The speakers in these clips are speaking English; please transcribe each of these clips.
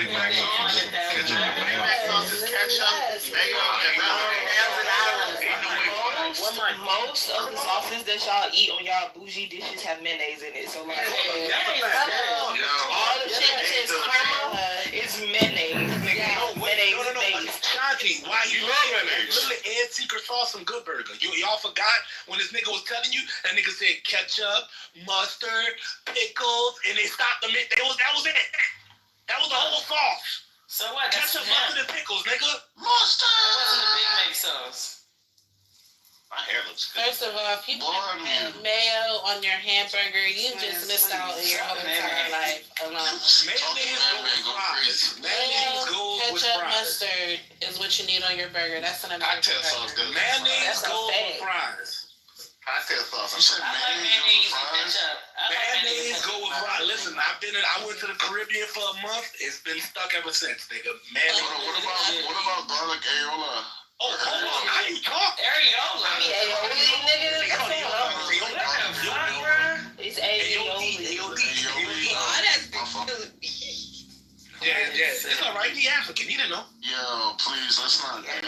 Big Mac sauce, ketchup, Big Mac sauce is ketchup, mayo, and Most of the sauces that y'all eat on y'all bougie dishes have mayonnaise in it. So like, all the shit that says karma is mayonnaise. No, Shanti, why you literally add secret sauce on Good Burger? Y'all forgot when this nigga was telling you, that nigga said ketchup, mustard, pickles, and they stopped them. That was it. That was the whole sauce. So what? Ketchup, mustard, and pickles, nigga. Mustard. That wasn't a Big Mac sauce. My hair looks good. First of all, if you have mayo on your hamburger, you just missed out on your whole entire life alone. Mayonnaise goes with fries. Mayonnaise goes with ketchup, fries. mustard is what you need on your burger. That's an American Cocktail sauce burger. good. Mayonnaise goes with fries. Cocktail sauce. You said mayonnaise and ketchup. Mayonnaise go with fries. Listen, I went to the Caribbean for a month. It's been stuck ever since, nigga. Mayonnaise. What about garlic aiola? Oh, hold on. How you talk? Areola. Aioli, nigga. It's aioli. Oh, that's yeah. It's all right. He African. He didn't know. Yo, please, let's not. What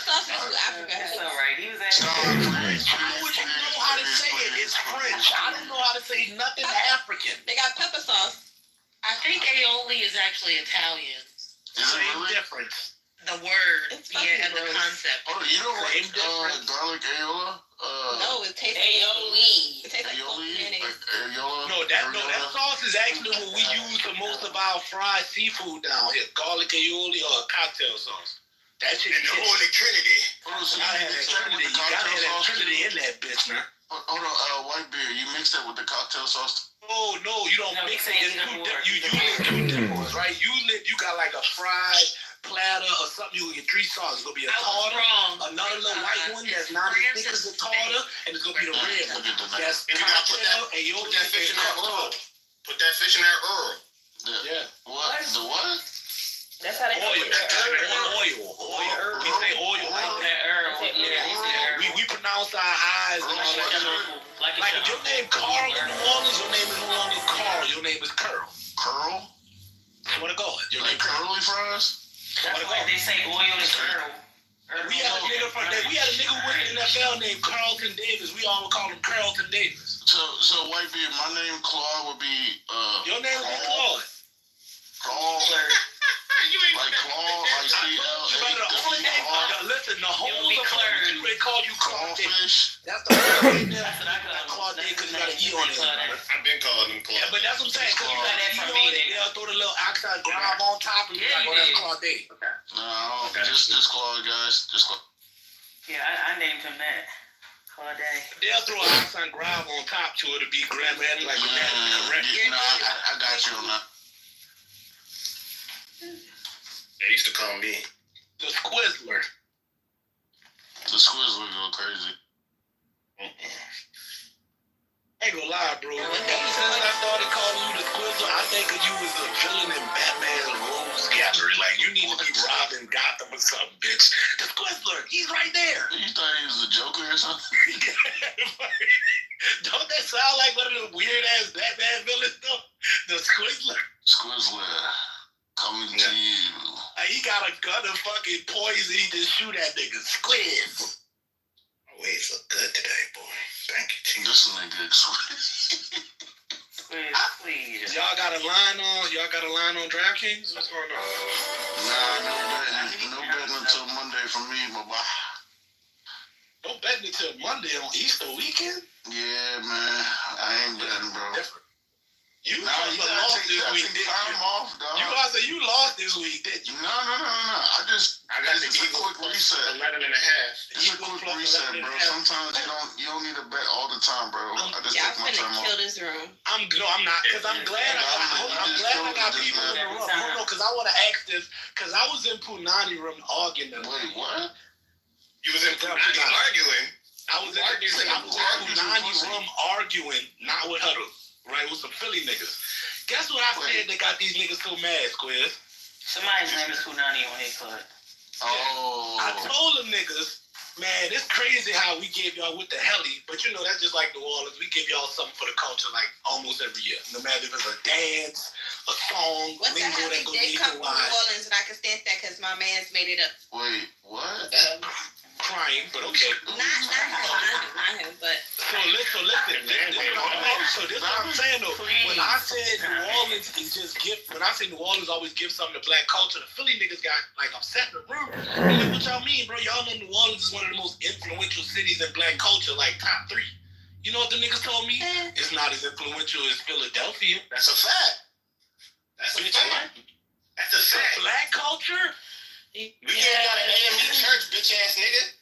sauce does Africa have? It's alright. He was at. How would you know how to say it? It's French. I don't know how to say nothing African. They got pepper sauce. I think aioli is actually Italian. Same difference. The word, It's and the gross. concept. Oh, you don't like garlic aiola? No, it tastes aioli. It tastes like mayonnaise. Aiola? No, that sauce is actually what we use for most of our fried seafood down here. Garlic aioli or cocktail sauce. That shit. And the Holy Trinity. You gotta have that Trinity in that bitch, man. Hold on, white beer. You mix that with the cocktail sauce? Oh no, you don't mix it. It's you use two different, right? You got like a fried platter or something. You get three sauces. It's gonna be a tartar, another little white one that's not as thick as the tartar, and it's gonna be the red one. That's cocktail, aioli, and tartar. Put that fish in that herb. Yeah. What? The what? That's how they Oil. Oil. We say oil like that. We pronounce our eyes like if your name Carl in New Orleans, your name is no longer Carl. Your name is Curl. Curl? What to go? Your like name curly fries? That's why they say oil is curl. We had a nigga with the NFL named Carlton Davis. We all would call him Carlton Davis. So white beer, my name Claude would be your name would be Claude. Claude. Like Claude, like listen, the whole of they call you Claude Davis. That's the whole name. Claude Davis because you got an E on it. I've been calling him Claude. Yeah, but that's what I'm saying. Because you got that E on it, they'll throw the little oxide grab on top and be like, oh, that's Claude Davis. No, just Claude, guys. Just Claude. Yeah, I named him that. Claude. They'll throw an oxide grab on top to it to be grammatically like correct. I got you on that. They used to call me the Squizzler. The Squizzler go crazy. I ain't gonna lie, bro. Since I started calling you the Squizzler, I think of you as a villain in Batman's Rogues Gallery. Like, you need to be robbing Gotham or something, bitch. The Squizzler, he's right there. You thought he was a Joker or something? Don't that sound like one of the weird-ass Batman villains, though? The Squizzler. Squizzler, coming to you. He got a gun and fucking poison. He just shoot at niggas. Squiz. Oh, wait, look good today, boy. Thank you, Chief. This nigga Squiz, please. Y'all got a line on? Y'all got a line on DraftKings? What's going on? Nah, no betting until Monday for me, my boy. No betting until Monday on Easter weekend? Yeah, man. I ain't betting, bro. Different. You lost this week, didn't you? Off, dog. You lost this week, didn't you? No. I got the quick reset. 11.5. It's a quick reset, bro. Sometimes you don't need to bet all the time, bro. I just take my time off. Kill this room. I'm not, because I'm glad I got people in the room. No, because I want to ask this, because I was in Punani room arguing. Wait, what? You was in Punani arguing? I was in Punani room arguing, not with Huddle. Right, with some Philly niggas. Guess what I said that got these niggas so mad, Squiz? Somebody's name is Punani on his club. Oh. I told them niggas Man, it's crazy how we give y'all with the heli, but you know that's just like New Orleans. We give y'all something for the culture like almost every year. No matter if it's a dance, a song, What's the lingo heli? that goes They come from New wise. Orleans, and I can stand that because my man's made it up. Wait, what? Crying, but okay. Not him, but. So listen. This is what I'm saying though. When I said New Orleans is just gift, when I say New Orleans always gives something to black culture, the Philly niggas got like upset in the room. Like, what y'all mean, bro? Y'all know New Orleans is one of the most influential cities in black culture, like top 3. You know what the niggas told me? It's not as influential as Philadelphia. That's a fact. That's a fact. That's a fact. Black culture? We gave y'all an AME church, bitch ass nigga.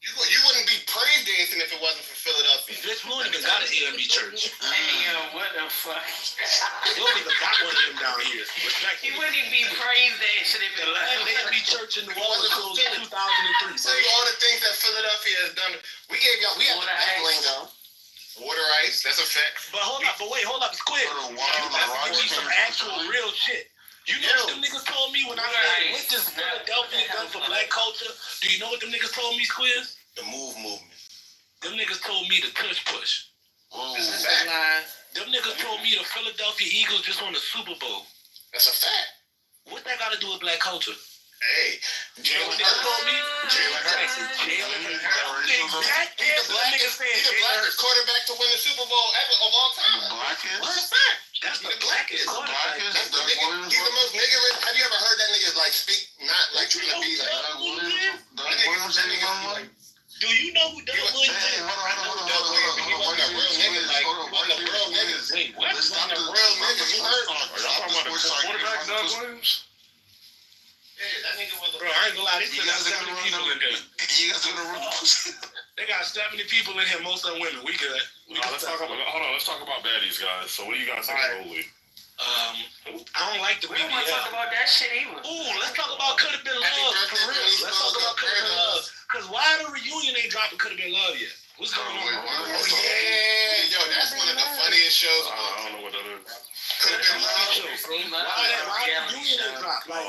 You wouldn't be praise dancing if it wasn't for Philadelphia. Bitch, we don't even got an AME church. Hey, yo, what the fuck? We don't even got one of them down here. He wouldn't even be praised that shit if The it last wasn't. AME church in New Orleans closed in 2003. See all the things that Philadelphia has done. We have the lingo. Water ice, that's a fact. But hold up, Squid. You got to give me some actual real shit. You know what them niggas told me when I said, what does Philadelphia done for black culture? Do you know what them niggas told me, Squiz? The movement. Them niggas told me to push. That's a fact. Them niggas told me the Philadelphia Eagles just won the Super Bowl. That's a fact. What that got to do with black culture? Hey, Jalen Hurts. Exactly. He's the blackest quarterback to win the Super Bowl ever of all time. What's a fact? That's the blackest quarterback. He's the most niggerous. Have you ever heard that nigga like speak not like trying to be like Do you know who Doug Williams is? He wasn't a real nigga. Like he wasn't a real nigga. Hey, what? He wasn't a real nigga. You heard? Are y'all talking about the quarterback, Doug Williams? Yeah, that nigga was a. Bro, I ain't gonna lie. They still got 70 people in here. You guys are gonna run They got 70 people in here. Most of them women. We good. Let's talk about baddies, guys. So what do you guys think of Oli? I don't like the We don't want to talk BBL. about that shit either. Ooh, let's talk about Could Have Been Love. For real. Let's talk about Could Have Been Love. Because why the reunion ain't dropping Could Have Been Love yet? What's going on? Oh yeah, yo, that's one of the funniest shows. I don't know what that is. Could have been love. Why the reunion ain't dropped? Like,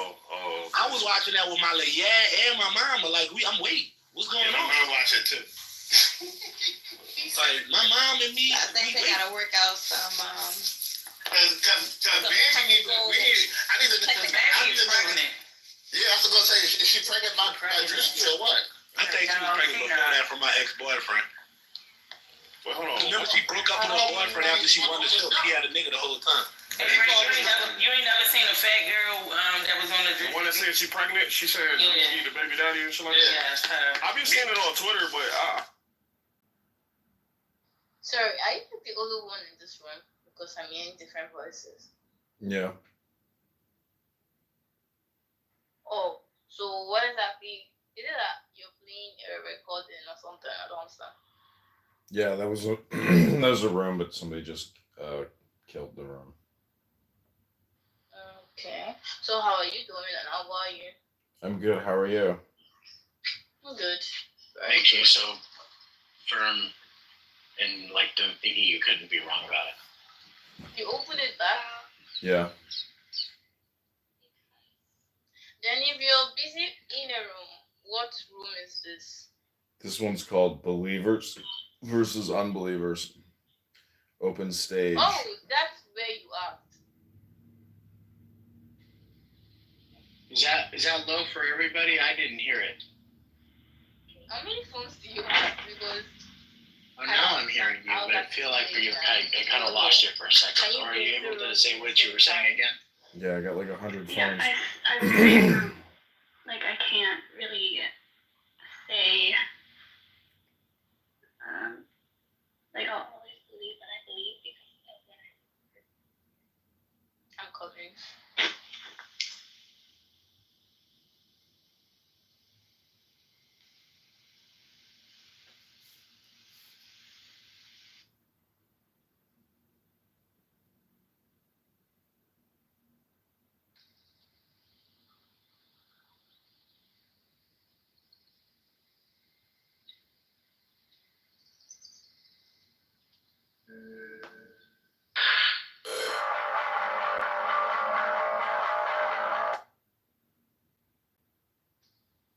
I was watching that with my and my mama. Like, I'm waiting. What's going My on? mom watch it too. Like, my mom and me. I think they gotta work out some. Cause Bambi needs to. I need to. Baby is pregnant. Yeah, I was gonna say, is she pregnant by Drewski or what? I think she was pregnant before that from my ex-boyfriend. Wait, hold on. Remember, she broke up with her boyfriend after she won the show. She had a nigga the whole time. Hey, you ain't never seen a fat girl that was on the The one that said she pregnant, she said she need a baby daddy and shit like that. Yeah, that's her. I've been seeing it on Twitter, but Sorry, are you the only one in this room? Because I'm hearing different voices. Yeah. Oh, so what exactly? Is it that you're playing a recording or something? I don't understand. Yeah, that was a that was a room, but somebody just killed the room. Okay. So how are you doing and how are you? I'm good. How are you? I'm good. Makes you so firm and like thinking you couldn't be wrong about it. You open it back. Yeah. Then if you're busy in a room, what room is this? This one's called Believers versus Unbelievers. Open stage. Oh, that's where you are. Is that low for everybody? I didn't hear it. How many phones do you have? Because Now I'm hearing you, but I feel like I kind of lost you for a second. Are you able to say what you were saying again? Yeah, I got like 100 phones. Yeah, I was saying, like, I can't really say, like, I'll always believe what I believe because of what I'm coming.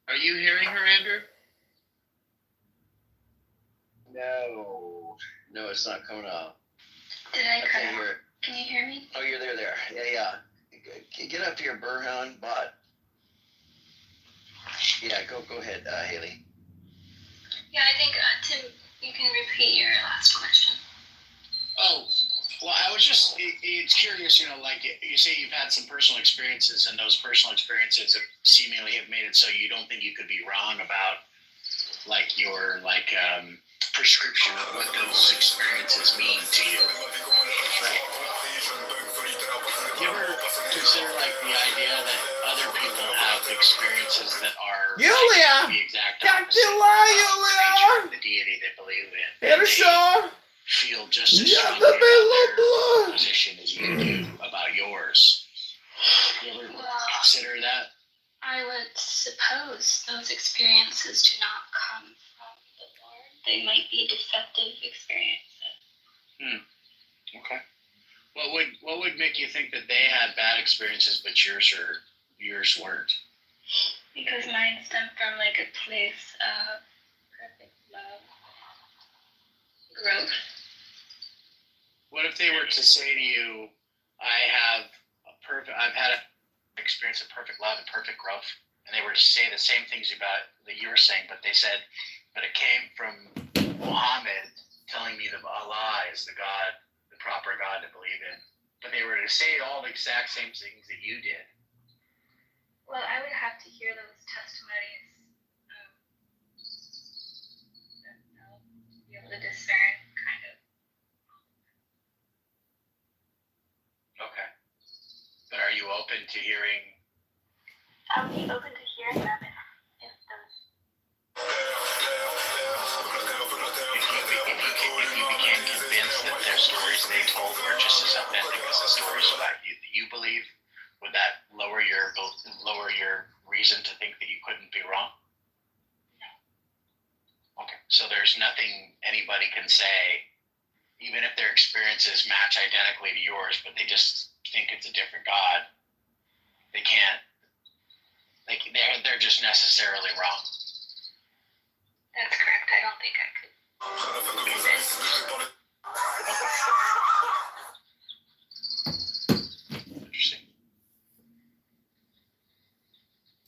Are you hearing her, Andrew? it's not coming out. Did I cut Okay, out? you're. Can you hear me? Oh, you're there. Yeah. Get up here, Burhan, bot. Yeah, go ahead, Haley. Yeah, I think, Tim, you can repeat your last question. Oh, well, I was just, it's curious, like you say you've had some personal experiences, and those personal experiences have seemingly have made it so you don't think you could be wrong about, like, your, prescription of what those experiences mean to you. Right. Do you ever consider, the idea that other people have experiences that are Yulia! the exact Got opposite to lie, of the nature of the deity they believe in? Yulia! They feel just as strongly about their position as you do about yours. You ever consider that? I would suppose those experiences do not come from the Lord. They might be deceptive experiences. Okay. What would make you think that they had bad experiences, but yours weren't? Because mine stem from a place of perfect love, growth. What if they were to say to you, I've had an experience of perfect love and perfect growth, and they were to say the same things about that you were saying, but they said, but it came from Muhammad telling me that Allah is the God, the proper God to believe in. But they were to say all the exact same things that you did. Well, I would have to hear those testimonies to be able to discern, kind of. Okay. But are you open to hearing? I would be open to hearing them if those. If you became convinced that their stories they told were just as authentic as the stories about you that you believe, would that lower your reason to think that you couldn't be wrong? No. Okay, so there's nothing anybody can say, even if their experiences match identically to yours, but they just think it's a different God. They can't. They're just necessarily wrong. That's correct. I don't think I could. Interesting.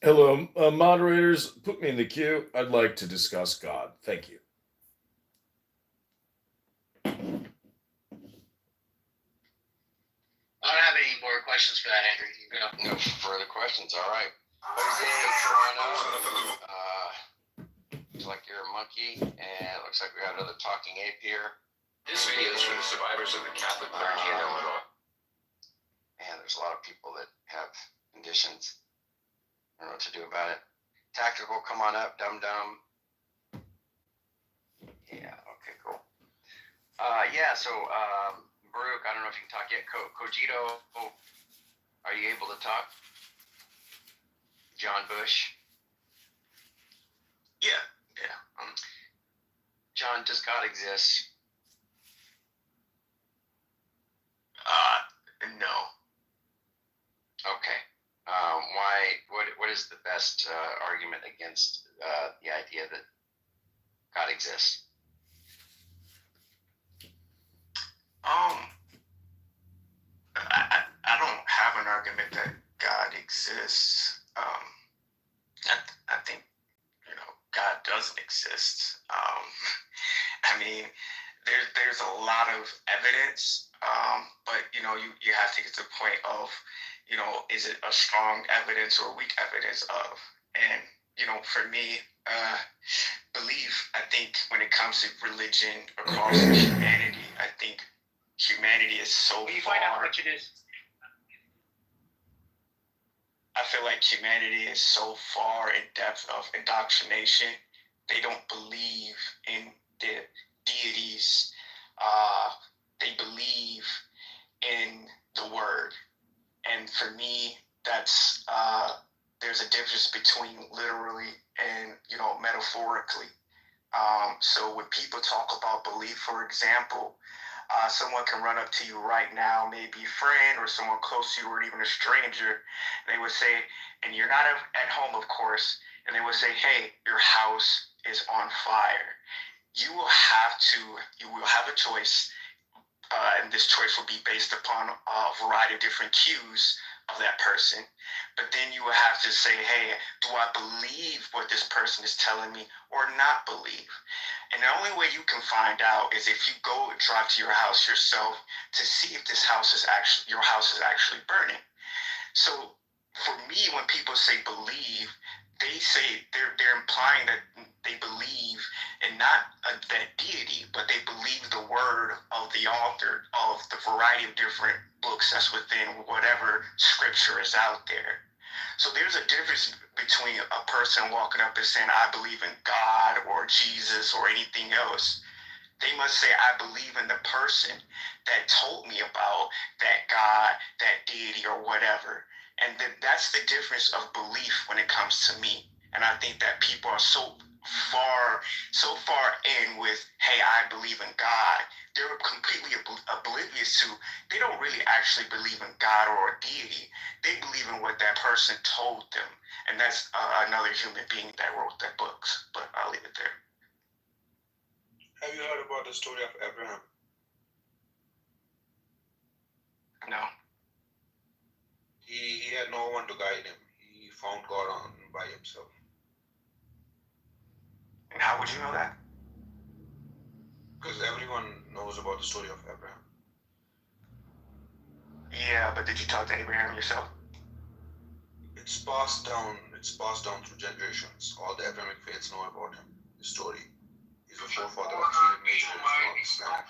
Hello, moderators. Put me in the queue. I'd like to discuss God. Thank you. I don't have any more questions for that, Andrew. You can go. No further questions. All right. Jose, Toronto. Looks like you're a monkey, and it looks like we got another talking ape here. This video is from the survivors of the Catholic clergy in Illinois. Man, there's a lot of people that have conditions. I don't know what to do about it. Tactical, come on up, dum-dum. Yeah, okay, cool. So Baruch, I don't know if you can talk yet. Cogito, are you able to talk? John Bush. Yeah. John, does God exist? No. Okay. Why? What is the best argument against the idea that God exists? I don't have an argument that God exists. I think God doesn't exist. I mean, there's a lot of evidence, but you have to get to the point of is it a strong evidence or weak evidence of? And for me, belief, I think when it comes to religion across humanity, I think humanity is so far. Find out what it is. I feel like humanity is so far in depth of indoctrination. They don't believe in the deities. They believe in the word. And for me, that's there's a difference between literally and metaphorically. So when people talk about belief, for example, someone can run up to you right now, maybe a friend or someone close to you or even a stranger. They would say, and you're not at home, of course, and they would say, hey, your house is on fire. you will have a choice, and this choice will be based upon a variety of different cues of that person. But then you will have to say, hey, do I believe what this person is telling me or not believe? And the only way you can find out is if you go and drive to your house yourself to see if your house is actually burning. So for me, when people say believe, they say they're implying that they believe in not that deity, but they believe the word of the author of the variety of different books that's within whatever scripture is out there. So there's a difference between a person walking up and saying, I believe in God or Jesus or anything else. They must say, I believe in the person that told me about that God, that deity, or whatever. And that's the difference of belief when it comes to me. And I think that people are so far in with, hey, I believe in God. They're completely oblivious to, they don't really actually believe in God or a deity. They believe in what that person told them. And that's another human being that wrote their books. But I'll leave it there. Have you heard about the story of Abraham? No. He had no one to guide him. He found God by himself. And how would you know that? Because everyone knows about the story of Abraham. Yeah, but did you talk to Abraham yourself? It's passed down through generations. All the Abrahamic faiths know about him, his story. He's the forefather of three major Islam.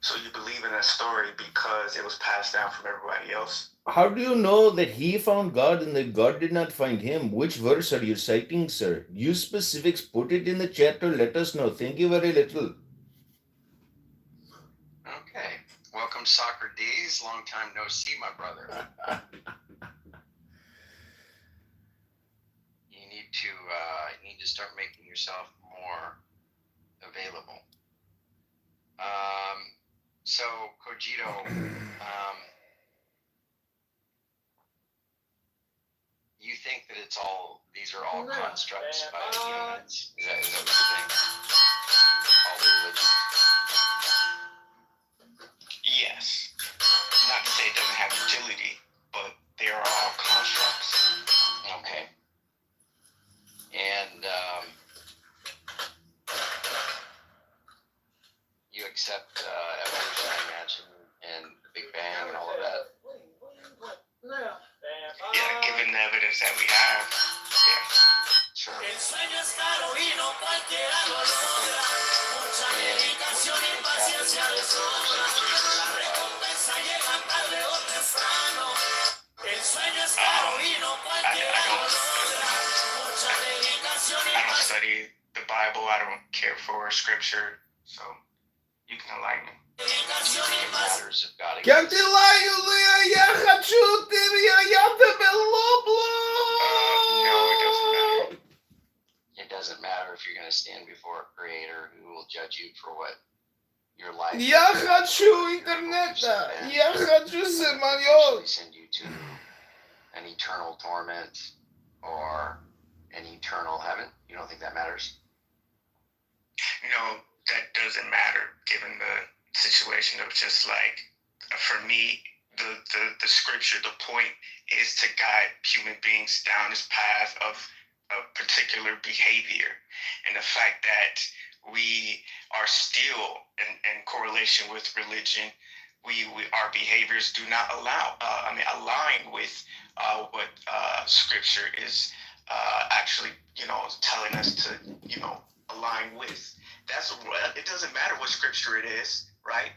So you believe in that story because it was passed down from everybody else? How do you know that he found God and that God did not find him? Which verse are you citing, sir? Use specifics, put it in the chat to let us know. Thank you very little. Okay. Welcome, Socrates. Long time no see, my brother. You need to start making yourself more available. So Cogito, you think that these are all constructs by humans? Is that what you think? All religions? Yes. Not to say it doesn't have utility, but they are all constructs. Okay. And you accept evolution, I imagine, and the Big Bang and all of that? Yeah, given the evidence that we have, yeah. Sure. I don't study the Bible. I don't care for scripture, so you can enlighten me. Matters of God. Как дела, Юлия? Я хочу тебя, я тебя люблю. No, it doesn't matter. It doesn't matter if you're going to stand before a creator who will judge you for what your life is. Я хочу интернета. Я хочу самолет. Send you to an eternal torment or an eternal heaven. You don't think that matters? No, that doesn't matter given the situation of just like, for me, the scripture, the point is to guide human beings down this path of a particular behavior. And the fact that we are still in correlation with religion, our behaviors do not align with what scripture is actually, telling us to, align with. It doesn't matter what scripture it is, right?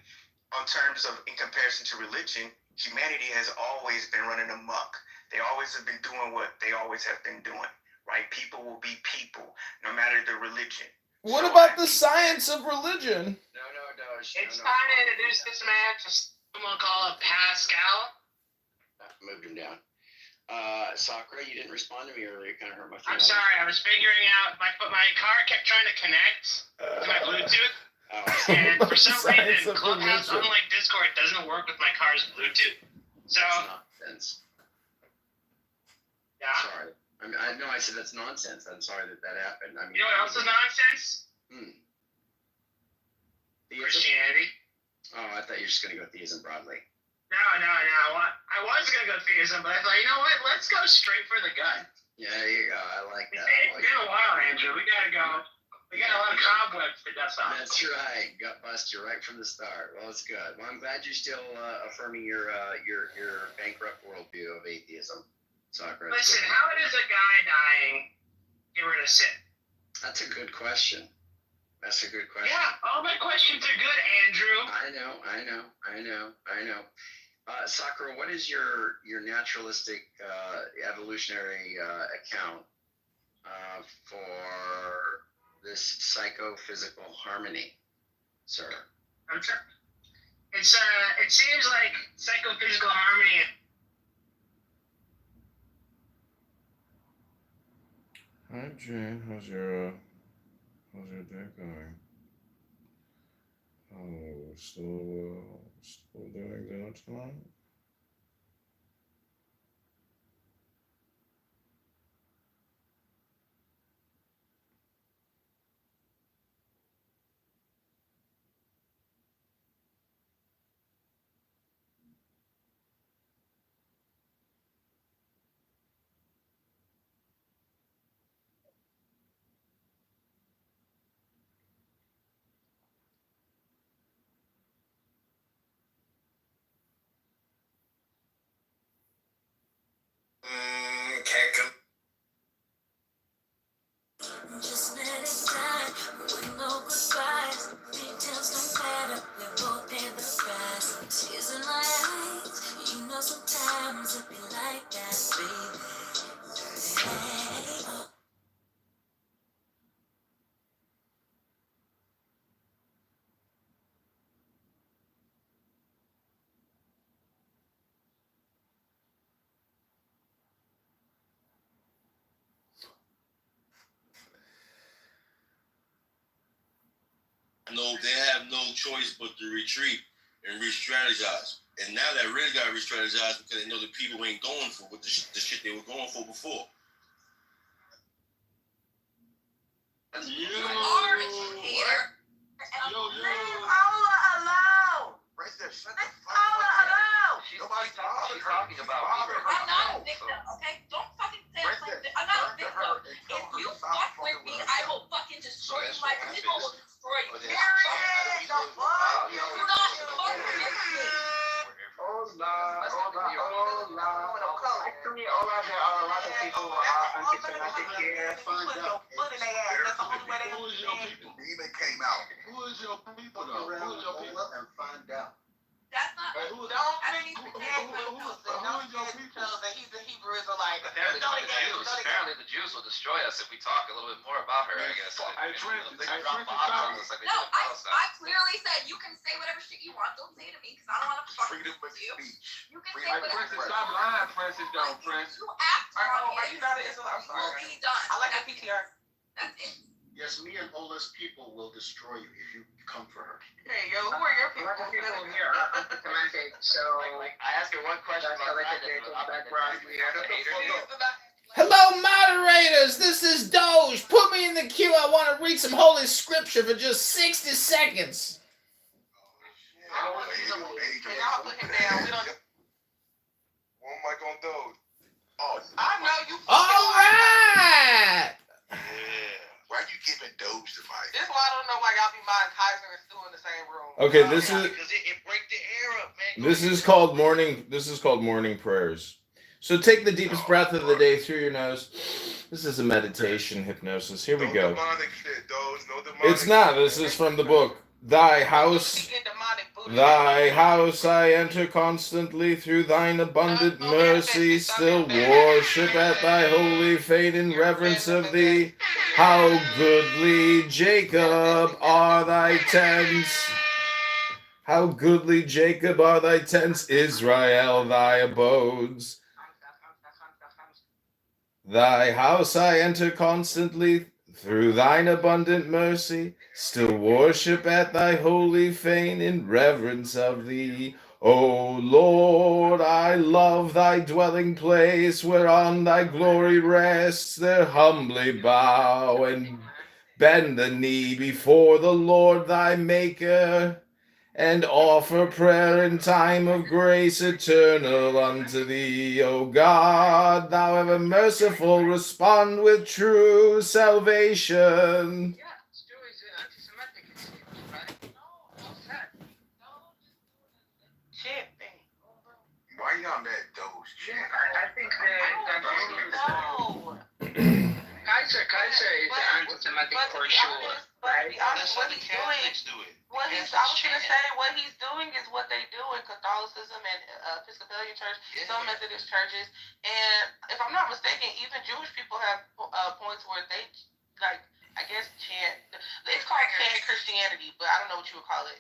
In terms of, in comparison to religion, humanity has always been running amok. They always have been doing what they always have been doing, right? People will be people, no matter the religion. What about the science of religion? No, It's time to introduce this man to someone called Pascal. Moved him down. Sakura, you didn't respond to me earlier. It kind of hurt my I'm feelings. sorry, I was figuring out my car kept trying to connect to my Bluetooth. And for some reason, Clubhouse, unlike Discord, doesn't work with my car's Bluetooth. So That's nonsense. Yeah. Sorry. I said that's nonsense. I'm sorry that happened. You know what else is nonsense? Christianity. Oh, I thought you were just gonna go theism broadly. No. I was gonna go theism, but I thought, you know what? Let's go straight for the gut. Yeah, there you go. I like that. It's been a while, Andrew. We gotta go. We got a lot of cobwebs to dust off. That's right. Gut buster right from the start. Well, it's good. Well, I'm glad you're still affirming your bankrupt worldview of atheism, Sakura. Listen, how does a guy dying get rid of sin? That's a good question. Yeah, all my questions are good, Andrew. I know. Sakura, what is your naturalistic evolutionary account for this psychophysical harmony, sir? I'm sorry. It seems like psychophysical harmony. Hi, Jane. How's your day going? Oh, still doing dinner tonight? Can't come. Just let it slide with no goodbyes. Details don't matter, we're both in the skies. Tears in my eyes, you know sometimes it be like that, baby. Hey, oh. No, they have no choice but to retreat and re-strategize. And now they really got to re-strategize because they know the people ain't going for what the shit they were going for before. You are a hater. Leave Allah alone. Right there, shut the fuck up. Nobody's talking about me. I'm not a victim, okay? Don't fucking say it like this. I'm not a victim. If you fuck with me, I will fucking destroy you. My people will destroy you. Period. The fuck? Do not fuck with me. Hola. Actually, hola, there are a lot of people who are anti-Semitic here. Find out. Who is your people? Demon came out. Who is your people, though? Who is your people? And find out. That's not. Who is your people? That he's a Hebrew Israelite. Apparently the Jews will destroy us if we talk a little bit more about her, I guess. I clearly said you can say whatever shit you want. Don't say it to me because I don't want to fuck with you. You can say whatever. Stop lying, Francis, though, Francis. You act wrong. Are you not an Israelite? I'm sorry. Will be done. I like the PTR. That's it. Yes, me and Ola's people will destroy you if you come for her. Hey, yo, who are your people? People here are anti-Semitic, so I asked her one question about Hello, moderators. This is Doge. Put me in the queue. I want to read some holy scripture for just 60 seconds. Y'all put him down. We don't. One mic on Doge. Oh, I know you. All right. Yeah. Why you giving Doge the mic? This is why I don't know why y'all be buying Kaiser and Stu in the same room. Okay, this is Because it break the air up, man. this is called morning. This is called morning prayers. So take the deepest breath of the day through your nose. This is a meditation hypnosis. Here we go. Demonic shit, Doge. No demonic It's not. This is from the book. Thy house I enter constantly, through thine abundant mercy, still worship at thy holy fane in reverence of thee. How goodly, Jacob, are thy tents. How goodly, Jacob, are thy tents, Israel, thy abodes. Thy house I enter constantly, through thine abundant mercy, still worship at thy holy fane in reverence of thee. O Lord, I love thy dwelling place, whereon thy glory rests. There humbly bow and Bend the knee before the Lord thy Maker, and offer prayer in time of grace eternal unto thee, O God, thou ever merciful, respond with true salvation. Why y'all mad those chicks? I think Kaiser is anti-Semitic for sure. But to be honest, That's what how the he's doing, Catholics do it. I was gonna say, what he's doing is what they do in Catholicism and Episcopalian Church, some Methodist churches, and if I'm not mistaken, even Jewish people have points where they like, I guess chant. It's called chant Christianity, but I don't know what you would call it.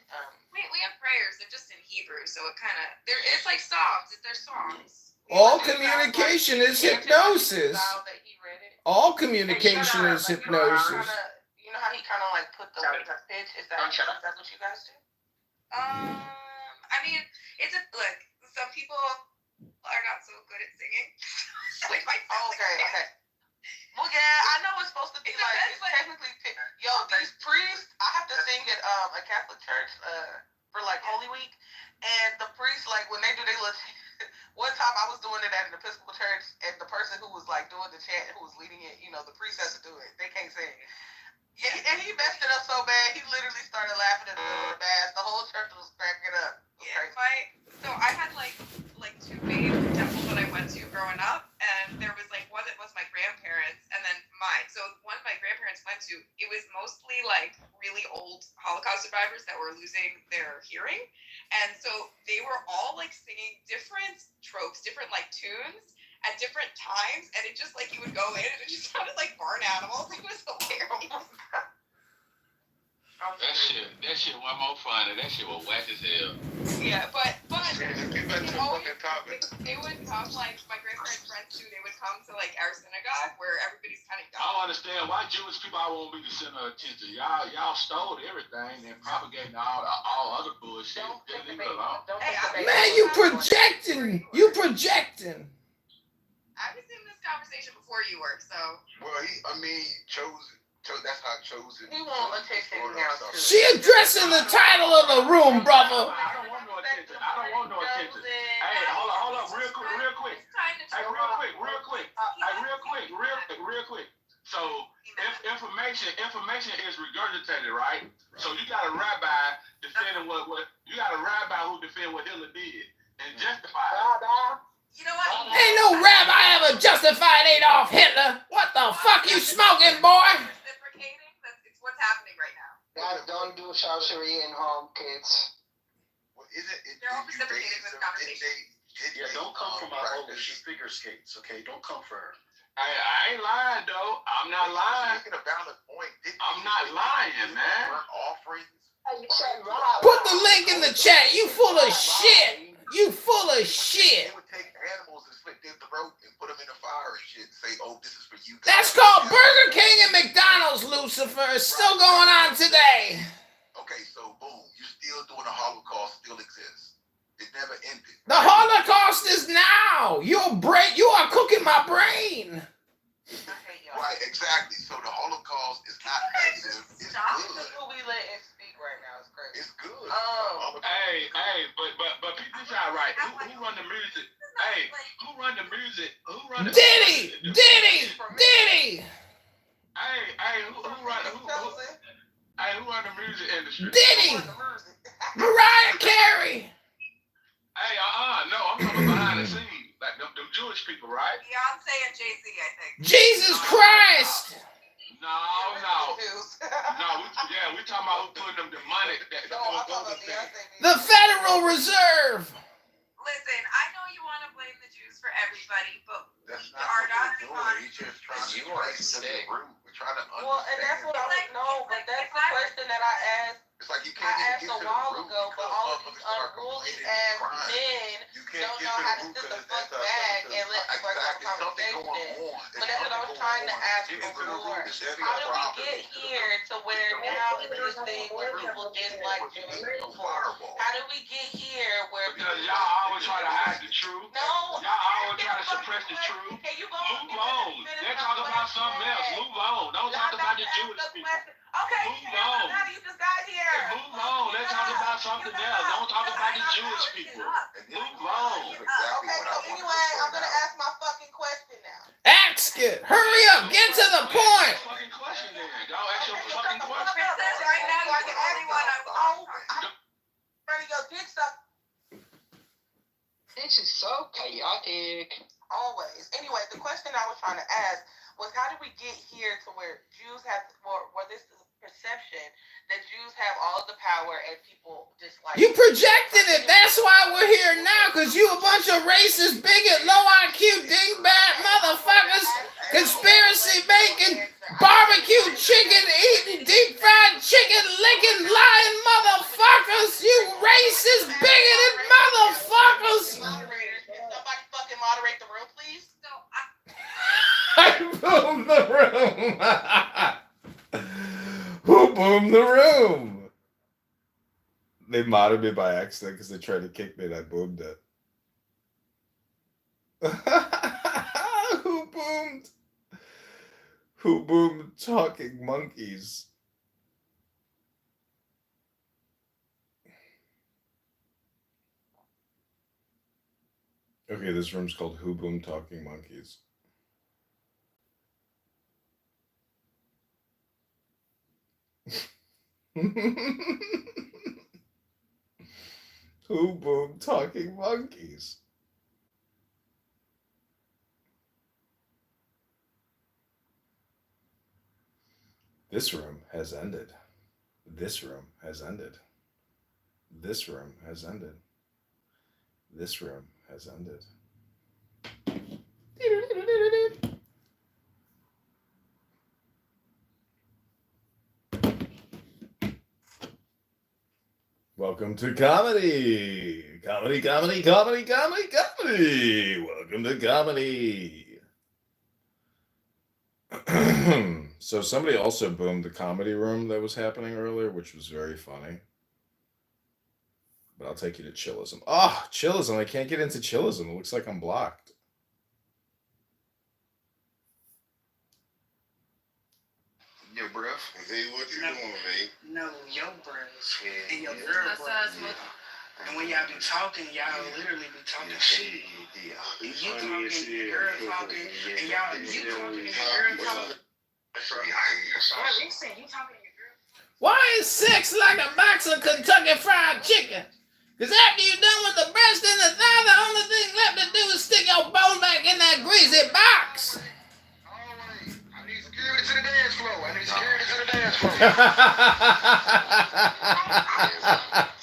We have prayers. They're just in Hebrew, so it kind of it's like psalms. They're songs. All communication is hypnosis. All communication is hypnosis. You know how he kind of like put the pitch? Is that what you guys do? I mean, look. Some people are not so good at singing. Like my okay. Well, yeah, I know it's supposed to be like it's technically. Yo, these priests, I have to sing at a Catholic church for like Holy Week, and the priests like when they do their little. One time I was doing it at an Episcopal church, and the person who was like doing the chant, who was leading it, the priest has to do it. They can't sing. Yeah, and he messed it up so bad, he literally started laughing in the middle of the mass. The whole church was cracking up. So I had like two main temples that I went to growing up, and there was like one that was my grandparents, and then mine. So one my grandparents went to, it was mostly like really old Holocaust survivors that were losing their hearing, and so they were all like singing different tropes, different like tunes at different times, and it just like you would go in and it just sounded like barn animals. It was hilarious. That shit one more funny. That shit was whack as hell. Yeah, but it would come like my grandparents' friends too. They would come to like our synagogue where everybody's kind of I don't understand why Jewish people I won't be the center of attention. Y'all stole everything and propagating all other bullshit. Just leave it alone. Man, you projecting. You projecting. I was in this conversation before you were, so. Well, chosen. That's how chosen. He won't attention now. She addressing the title of the room, brother. I don't want no attention. Hey, hold up, real quick. So, information is regurgitated, right? So you got a rabbi defending what you got a rabbi who defend what Hitler did and justify it. You know what? Ain't no rabbi ever justified Adolf Hitler. What the fuck you smoking, boy? It's what's happening right now. Guys, don't do sorcery in home, kids. Well, isn't it? They're all reciprocating this conversation. Yeah, don't come for my older. She figure skates, okay? Don't come for her. I ain't lying though. I'm not lying. Making a valid point. I'm not lying, man. Offerings. Put the link in the chat. You full of shit. You full of shit. They would take animals and slit their throat and put them in a fire and shit and say, "Oh, this is for you." That's called Burger King and McDonald's, Lucifer. It's still going on today. Okay, so boom, you're still doing the Holocaust. Still exists. It never ended. The Holocaust is now. You are cooking my brain. Right, exactly. So the Holocaust is not negative. It's good. Who we letting speak right now is crazy. It's good. Hey, but people try right. Who run the music? Hey, who run the music? Diddy. Hey, who run the music industry? Diddy. Mariah Carey. Hey, no, I'm talking behind the scenes, like them Jewish people, right? Beyonce and Jay-Z, I think. Jesus Christ. No. We talking about who putting them the money. The Federal Reserve. Listen, I know you want to blame the Jews for everybody, but that's we are not the one. He's just trying to stay. We're trying to understand. Well, and that's what I was know, but that's the question that I asked. It's like you I asked a while ago, but all of these unruly ass men don't know how to sit the fuck back and let like have a conversation. But that's what I was trying to ask before. How did we get here to where now it's this thing where people dislike Jewish people? How did we get here where Because y'all always try to hide the truth. No. Y'all always try to suppress the truth. Move on. Let's talk about something else. Move on. Don't talk about the Jewish people. Okay, move on. now you just got here. Move on. Let's talk about something else. Don't talk about the Jewish people. Move on. Okay, so anyway, I'm gonna ask my fucking question now. Ask it. Hurry up. Get to the point. Fucking question then. Y'all ask your fucking question. Princess, right now, so I can ask one. I'm ready to go dick suck. This is so chaotic. Always. Anyway, the question I was trying to ask was, how did we get here to where Jews have, where this is a perception that Jews have all of the power and people just like... You projected it. That's why we're here now, because you a bunch of racist, bigot, low IQ, dingbat motherfuckers, conspiracy making, barbecue chicken eating, deep fried chicken licking, lying motherfuckers. You racist, bigoted motherfuckers. Somebody fucking moderate the room, please. I boomed the room. Who boomed the room? They modded me by accident because they tried to kick me and I boomed it. Who boomed? Who boomed talking monkeys? Okay, this room's called Who Boomed Talking Monkeys. Who boomed talking monkeys? This room has ended. This room has ended. This room has ended. This room has ended. Welcome to comedy. Comedy, comedy, comedy, comedy, comedy. Welcome to comedy. So somebody also boomed the comedy room that was happening earlier, which was very funny. But I'll take you to Chillism. Oh, Chillism. I can't get into Chillism. It looks like I'm blocked. Your breath. V, what you doing, V? No, your breath and your girl breath. And when y'all be talking, y'all literally be talking shit. You talking, your girl talking, and y'all, you talking, and your girl talking. Why is sex like a box of Kentucky Fried Chicken? Because after you're done with the breast and the thigh, the only thing left to do is stick your bone back in that greasy box. I need security to the dance floor. I need security to the dance floor.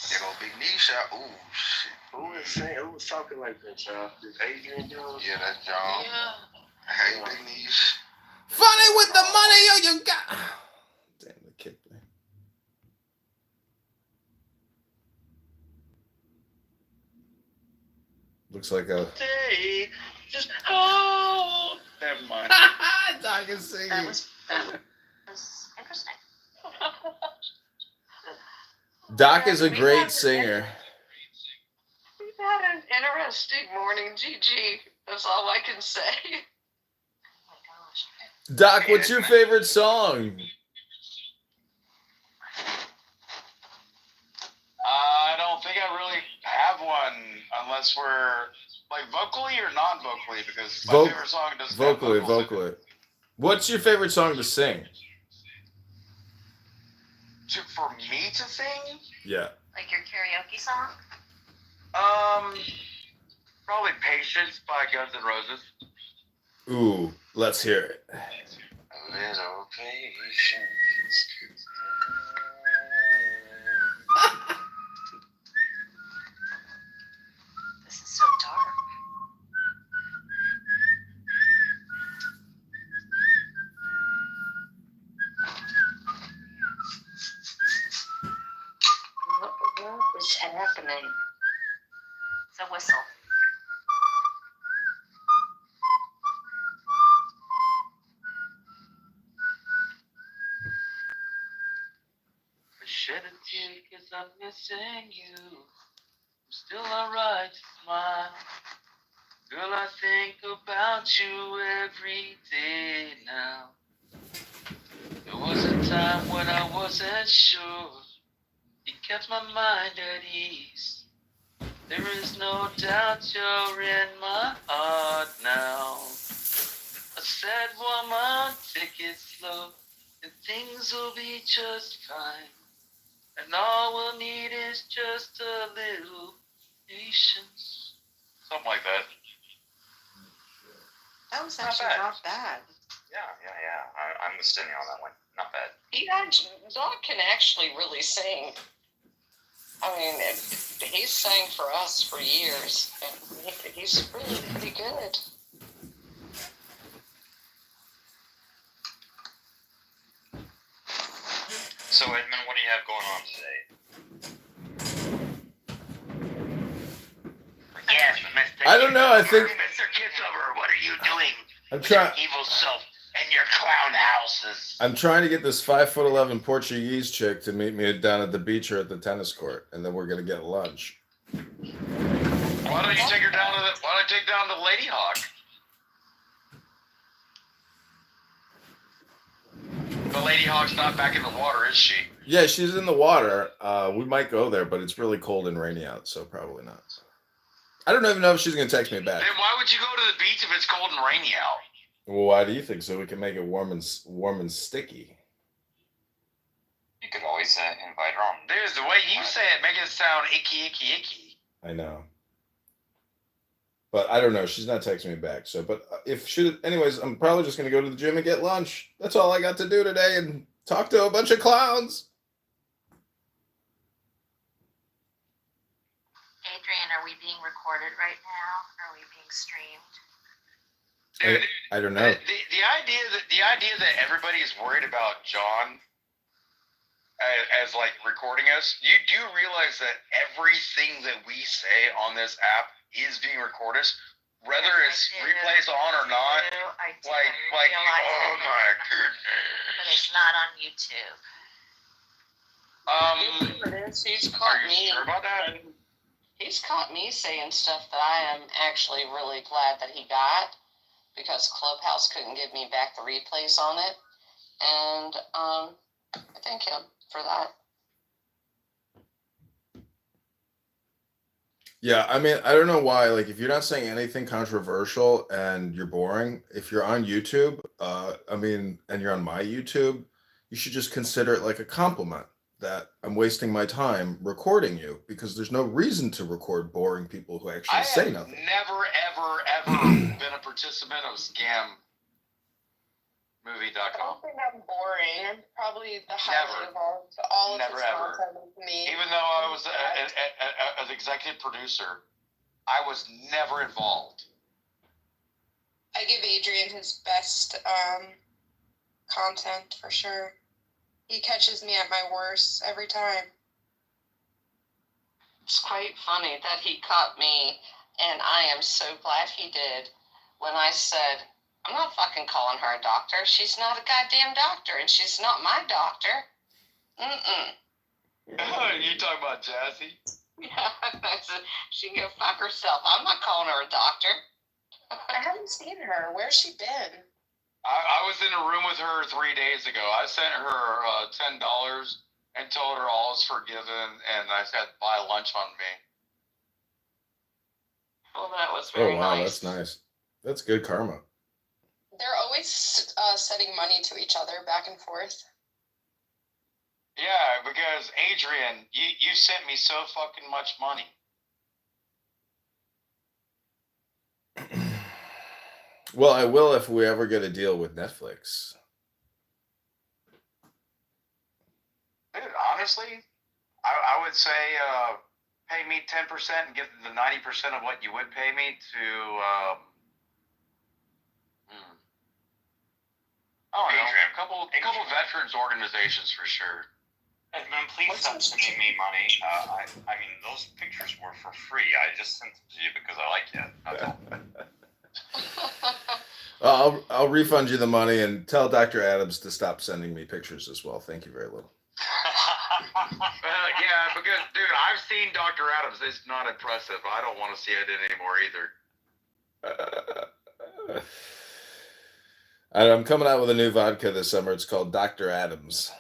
There go Big Knee shot. Ooh, shit. Who was talking like that, y'all? Did Adrian Jones? Yeah, that's John. Yeah. Hey, Big Knees. Funny with the money you got. Damn, they kicked me. Looks like a... Hey, just oh. Never mind. I can see That you. was interesting. Doc is a great singer. We've had an interesting morning, GG. That's all I can say. Doc, what's your favorite song? I don't think I really have one unless we're like vocally or non-vocally because my favorite song doesn't have vocals. Vocally. What's your favorite song to sing? For me to sing? Yeah. Like your karaoke song? Probably Patience by Guns N' Roses. Ooh, let's hear it. A little patience. This is so dark. What was happening? It's a whistle. missing you. I'm still alright to smile. Girl, I think about you every day now. There was a time when I wasn't sure. You kept my mind at ease. There is no doubt you're in my heart now. I said, woman, take it slow, and things will be just fine. And all we'll need is just a little patience. Something like that. That was actually not bad. Yeah. I'm listening on that one. Not bad. Doc can actually really sing. I mean, he's sang for us for years, and he's really pretty good. So, Edmund, what do you have going on today? Yes, Mr. I don't know. I think Mr. Kitover, what are you doing? I'm trying. Evil self and your clown houses. I'm trying to get this 5'11" Portuguese chick to meet me down at the beach or at the tennis court, and then we're gonna get lunch. Why don't you take her down to the? Why don't you take down the Lady Hawk? The Lady Hawk's not back in the water, is she? Yeah, she's in the water. We might go there, but it's really cold and rainy out, so probably not. I don't even know if she's gonna text me back. Then why would you go to the beach if it's cold and rainy out? Well, why do you think so? We can make it warm and sticky. You could always invite her on. There's the way you say it, make it sound icky. I know. But I don't know. She's not texting me back. So, but if she, anyways, I'm probably just gonna go to the gym and get lunch. That's all I got to do today, and talk to a bunch of clowns. Adrian, are we being recorded right now? Are we being streamed? Dude, I don't know. The idea that everybody is worried about John as like recording us. You do realize that everything that we say on this app is being recorded, whether it's replays on or not. I do. Like, oh my goodness. But it's not on YouTube. He's caught Are you sure about that? He's caught me saying stuff that I am actually really glad that he got, because Clubhouse couldn't give me back the replays on it, and I thank him for that. Yeah, I mean, I don't know why. Like, if you're not saying anything controversial and you're boring, if you're on YouTube, and you're on my YouTube, you should just consider it like a compliment that I'm wasting my time recording you, because there's no reason to record boring people who actually say nothing. Never, ever been a participant of scammovie.com. I don't think I'm boring. I'm probably the highly involved to all of his content with me. Even though I was an executive producer, I was never involved. I give Adrian his best content for sure. He catches me at my worst every time. It's quite funny that he caught me, and I am so glad he did, when I said, I'm not fucking calling her a doctor. She's not a goddamn doctor, and she's not my doctor. You talking about Jazzy? Yeah, I said, she can go fuck herself. I'm not calling her a doctor. I haven't seen her. Where's she been? I was in a room with her 3 days ago. I sent her $10 and told her all is forgiven, and I said, buy lunch on me. Well, that was very nice. Oh, wow, that's nice. That's good karma. They're always sending money to each other back and forth. Yeah, because Adrian, you sent me so fucking much money. Well, I will if we ever get a deal with Netflix. Dude, honestly, I would say pay me 10% and give the 90% of what you would pay me to Adrian, a couple veterans organizations for sure. Edmund, please stop sending me money. I mean, those pictures were for free. I just sent them to you because I like you. That's all. I'll refund you the money, and tell Dr. Adams to stop sending me pictures as well. Thank you very little. Yeah, because dude, I've seen Dr. Adams. It's not impressive. I don't want to see it anymore either. I'm coming out with a new vodka this summer. It's called Dr. Adams.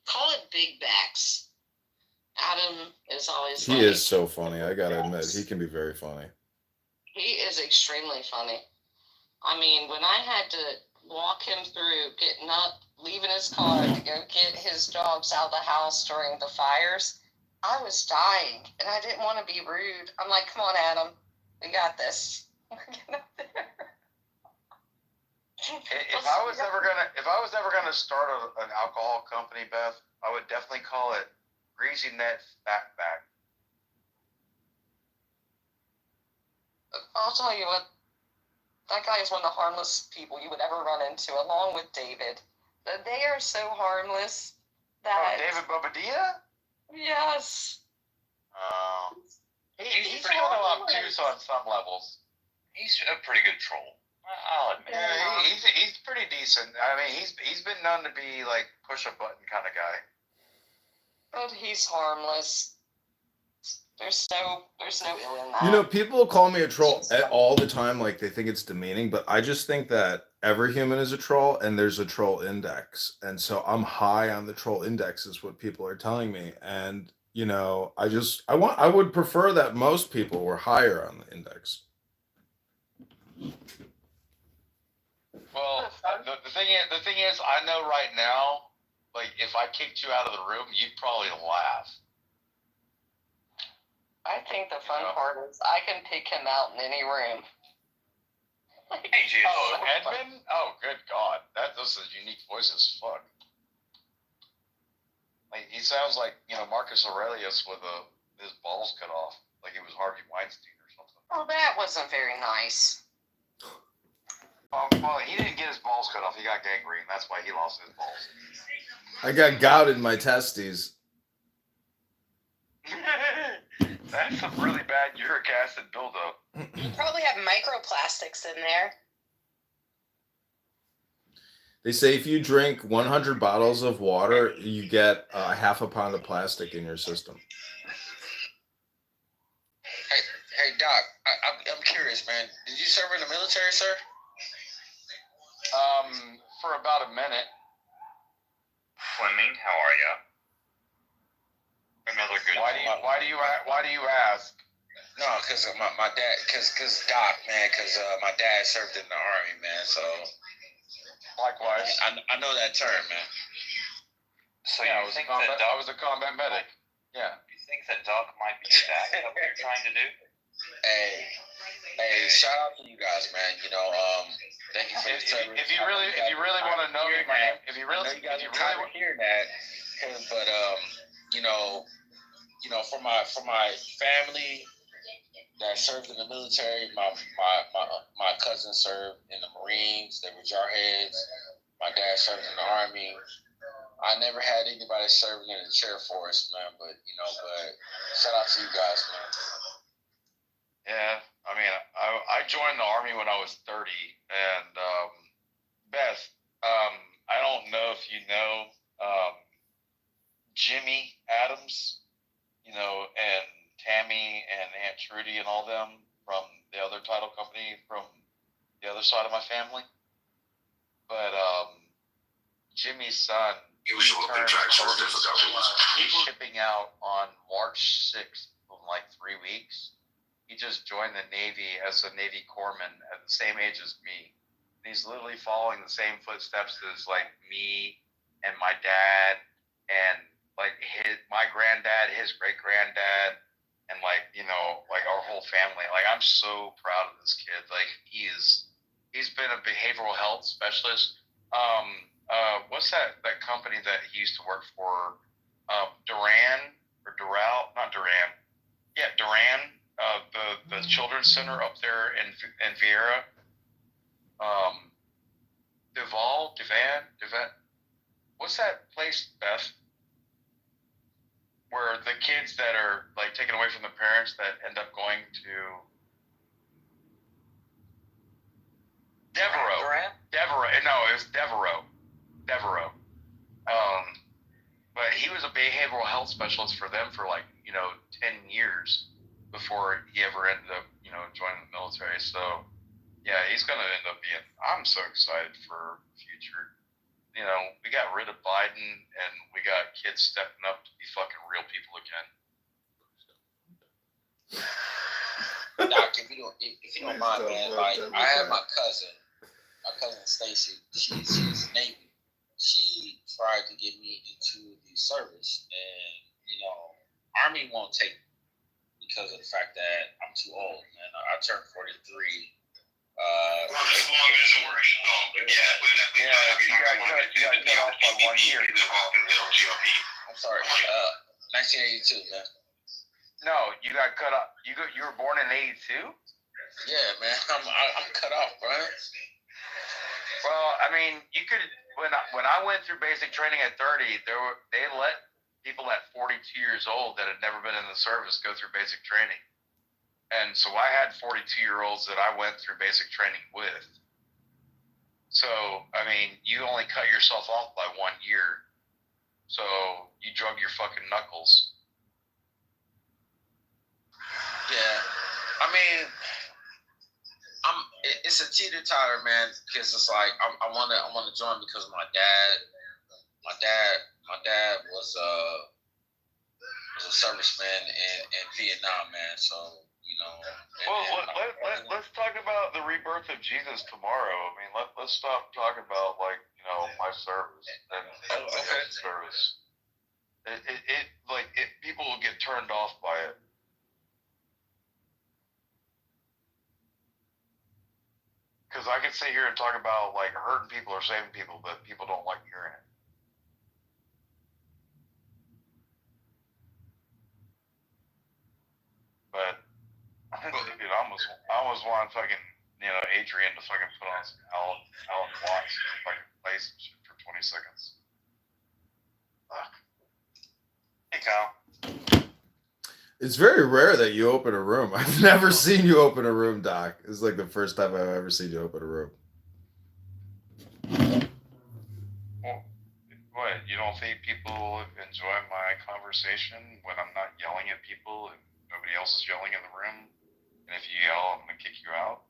Call it Big Backs. Adam is always He funny. is so funny. I gotta admit, he can be very funny. He is extremely funny. I mean, when I had to walk him through getting up, leaving his car to go get his dogs out of the house during the fires, I was dying, and I didn't want to be rude. I'm like, come on, Adam, we got this. Get up there. If I was ever gonna start an alcohol company, Beth, I would definitely call it Greasy Net Fatback. I'll tell you what, that guy is one of the harmless people you would ever run into, along with David. They are so harmless that... David Bobadilla? Yes. He's kind of obtuse on some levels. He's a pretty good troll. I'll admit. Yeah, he's pretty decent. I mean, he's been known to be like push a button kind of guy. But he's harmless. There's no ill in that. You know, people call me a troll all the time, like they think it's demeaning, but I just think that every human is a troll and there's a troll index. And so I'm high on the troll index is what people are telling me. And, you know, I would prefer that most people were higher on the index. Well, the thing is, I know right now, like if I kicked you out of the room, you'd probably laugh. I think the fun part is I can pick him out in any room. Hey, Jude. Oh, Edmund? Oh, good God. That's a unique voice as fuck. Like, he sounds like, you know, Marcus Aurelius with his balls cut off. Like he was Harvey Weinstein or something. Well, that wasn't very nice. Well, he didn't get his balls cut off. He got gangrene. That's why he lost his balls. I got gout in my testes. That's some really bad uric acid buildup. You probably have microplastics in there. They say if you drink 100 bottles of water, you get half a pound of plastic in your system. Hey, Doc, I'm curious, man. Did you serve in the military, sir? For about a minute. Fleming, how are you? Another good. Why do you ask? No, because my dad, because Doc, man, because my dad served in the Army, man. So likewise, I know that term, man. So yeah, you think I was a combat medic. Yeah. You think that Doc might be back? What you're trying to do? Hey, shout out to you guys, man. You know, thank you for the service. If you really want to know me, man, if you really want to hear that, but you know, for my family that served in the military, my cousin served in the Marines. They were jarheads. My dad served in the Army. I never had anybody serving in the chair force, man. But shout out to you guys, man. Yeah, I mean, I joined the Army when I was 30, and Beth, I don't know if you know Jimmy Adams, you know, and Tammy and Aunt Trudy and all them from the other title company from the other side of my family. But Jimmy's son, he's shipping out on March 6th in like 3 weeks. He just joined the Navy as a Navy corpsman at the same age as me. And he's literally following the same footsteps as like me and my dad and like my granddad, his great granddad, and like, you know, like our whole family. Like I'm so proud of this kid. Like he's been a behavioral health specialist. What's that company that he used to work for? Duran or Doral? Not Duran. Yeah, Duran. The children's center up there in Vieira. Devan. What's that place, Beth? Where the kids that are like taken away from the parents that end up going to Devereaux. No, it was Devereaux. But he was a behavioral health specialist for them for 10 years before he ever ended up, joining the military. So, yeah, he's going to end up being, I'm so excited for the future. We got rid of Biden and we got kids stepping up to be fucking real people again. Doc, if you don't mind, man, I have my cousin Stacy. She's Navy. She tried to get me into the service, and Army won't take me because of the fact that I'm too old, man. I turned 43. As long as it works. You got cut off by 1 year. I'm sorry. 1982, man. No, you got cut off. You were born in 82? Yeah, man. I'm cut off, bro. Well, I mean, you could. When I went through basic training at 30, they let people at 42 years old that had never been in the service go through basic training. And so I had 42-year-olds that I went through basic training with. So, I mean, you only cut yourself off by 1 year. So you drug your fucking knuckles. Yeah. I mean, it's a teeter-totter, man, because it's like I want to join because my dad was a serviceman in Vietnam, man. So let's talk about the rebirth of Jesus tomorrow. I mean, let's stop talking about my service and service. People will get turned off by it. Because I could sit here and talk about hurting people or saving people, but people don't like hearing it. But dude, I almost want fucking Adrian to fucking put on some Alan Watts and fucking play some shit for 20 seconds. Fuck. Hey, Kyle. It's very rare that you open a room. I've never seen you open a room, Doc. It's like the first time I've ever seen you open a room. Well, what? You don't think people enjoy my conversation when I'm not yelling at people and nobody else is yelling in the room? And if you yell, I'm going to kick you out?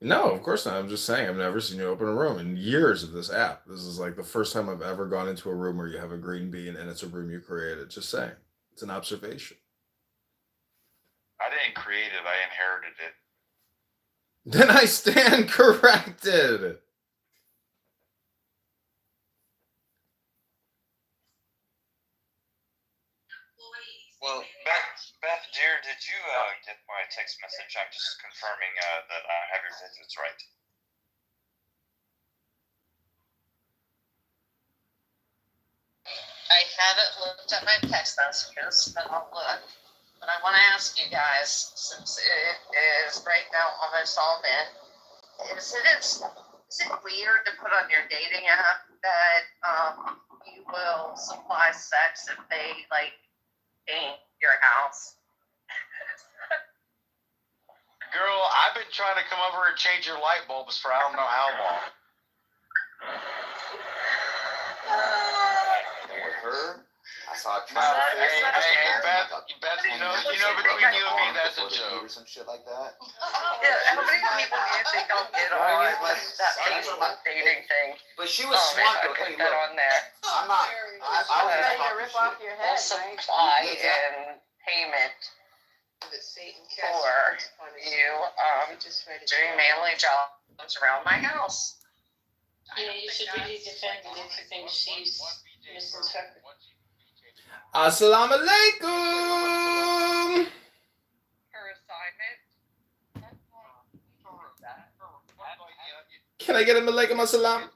No, of course not. I'm just saying I've never seen you open a room in years of this app. This is like the first time I've ever gone into a room where you have a green bean and it's a room you created. Just saying. It's an observation. I didn't create it. I inherited it. Then I stand corrected. Well, Beth, dear, did you get my text message? I'm just confirming that I have your digits right. I haven't looked at my text messages, but I'll look. But I want to ask you guys, since it is right now almost all men, is it weird to put on your dating app that you will supply sex if they paint your house? Girl, I've been trying to come over and change your light bulbs for I don't know how long. With her, I saw a Hey, Beth, you know between you and me, that's a joke. Or some shit like that. Yeah, how many people do you think I'll get on that Facebook dating thing? But she was smart. If I put that on there. I'm not. I was to rip off your head, supply and payment for you doing manly jobs around my house. Yeah, you should really defend it if you think she's misinterpreted. Assalamu alaikum. Her assignment. Can I get him alaikum assalam?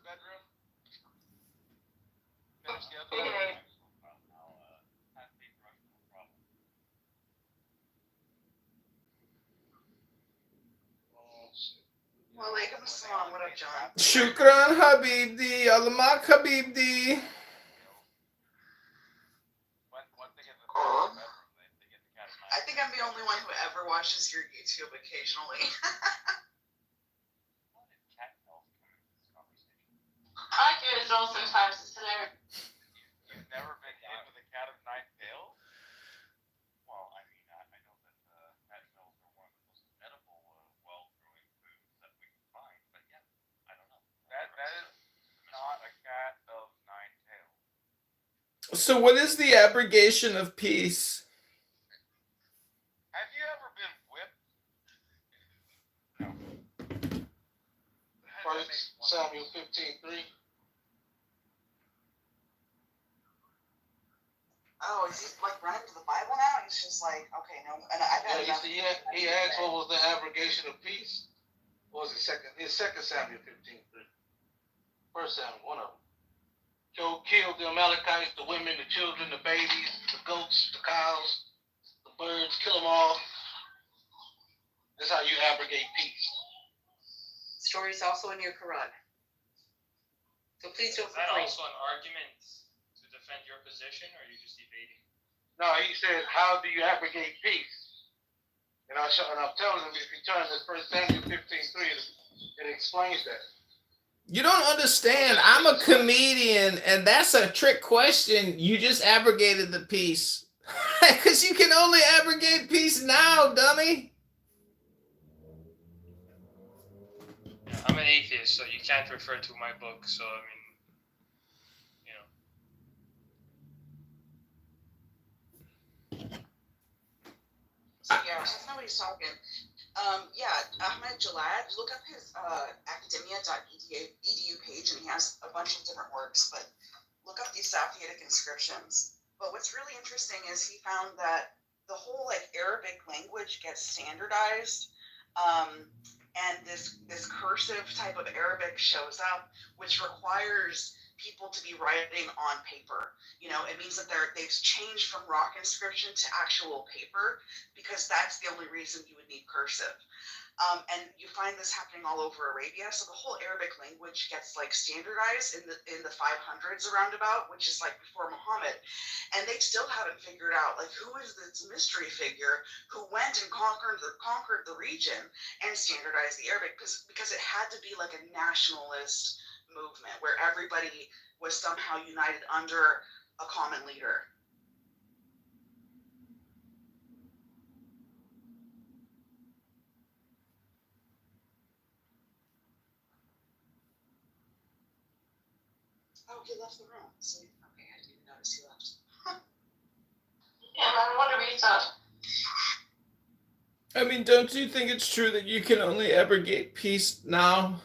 Walaikum assalam. What up, John? Shukran Habibdi, Alamak Habibdi. I think I'm the only one who ever watches your YouTube occasionally. I do as well sometimes. It's hilarious. So what is the abrogation of peace? Have you ever been whipped? No. 1 Samuel 15:3. Oh, is he like running to the Bible now? He's just like, okay, no. And I've had enough. He asked what was the abrogation of peace. What was it? It's 2 Samuel 15:3. 1 Samuel, one of them. Job killed the Amalekites, the women, the children, the babies, the goats, the cows, the birds, kill them all. That's how you abrogate peace. Story's also in your Quran. So please don't Is that complain. also an argument to defend your position, or are you just evading? No, he said, how do you abrogate peace? And I'm telling him, if you turn to 1 Samuel 15:3, it explains that. You don't understand. I'm a comedian, and that's a trick question. You just abrogated the peace. Because you can only abrogate peace now, dummy. Yeah, I'm an atheist, so you can't refer to my book. So I mean, So yeah, since nobody's talking, Ahmed Jalad, look up his academia.edu page, and he has a bunch of different works, but look up these Safvidic inscriptions. But what's really interesting is he found that the whole like Arabic language gets standardized, and this cursive type of Arabic shows up, which requires people to be writing on paper. You know, it means that they've changed from rock inscription to actual paper, because that's the only reason you would need cursive. And you find this happening all over Arabia. So the whole Arabic language gets like standardized in the 500s around about, which is like before Muhammad. And they still haven't figured out like who is this mystery figure who went and conquered the region and standardized the Arabic, because it had to be like a nationalist movement where everybody was somehow united under a common leader. Oh, he left the room. So, okay, I didn't even notice he left. Yeah, I wonder what you thought. I mean, don't you think it's true that you can only abrogate peace now?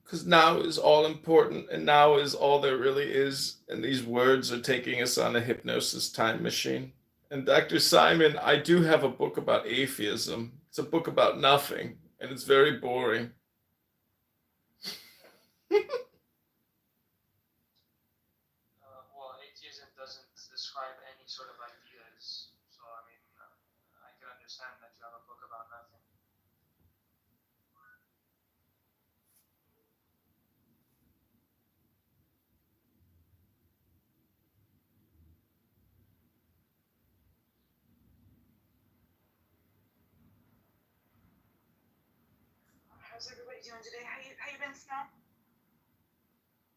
Because now is all important, and now is all there really is, and these words are taking us on a hypnosis time machine. And Dr. Simon, I do have a book about atheism. It's a book about nothing, and it's very boring. Well, atheism doesn't describe any sort of ideas. So I mean, I can understand that you have a book about nothing. How's everybody doing today? How you been, Snow?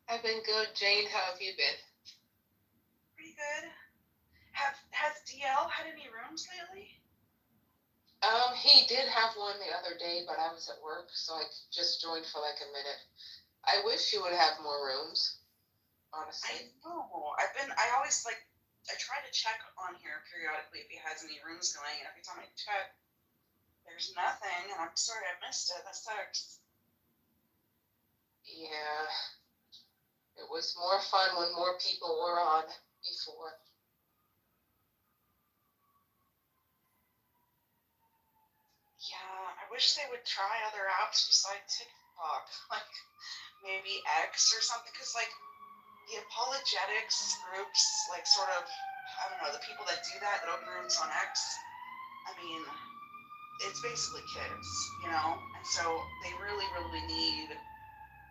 I've been good. Jane, how have you been? Pretty good. Has DL had any rooms lately? He did have one the other day, but I was at work, so I just joined for like a minute. I wish you would have more rooms, honestly. I know. I always like, I try to check on here periodically if he has any rooms going, and every time I check, there's nothing, and I'm sorry I missed it. That sucks. Yeah. It was more fun when more people were on before. Yeah, I wish they would try other apps besides TikTok, like maybe X or something, because like the apologetics groups, like sort of, I don't know, the people that do that open rooms on X, I mean, it's basically kids, you know, and so they really, really need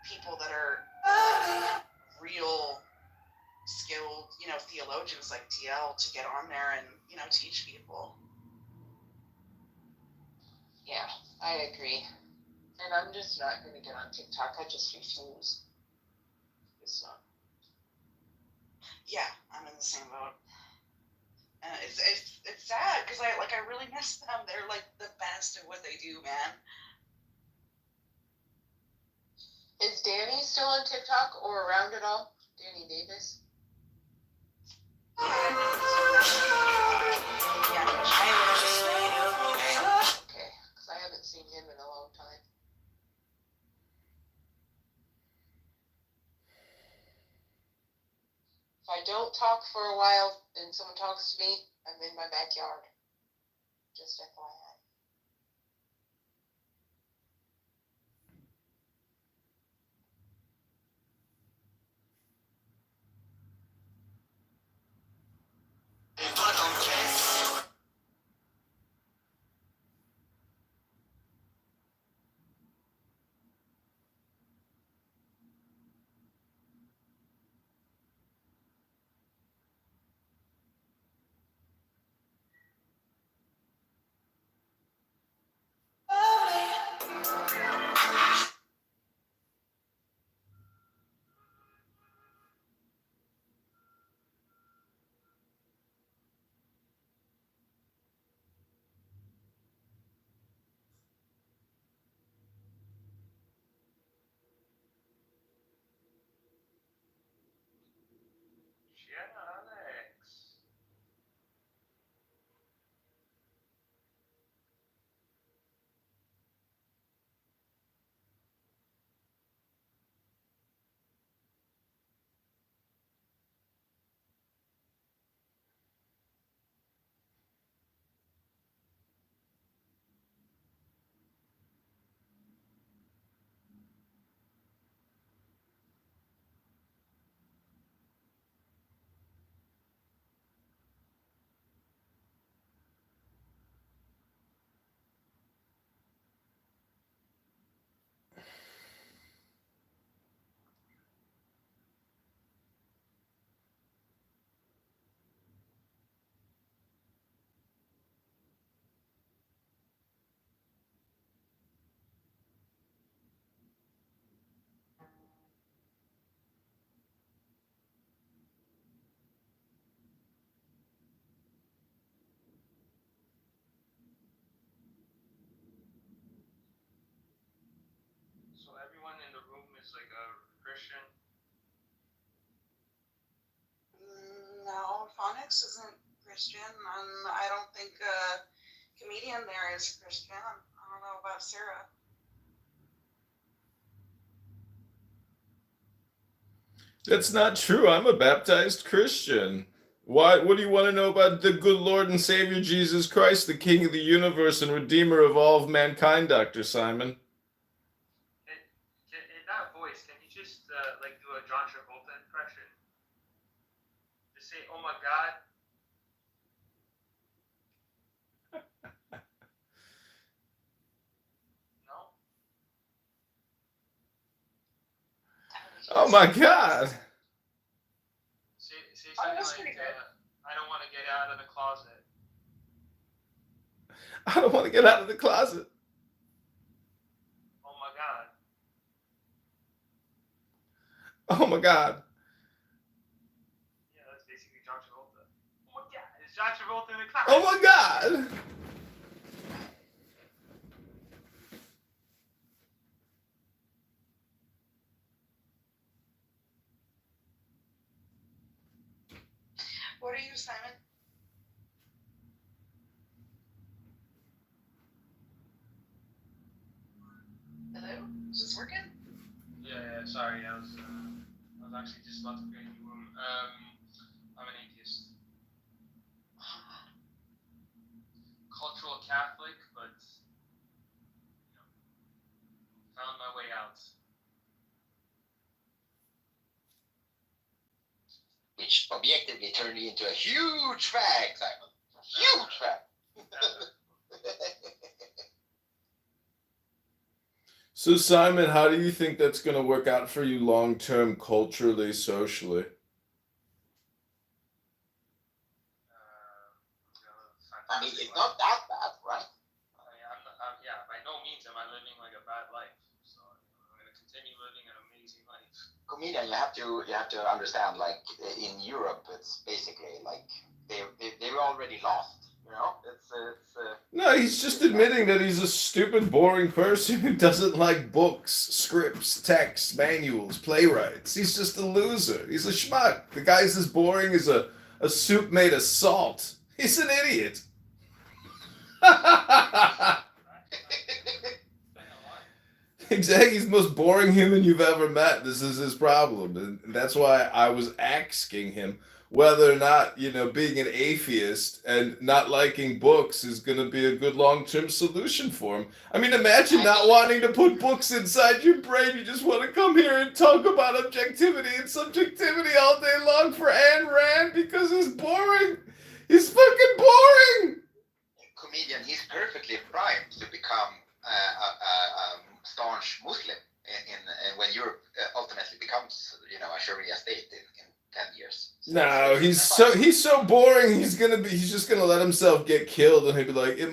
people that are real skilled, you know, theologians like DL to get on there and, you know, teach people. Yeah, I agree. And I'm just not going to get on TikTok. I just refuse. It's not. Yeah, I'm in the same boat. And it's sad because I really miss them. They're like the best at what they do, man. Is Danny still on TikTok or around at all? Danny Davis? Okay, because I haven't seen him in a long time. If I don't talk for a while and someone talks to me, I'm in my backyard. Just FYI. Alex. So everyone in the room is like a Christian? No, Phonics isn't Christian, and I don't think a comedian there is Christian. I don't know about Sarah. That's not true. I'm a baptized Christian. Why? What do you want to know about the good Lord and Savior Jesus Christ, the King of the universe and Redeemer of all of mankind, Dr. Simon? In that voice, can you just like do a John Travolta impression? Just say, "Oh my God." No. Oh my God! Say something like, "I don't want to get out of the closet." I don't want to get out of the closet. Oh my God. Oh my God. Yeah, that's basically John Travolta. Oh my God, it's John Travolta in the closet. Oh my God. What are you, Simon? Hello? Is this working? Yeah, sorry, I was actually just about to create a new room. I'm an atheist. Cultural Catholic, but found my way out. Which objectively turned into a huge fact, Simon. Huge fact. So, Simon, how do you think that's going to work out for you long term, culturally, socially? I mean, it's not that bad, right? Yeah, by no means am I living like a bad life. So I'm going to continue living an amazing life. Comedian, you have to understand. Like in Europe, it's basically like they're already lost. You know, it's. No, he's just admitting that he's a stupid, boring person who doesn't like books, scripts, texts, manuals, playwrights. He's just a loser. He's a schmuck. The guy's as boring as a a soup made of salt. He's an idiot. Exactly, he's the most boring human you've ever met. This is his problem. And that's why I was asking him whether or not, being an atheist and not liking books is going to be a good long-term solution for him. I mean, imagine not wanting to put books inside your brain. You just want to come here and talk about objectivity and subjectivity all day long for Ayn Rand because he's boring. He's fucking boring. Comedian, he's perfectly primed to become a staunch Muslim in when Europe ultimately becomes, a Sharia state in 10 years. No, he's so boring. He's just gonna let himself get killed, and he'll be like, it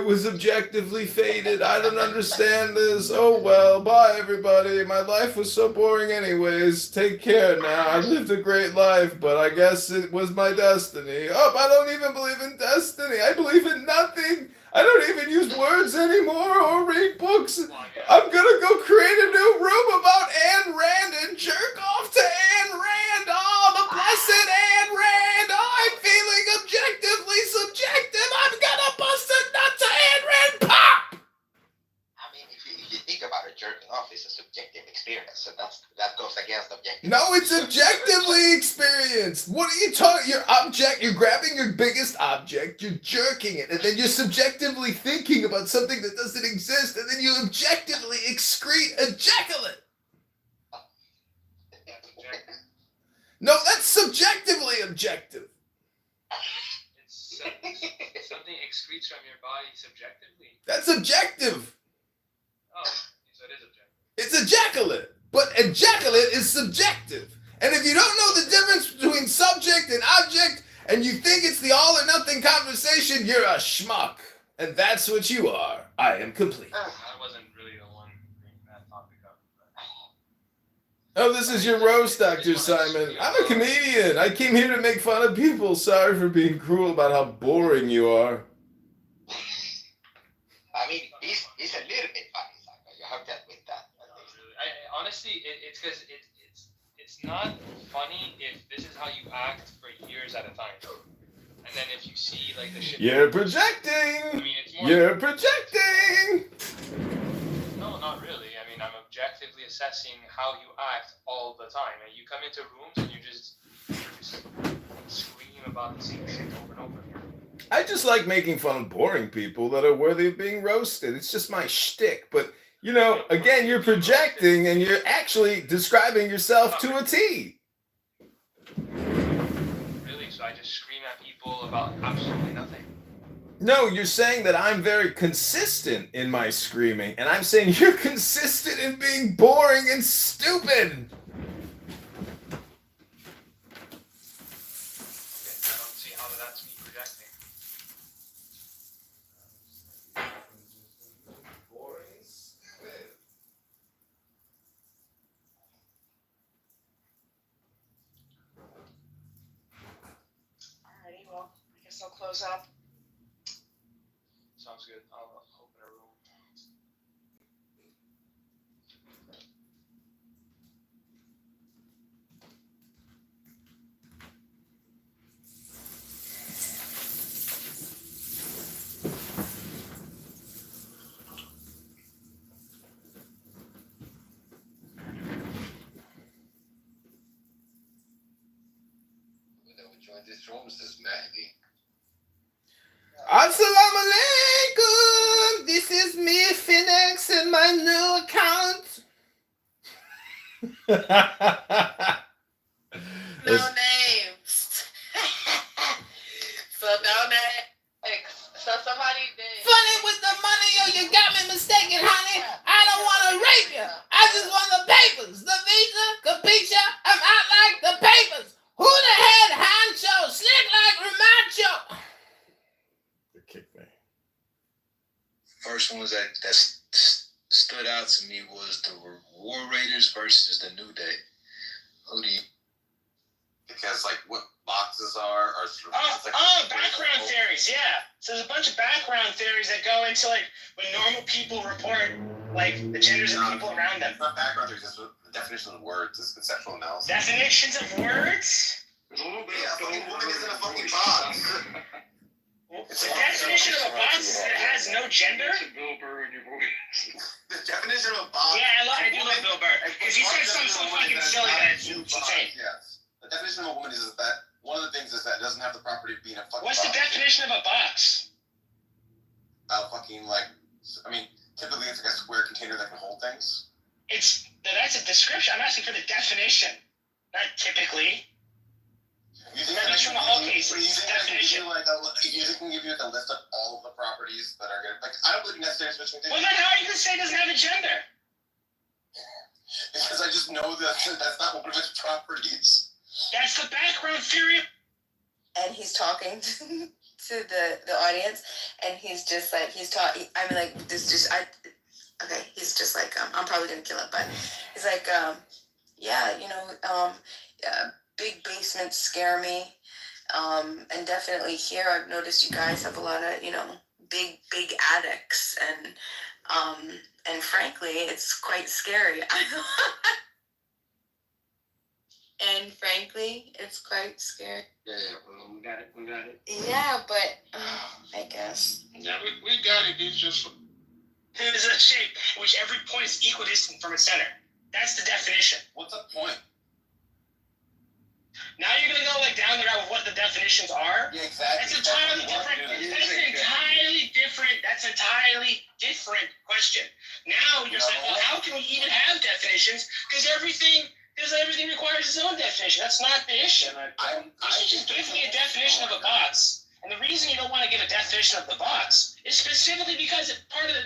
was objectively fated. I don't understand this. Oh well, bye everybody. My life was so boring anyways. Take care now. I lived a great life, but I guess it was my destiny. Oh, I don't even believe in destiny. I believe in nothing. I don't even use words anymore or read books. I'm gonna go create a new room about Ayn Rand and jerk off to Ayn Rand. Oh, the blessed Ayn Rand. Oh, I'm feeling objectively subjective. I'm gonna bust a nut to Ayn Rand. Pop! I mean, if you think about it, jerking off is a subjective experience, and that goes against objective. No, it's objectively experienced. What are you talking? You're grabbing your biggest object, you're jerking it, and then you're subjectively thinking about something that doesn't exist, and then you objectively excrete ejaculate. No, that's subjectively objective. It's something excretes from your body subjectively. That's objective. Oh, so it is objective. It's ejaculate, but ejaculate is subjective. And if you don't know the difference between subject and object, and you think it's the all or nothing conversation, you're a schmuck. And that's what you are. I am complete. I wasn't really the one bringing that topic up. Oh, this is your roast, Dr. Simon. I'm a comedian. I came here to make fun of people. Sorry for being cruel about how boring you are. I mean, he's a little bit funny, Simon. You have to admit that. Honestly, it's because it's not funny if this is how you act for years at a time. And then if you see like the shit. You're projecting. I mean, it's more. You're projecting. No, not really. I mean, I'm objectively assessing how you act all the time. And you come into rooms and you just scream about the same shit over and over again. I just like making fun of boring people that are worthy of being roasted. It's just my shtick. But, again, you're projecting and you're actually describing yourself to a T. Really? So I just scream at people about absolutely nothing? No, you're saying that I'm very consistent in my screaming. And I'm saying you're consistent in being boring and stupid. I'll close up. Sounds good. I'll open a room. Who joined this room is this Mahdi. Assalamu alaikum! This is me, Phoenix, and my new account. No names. So don't so somebody did. Funny with the money, yo, you got me mistaken, honey. I don't want to rape you. I just want the papers. The visa, capisha, I'm out like the papers. Who the head honcho? Slick like Ramacho. Kick me. First ones that stood out to me was the War Raiders versus the New Day. Who do you? Because what boxes are background theories, yeah. So there's a bunch of background theories that go into when normal people report the genders of people around them. It's not background theories, it's the definition of words, it's conceptual analysis. Definitions of words? Yeah, a fucking woman isn't a fucking box. The definition of a box is that it has no gender? The definition of a box. Yeah, I do love Bill Burr. Because he said something so fucking silly that it's insane. Yes. The definition of a woman is that one of the things is that it doesn't have the property of being a fucking What's box. the definition of a box? Typically it's like a square container that can hold things. That's a description. I'm asking for the definition. Not typically. That's from the whole case. It's the definition. You can give you like a list of all of the properties that are good. Like, I don't believe necessarily switching things. Well, then how are you going to say it doesn't have a gender? Because I just know that that's not one of its properties. That's the background theory. And he's talking to the audience, and he's just like, he's talking. I mean, like, he's just like, I'm probably gonna kill it, but he's like, big basements scare me, and definitely here I've noticed you guys have a lot of, big attics, and frankly, it's quite scary. And frankly, it's quite scary. Yeah, well, we got it. Yeah, but I guess. Yeah, we got it. It's just. It is a shape in which every point is equidistant from its center. That's the definition. What's a point? Now you're gonna go down the route of what the definitions are. Yeah, exactly. That's entirely different. That's an entirely different question. Now you're saying, well, how can we even have definitions? Because everything requires its own definition. That's not the issue. You should just give me a definition of a box. And the reason you don't want to give a definition of the box is specifically because it's part of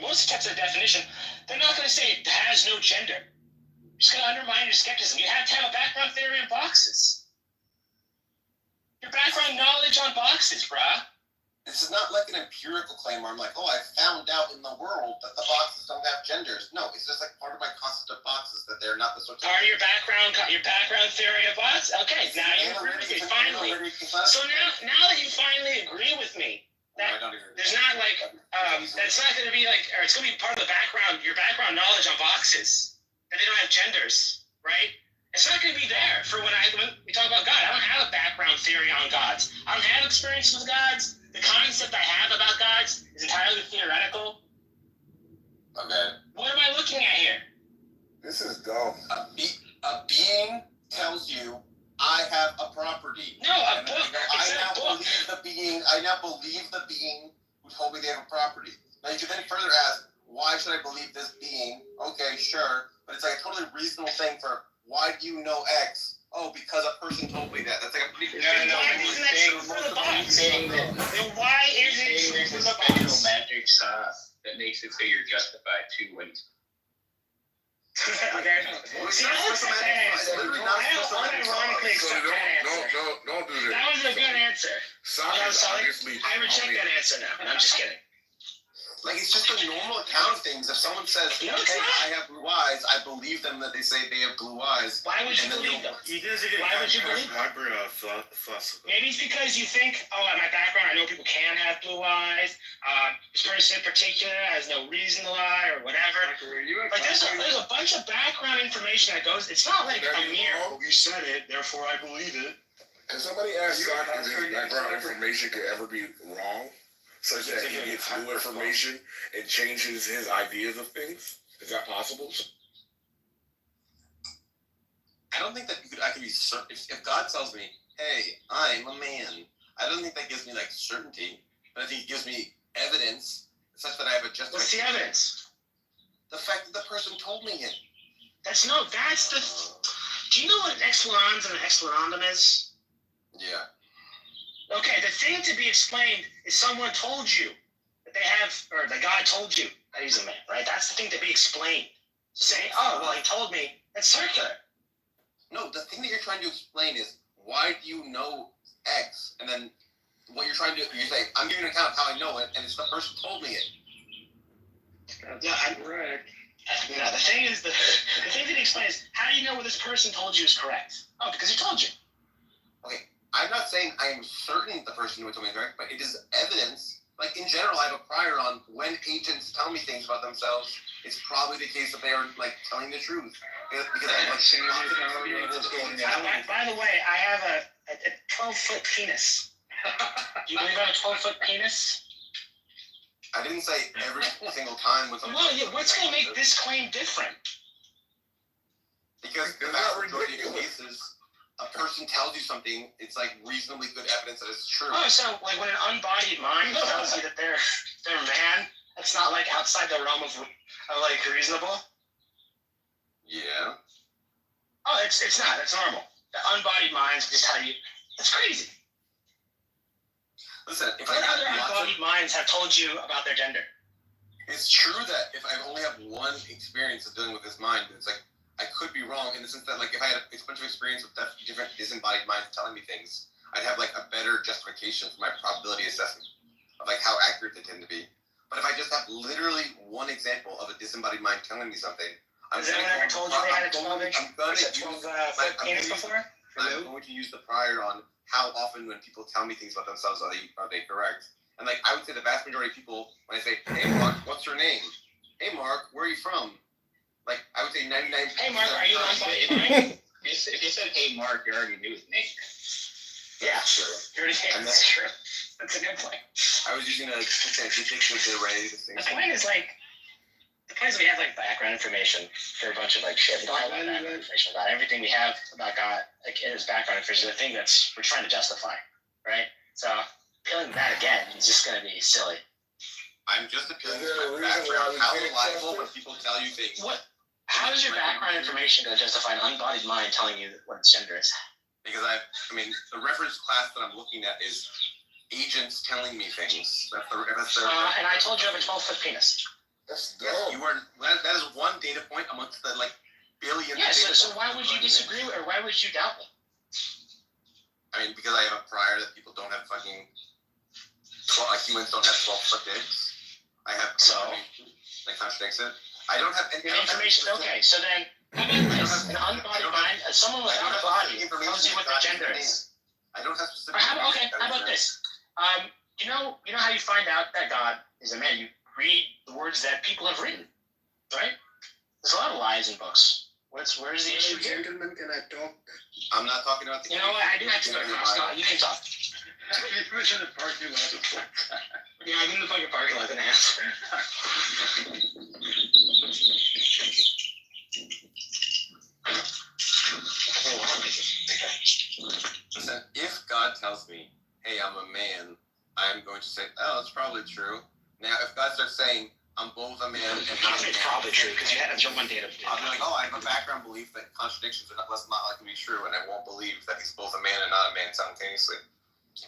most attempts at a definition, they're not going to say it has no gender. You're just going to undermine your skepticism. You have to have a background theory on boxes. Your background knowledge on boxes, bruh. This is not like an empirical claim where I'm like, I found out in the world that the boxes don't have genders. No, it's just like part of my concept of boxes that they're not the sorts of. Part of your background theory of boxes. Okay, now you agree with me finally. So now that you finally agree with me, that there's not that's not going to be or it's going to be part of the background, your background knowledge on boxes that they don't have genders, right? It's not going to be there for when we talk about God. I don't have a background theory on gods. I don't have experience with gods. The concept I have about gods is entirely theoretical. Okay. What am I looking at here? This is dumb. A being tells you, I have a property. No, a book. I now believe the being who told me they have a property. Now you can then further ask, why should I believe this being? Okay, sure. But it's like a totally reasonable thing for, why do you know X? Oh, because a person told me that. That's like a pretty. Why isn't that true for the box? Then why isn't it true for the box? Magic sauce that makes it so you're justified two ways. Okay. See, that's a bad answer. Unironically accept that answer. Don't do that. That was a good answer. I reject that answer now. I'm just kidding. Like, it's just a normal account of things. If someone says, hey, I have blue eyes, I believe them that they say they have blue eyes. Why would you believe them? Why would you believe them? Maybe it's because you think, in my background, I know people can have blue eyes. This person in particular has no reason to lie or whatever. But there's a bunch of background information that goes, it's not like a mere. You said it, therefore I believe it. Can somebody ask Doc if his background information could ever be wrong? Such that he gets new information and changes his ideas of things? Is that possible? I don't think that I can be certain. If God tells me, hey, I'm a man, I don't think that gives me certainty. But I think it gives me evidence such that I have a justification. What's the evidence? The fact that the person told me it. Do you know what an explanans and an explanandum is? Yeah. Okay, the thing to be explained is someone told you that they have, or the God told you that he's a man, right? That's the thing to be explained. Saying, he told me, that's circular. No, the thing that you're trying to explain is, why do you know X? And then what you're trying to do, you say, I'm giving an account of how I know it, and it's the person told me it. Yeah, I'm correct. No, the thing that explains, how do you know what this person told you is correct? Oh, because he told you. Okay. I'm not saying I am certain the person who told me is correct, but it is evidence. Like, in general, I have a prior on when agents tell me things about themselves, it's probably the case that they are like telling the truth. Because by the way, I have a 12-foot penis. Do you believe I have a 12-foot penis? I didn't say every single time with Well, yeah, what's going to make this claim different? Because the vast majority of cases, a person tells you something, it's like reasonably good evidence that it's true. Oh, so like when an unbodied mind tells you that they're man, that's not like outside the realm of like reasonable? Yeah. Oh, it's not. It's normal. The unbodied minds just tell you. It's crazy. Listen, if what other unbodied minds have told you about their gender? It's true that if I only have one experience of dealing with this mind, it's like I could be wrong in the sense that like if I had a bunch of experience with different disembodied minds telling me things, I'd have like a better justification for my probability assessment of like how accurate they tend to be. But if I just have literally one example of a disembodied mind telling me something, Has anyone ever told you they had a 12-inch? I'm going to use the prior on how often when people tell me things about themselves are they correct. And like I would say the vast majority of people, when I say, "Hey Mark, what's your name? Hey Mark, where are you from?" Like I would say 99%. Hey Mark, are you unbodied mind? If you said, "Hey Mark," you already knew his name. Yeah, sure. You already knew. That's true. That's a good point. I was using a statistics array. The point is like, we have like background information for a bunch of like shit. We don't have background information about everything we have about God. Like it is background information. The thing we're trying to justify, right? So appealing that again is just going to be silly. I'm just appealing to my background. How reliable when people tell you things? What? How is your background information going to justify an unbodied mind telling you what its gender is? Because I mean, the reference class that I'm looking at is agents telling me things. And I told you I have a 12-foot penis. Yes, you are. That is one data point amongst the like billions. Yeah. So why would you disagree or why would you doubt me? I mean, because I have a prior that people don't have fucking. Humans don't have 12-foot dicks. I have. So. That contradicts it. I don't have any information. Okay, so then an unbodied mind, someone without a body tells you what the gender is. I don't have specific. Okay, how about this? You know how you find out that God is a man? You read the words that people have written, right? There's a lot of lies in books. Where's the issue here? Gentlemen, can I talk? I'm not talking about the. You know what? I do have to go. You can talk. You're in the parking lot. Yeah, I'm in the fucking parking lot. An ass. Listen, if God tells me, "Hey, I'm a man," I'm going to say, "Oh, it's probably true." Now, if God starts saying, "I'm both a man and not a man," it's probably true because you had one data. I'll be like, "Oh, I have a background belief that contradictions are not likely to be true, and I won't believe that he's both a man and not a man simultaneously."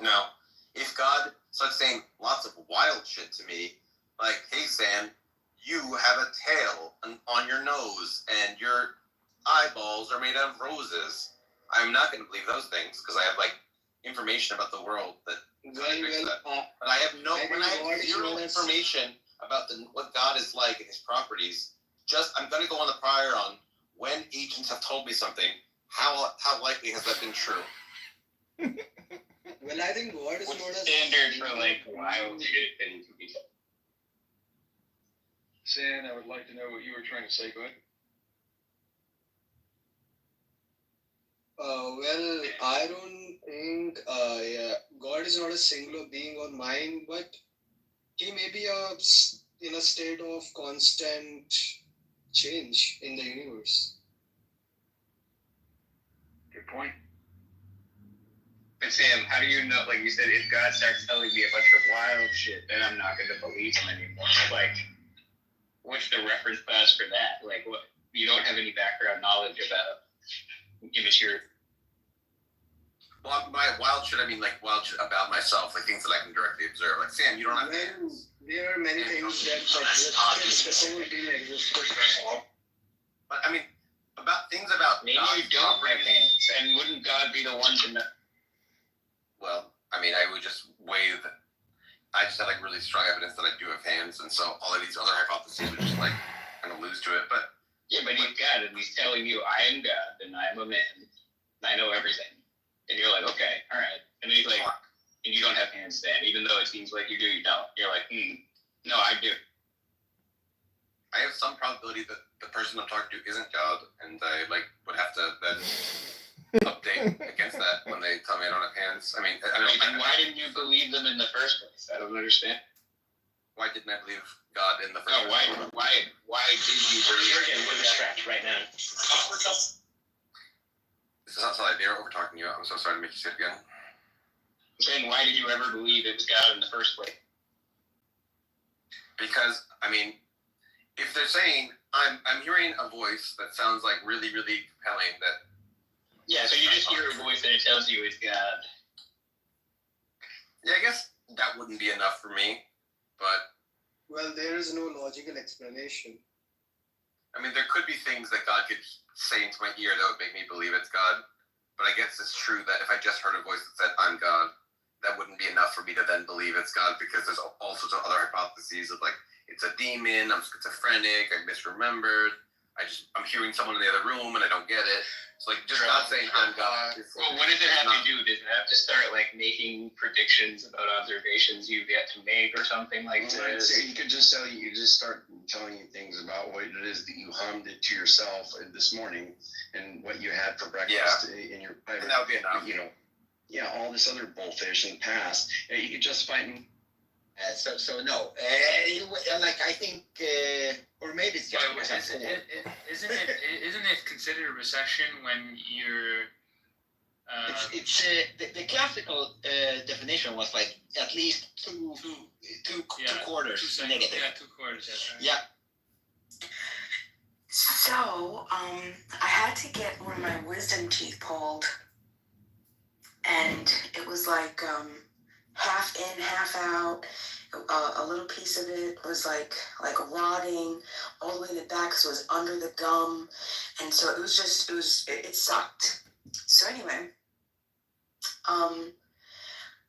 Now, if God starts saying lots of wild shit to me, like, "Hey, Sam, you have a tail on your nose, and your eyeballs are made out of roses," I'm not going to believe those things because I have like information about the world that contradicts that. But I have zero information about what God is like and his properties. I'm going to go on the prior on when agents have told me something. How likely has that been true? Well, I think God is not a standard for like wild shit and San, I would like to know what you were trying to say. Go ahead. Well, I don't think, God is not a singular being or mind, but he may be in a state of constant change in the universe. Good point. But Sam, how do you know, like you said, if God starts telling me a bunch of wild shit, then I'm not going to believe him anymore? Like, what's the reference class for that? Like, what? You don't have any background knowledge about immature. Well, by wild shit, I mean like wild shit about myself, like things that I can directly observe. Like, Sam, you don't have hands. There are many things that But I mean, about things about maybe God, you don't have hands, and wouldn't God be the one to know? Well, I mean, I would just weigh that. I just had like really strong evidence that I do have hands, and so all of these other hypotheses would just like kind of lose to it. But yeah, but he's God, and he's telling you, "I am God, and I am a man, and I know everything." And you're like, "Okay, all right." And then he's like, "And you don't have hands, then, even though it seems like you do, you don't." You're like, "No, I do." I have some believe that the person I'm talking to isn't God, and I would have to then update against that when they tell me I don't have hands. I mean, Then why didn't you believe them in the first place? I don't understand. Why didn't I believe God in the first place? No, why did you believe? You're getting really scratched right now. This is outside idea over talking to you. I'm so sorry to make you say it again. I'm saying, why did you ever believe it was God in the first place? Because, I mean, if they're saying, I'm hearing a voice that sounds like really, really compelling that... Yeah, so you just hear a voice and it tells you it's God. Yeah, I guess that wouldn't be enough for me, but... Well, there is no logical explanation. I mean, there could be things that God could say into my ear that would make me believe it's God, but I guess it's true that if I just heard a voice that said, I'm God, that wouldn't be enough for me to then believe it's God, because there's all sorts of other hypotheses of it's a demon, I'm schizophrenic, I misremembered, I'm hearing someone in the other room and I don't get it. So just not saying I'm God. Well, what does it have to do? Does it have to start making predictions about observations you've yet to make or something like this? So you could just start telling you things about what it is that you hummed it to yourself this morning and what you had for breakfast in your private. And that would be enough. All this other bullfish in the past. You could justify it. So no. I think, or maybe it's just isn't it considered a recession when you're? It's the classical definition was at least two quarters negative. Yeah, 2 quarters. That's right. Yeah. So, I had to get one of my wisdom teeth pulled, and it was half in, half out. A little piece of it was like rotting all the way to the back, so it was under the gum, and so it sucked. So anyway,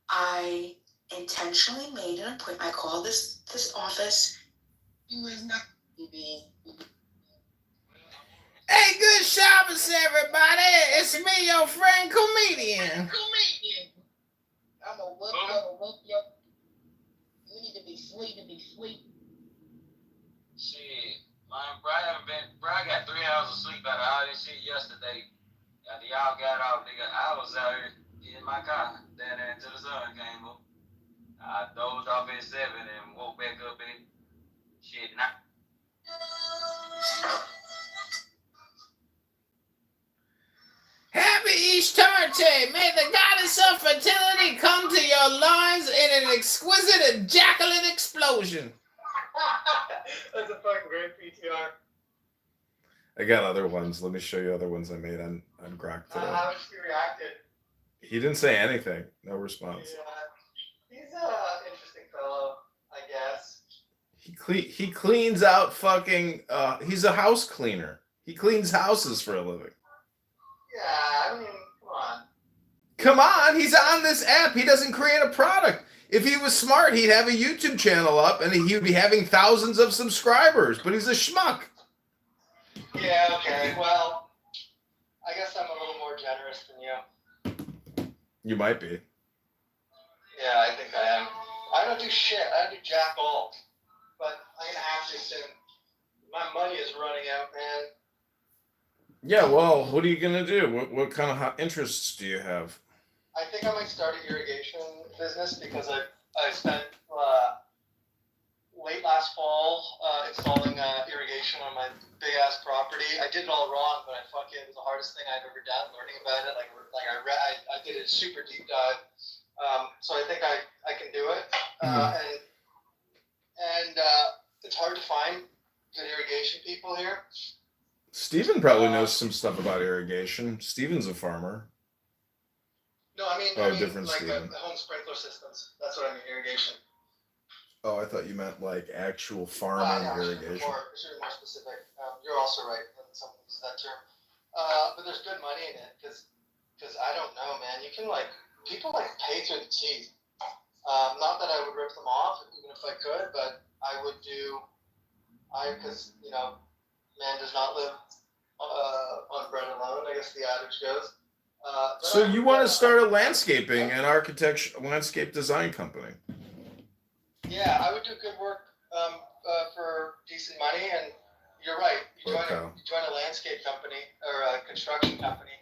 I intentionally made an appointment. I called this office. It was not Hey, good Shabbos, everybody. It's me, your friend, comedian. I'm gonna whoop you. You need to be sweet. Shit, man, bro, I got 3 hours of sleep out of all this shit yesterday. After y'all got off, nigga, I was out here in my car, down there until the sun came up. I dozed off at 7 and woke back up at shit 9. Happy Ishtarte! May the goddess of fertility come to your loins in an exquisite ejaculate explosion. That's a fucking great PTR. I got other ones. Let me show you other ones I made on Grok today. How she reacted? He didn't say anything. No response. Yeah. He's an interesting fellow, I guess. He cleans out fucking... he's a house cleaner. He cleans houses for a living. Yeah, I mean, come on. Come on, he's on this app. He doesn't create a product. If he was smart, he'd have a YouTube channel up and he would be having thousands of subscribers, but he's a schmuck. Yeah, okay. Well, I guess I'm a little more generous than you. You might be. Yeah, I think I am. I don't do shit. I don't do jack all. But I'm gonna have to soon. My money is running out, man. Yeah, well, what are you going to do? What kind of interests do you have? I think I might start an irrigation business because I spent late last fall installing irrigation on my big ass property. I did it all wrong, but it was the hardest thing I've ever done. Learning about it, I did a super deep dive. So I think I can do it, and it's hard to find good irrigation people here. Steven probably knows some stuff about irrigation. Steven's a farmer. No, I mean different like Steven. the home sprinkler systems. That's what I mean, irrigation. Oh, I thought you meant like actual farming irrigation. More specific. You're also right when someone uses that term. But there's good money in it because I don't know, man. You can people pay through the teeth. Not that I would rip them off even if I could, but I would do. Because man does not live on bread alone, I guess the adage goes. So you want to start a landscaping and landscape design company? Yeah, I would do good work for decent money, and you're right. You Okay. join a landscape company or a construction company,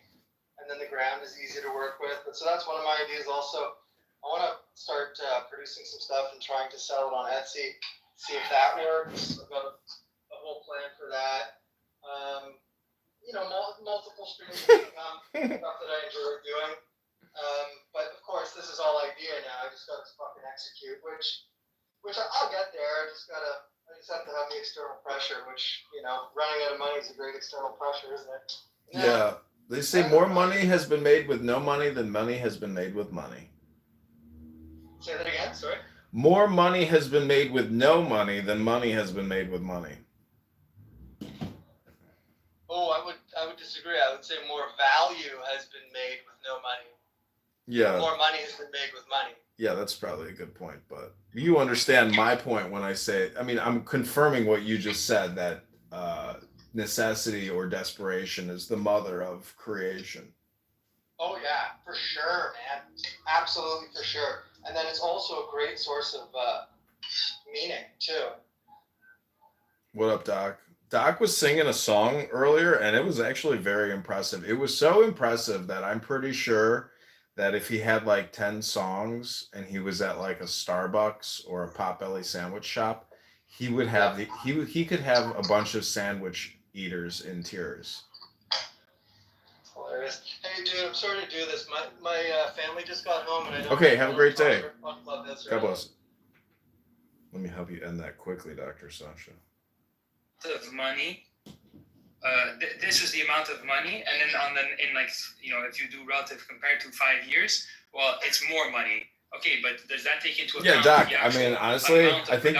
and then the ground is easy to work with. So that's one of my ideas. Also, I want to start producing some stuff and trying to sell it on Etsy. See if that works. I've got a whole plan for that. Multiple streams of income, stuff that I enjoy doing. But of course, this is all idea now. I just got to fucking execute, which I'll get there. I just have to have the external pressure, which running out of money is a great external pressure, isn't it? Yeah. They say more money has been made with no money than money has been made with money. Say that again. Sorry. More money has been made with no money than money has been made with money. Oh, I would disagree. I would say more value has been made with no money. Yeah. More money has been made with money. Yeah, that's probably a good point, but you understand my point when I say, I mean, I'm confirming what you just said, that necessity or desperation is the mother of creation. Oh yeah, for sure, man. Absolutely, for sure. And then it's also a great source of meaning too. What up, Doc? Doc was singing a song earlier, and it was actually very impressive. It was so impressive that I'm pretty sure that if he had like 10 songs and he was at like a Starbucks or a Potbelly sandwich shop, he would have he could have a bunch of sandwich eaters in tears. Hilarious. Hey, dude, I'm sorry to do this. My family just got home, and I don't. Okay, have a great day. God God bless. Let me help you end that quickly, Dr. Sasha. Of money. This is the amount of money, and then if you do relative compared to 5 years, well, it's more money. Okay, but does that take into account? Yeah, Doc. I mean, honestly, I think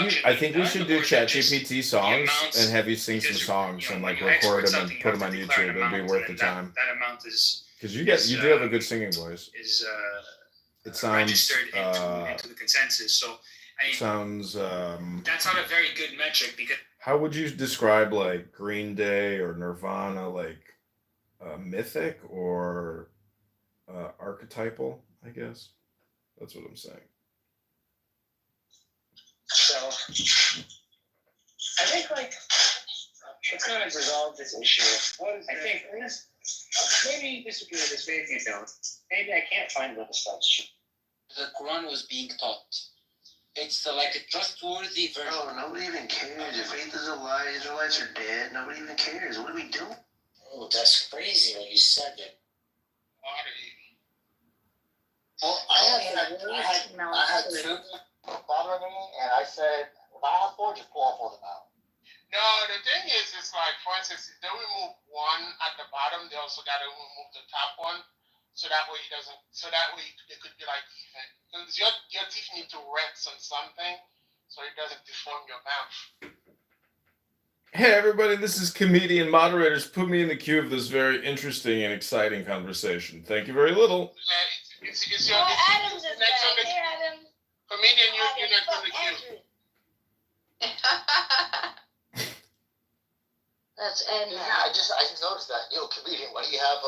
we should do ChatGPT songs and have you sing some songs and like record them and put them on YouTube. It'd be worth the time. That amount is because you do have a good singing voice. It sounds registered into the consensus. So I mean, sounds. That's not a very good metric because. How would you describe like Green Day or Nirvana, like mythic or archetypal? I guess that's what I'm saying. So I think let's kind of resolve this issue. I think maybe you disagree with this, maybe you don't. Maybe I can't find where the starts. The Quran was being taught. It's like a trustworthy version. Oh, nobody even cares. If faith is a lie, Israelites are dead. Nobody even cares. What do we do? Oh, that's crazy when you said it. Well, I had two bothering me, and I said, if I have four, just pull all four of them out. No, the thing is, it's like, for instance, if they remove one at the bottom, they also got to remove the top one. So that way it could be like even. Because your teeth need to rest on something so it doesn't deform your mouth. Hey everybody, this is comedian moderators. Put me in the queue of this very interesting and exciting conversation. Thank you very little. It's your Adam's next on the queue. Adam. Comedian, you're next on the queue. That's Ed. Yeah, I just noticed that. Yo, comedian, why do you have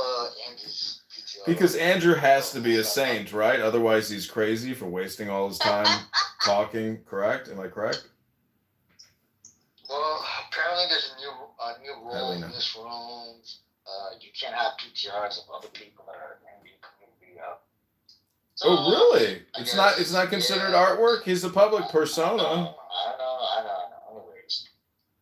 Andrew's PTO? Because Andrew has to be a saint, right? Otherwise he's crazy for wasting all his time talking, correct? Am I correct? Well, apparently there's a new rule in this room. You can't have PTRs of other people that are in the community. Oh really? It's not considered artwork? He's a public persona. I know. Anyways.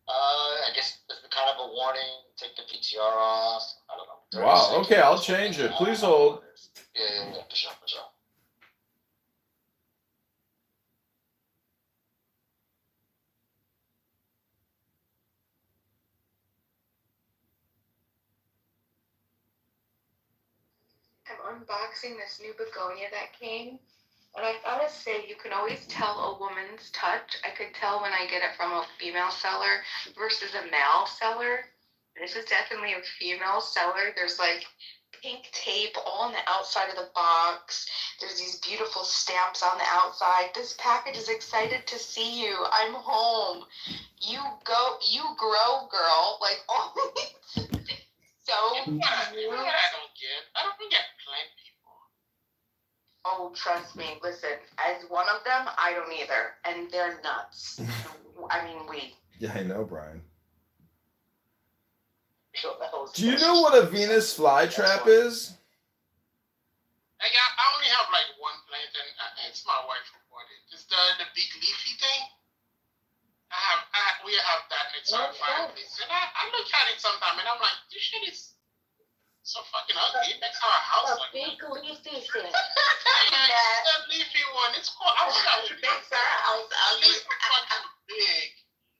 I guess it's kind of a warning. Take the PTR off. I don't know. Wow, okay, I'll change it. Please hold. Yeah, for sure. I'm unboxing this new begonia that came. And I thought I'd say you can always tell a woman's touch. I could tell when I get it from a female seller versus a male seller. This is definitely a female seller. There's like pink tape all on the outside of the box. There's these beautiful stamps on the outside. This package is excited to see you. I'm home. You grow, girl. Like all so I don't get plant people. Oh, trust me. Listen, as one of them, I don't either. And they're nuts. I mean, Yeah, I know, Brian. Do you know what a Venus flytrap is? I only have like one plant, and it's my wife who bought it. It's the big leafy thing. We have that in our fireplace, and I look at it sometime, and I'm like, this shit is so fucking ugly. It makes our house look big leafy thing. it's the leafy one. It's called. I forgot what it makes our house ugly. It's fucking big,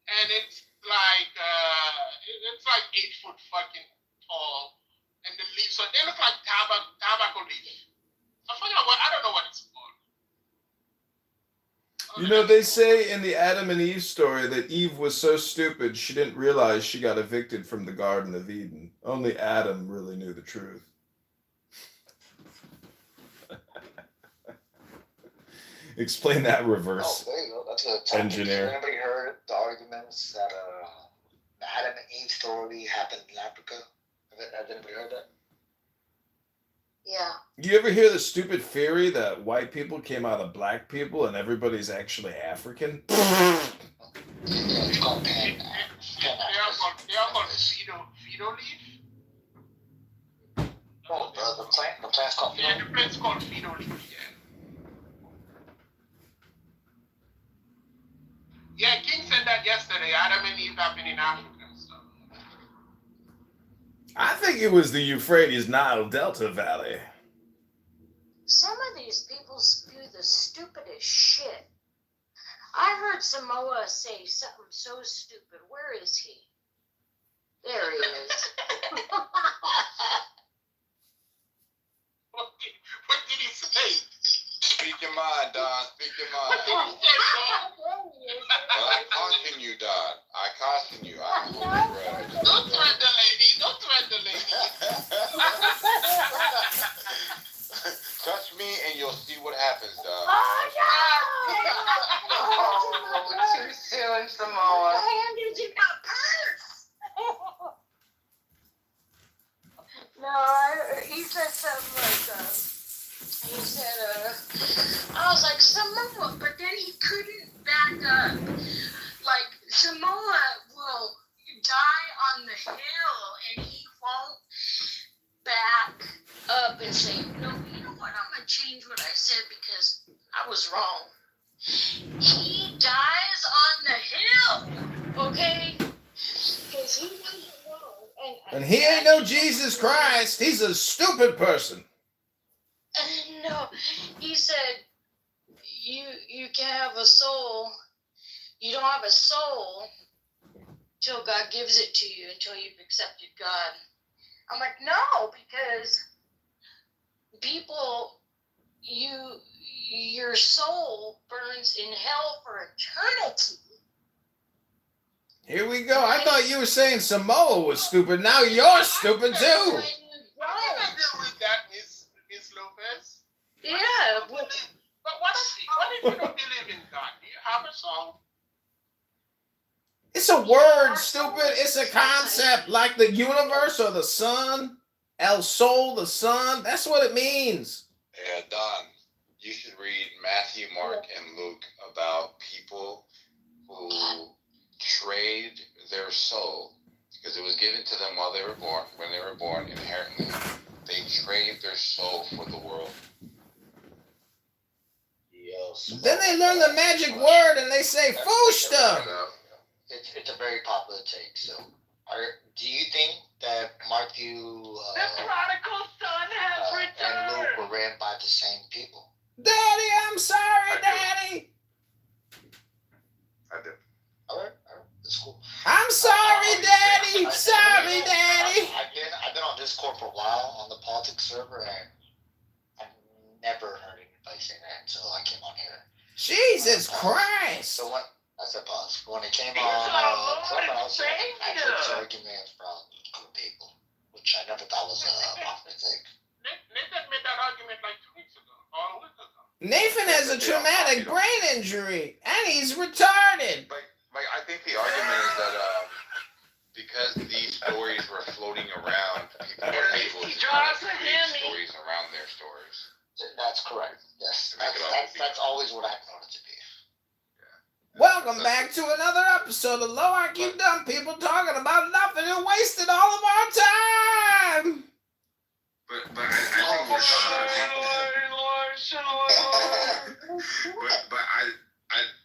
and it's like 8 foot fucking tall, and the leaves, so they look like tobacco leaf. I don't know what it's called. You know, they say in the Adam and Eve story that Eve was so stupid she didn't realize she got evicted from the Garden of Eden. Only Adam really knew the truth. Explain that, reverse there you go. That's a topic. engineer. Has anybody heard the arguments that the Adam and Eve story happened in Africa? Has anybody heard that? Yeah. You ever hear the stupid theory that white people came out of black people and everybody's actually African? They are called Fido leaf. Oh, the plant's called Fido. Yeah, the plant's called Fido leaf. Yeah, King said that yesterday. Adam and Eve happened in Africa and stuff. I think it was the Euphrates Nile Delta Valley. Some of these people spew the stupidest shit. I heard Samoa say something so stupid. Where is he? There he is. What did he say? Speak your mind, Don. Speak your mind. But I caution you, Don. I caution you. I Don't threaten the lady. Don't threaten the lady. Touch me and you'll see what happens, Don. Oh, no! Too soon, Samoa. I handed you my purse. No, he said something like he said, I was like, Samoa, but then he couldn't back up. Like, Samoa will die on the hill and he won't back up and say, no, you know what, I'm going to change what I said because I was wrong. He dies on the hill, okay? Because he was wrong. And he ain't no Jesus Christ. He's a stupid person. No, he said, you can have a soul. You don't have a soul till God gives it to you, until you've accepted God. I'm like, no, because people, your soul burns in hell for eternity. Here we go. I thought you were saying Samoa was stupid. Now you're stupid too. I can deal with that, Miss Lopez. Yeah. But what if you don't believe in God? Do you have a soul? It's a word, stupid. It's a concept, like the universe or the sun. El Sol, the sun. That's what it means. Yeah, Don, you should read Matthew, Mark, and Luke about people who trade their soul, because it was given to them while they were born, when they were born inherently. They trade their soul for the world. Then they learn the magic word and they say Fushta. It's a very popular take. So, do you think that Matthew the prodigal son has returned and Luke were ran by the same people? Daddy, I'm sorry, Daddy. I did. All right, that's cool. I'm sorry, Daddy. Sorry, Daddy. I've been on Discord for a while on the politics server, and I've never heard anybody say that until I came on here. Jesus Christ. So what? That's a pause. When it came on Clubhouse, I heard arguments from people, which I never thought was a popular take. Nathan made that argument like 2 weeks ago, or a week ago. Nathan has a traumatic brain injury, and he's retarded. Like, I think the argument is that because these stories were floating around, people were able to create stories around their stories. That's correct. Yes, that's always what I've known it to be. Welcome back to to another episode of Low IQ Dumb People talking about nothing and wasting all of our time. But I think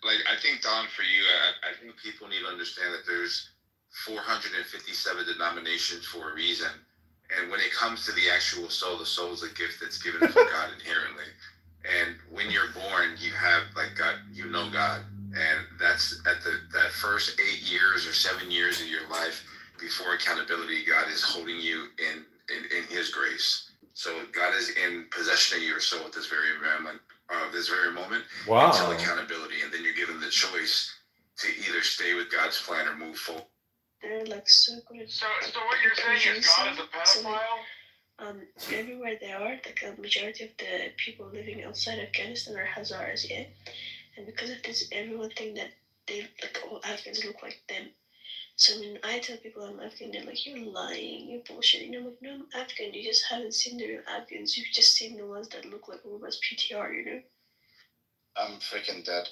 we're I think, Don, for you, I think people need to understand that there's 457 denominations for a reason. And when it comes to the actual soul, the soul is a gift that's given from God inherently. And when you're born, you have like God, you know God. And that's at that first 8 years or 7 years of your life before accountability, God is holding you in his grace. So God is in possession of your soul at this very moment. Wow. Until accountability, and then you're given the choice to either stay with God's plan or move forward. They're like so good. So what you're saying is God is a pedophile? Everywhere they are, like a majority of the people living outside Afghanistan are Hazaras, yeah? And because of this, everyone think that they, like, all Afghans look like them. So when I tell people I'm Afghan, they're like, you're lying, you're bullshitting. I'm like, no, I'm Afghan. You just haven't seen the real Afghans. You've just seen the ones that look like Obama's PTR, you know? I'm freaking dead.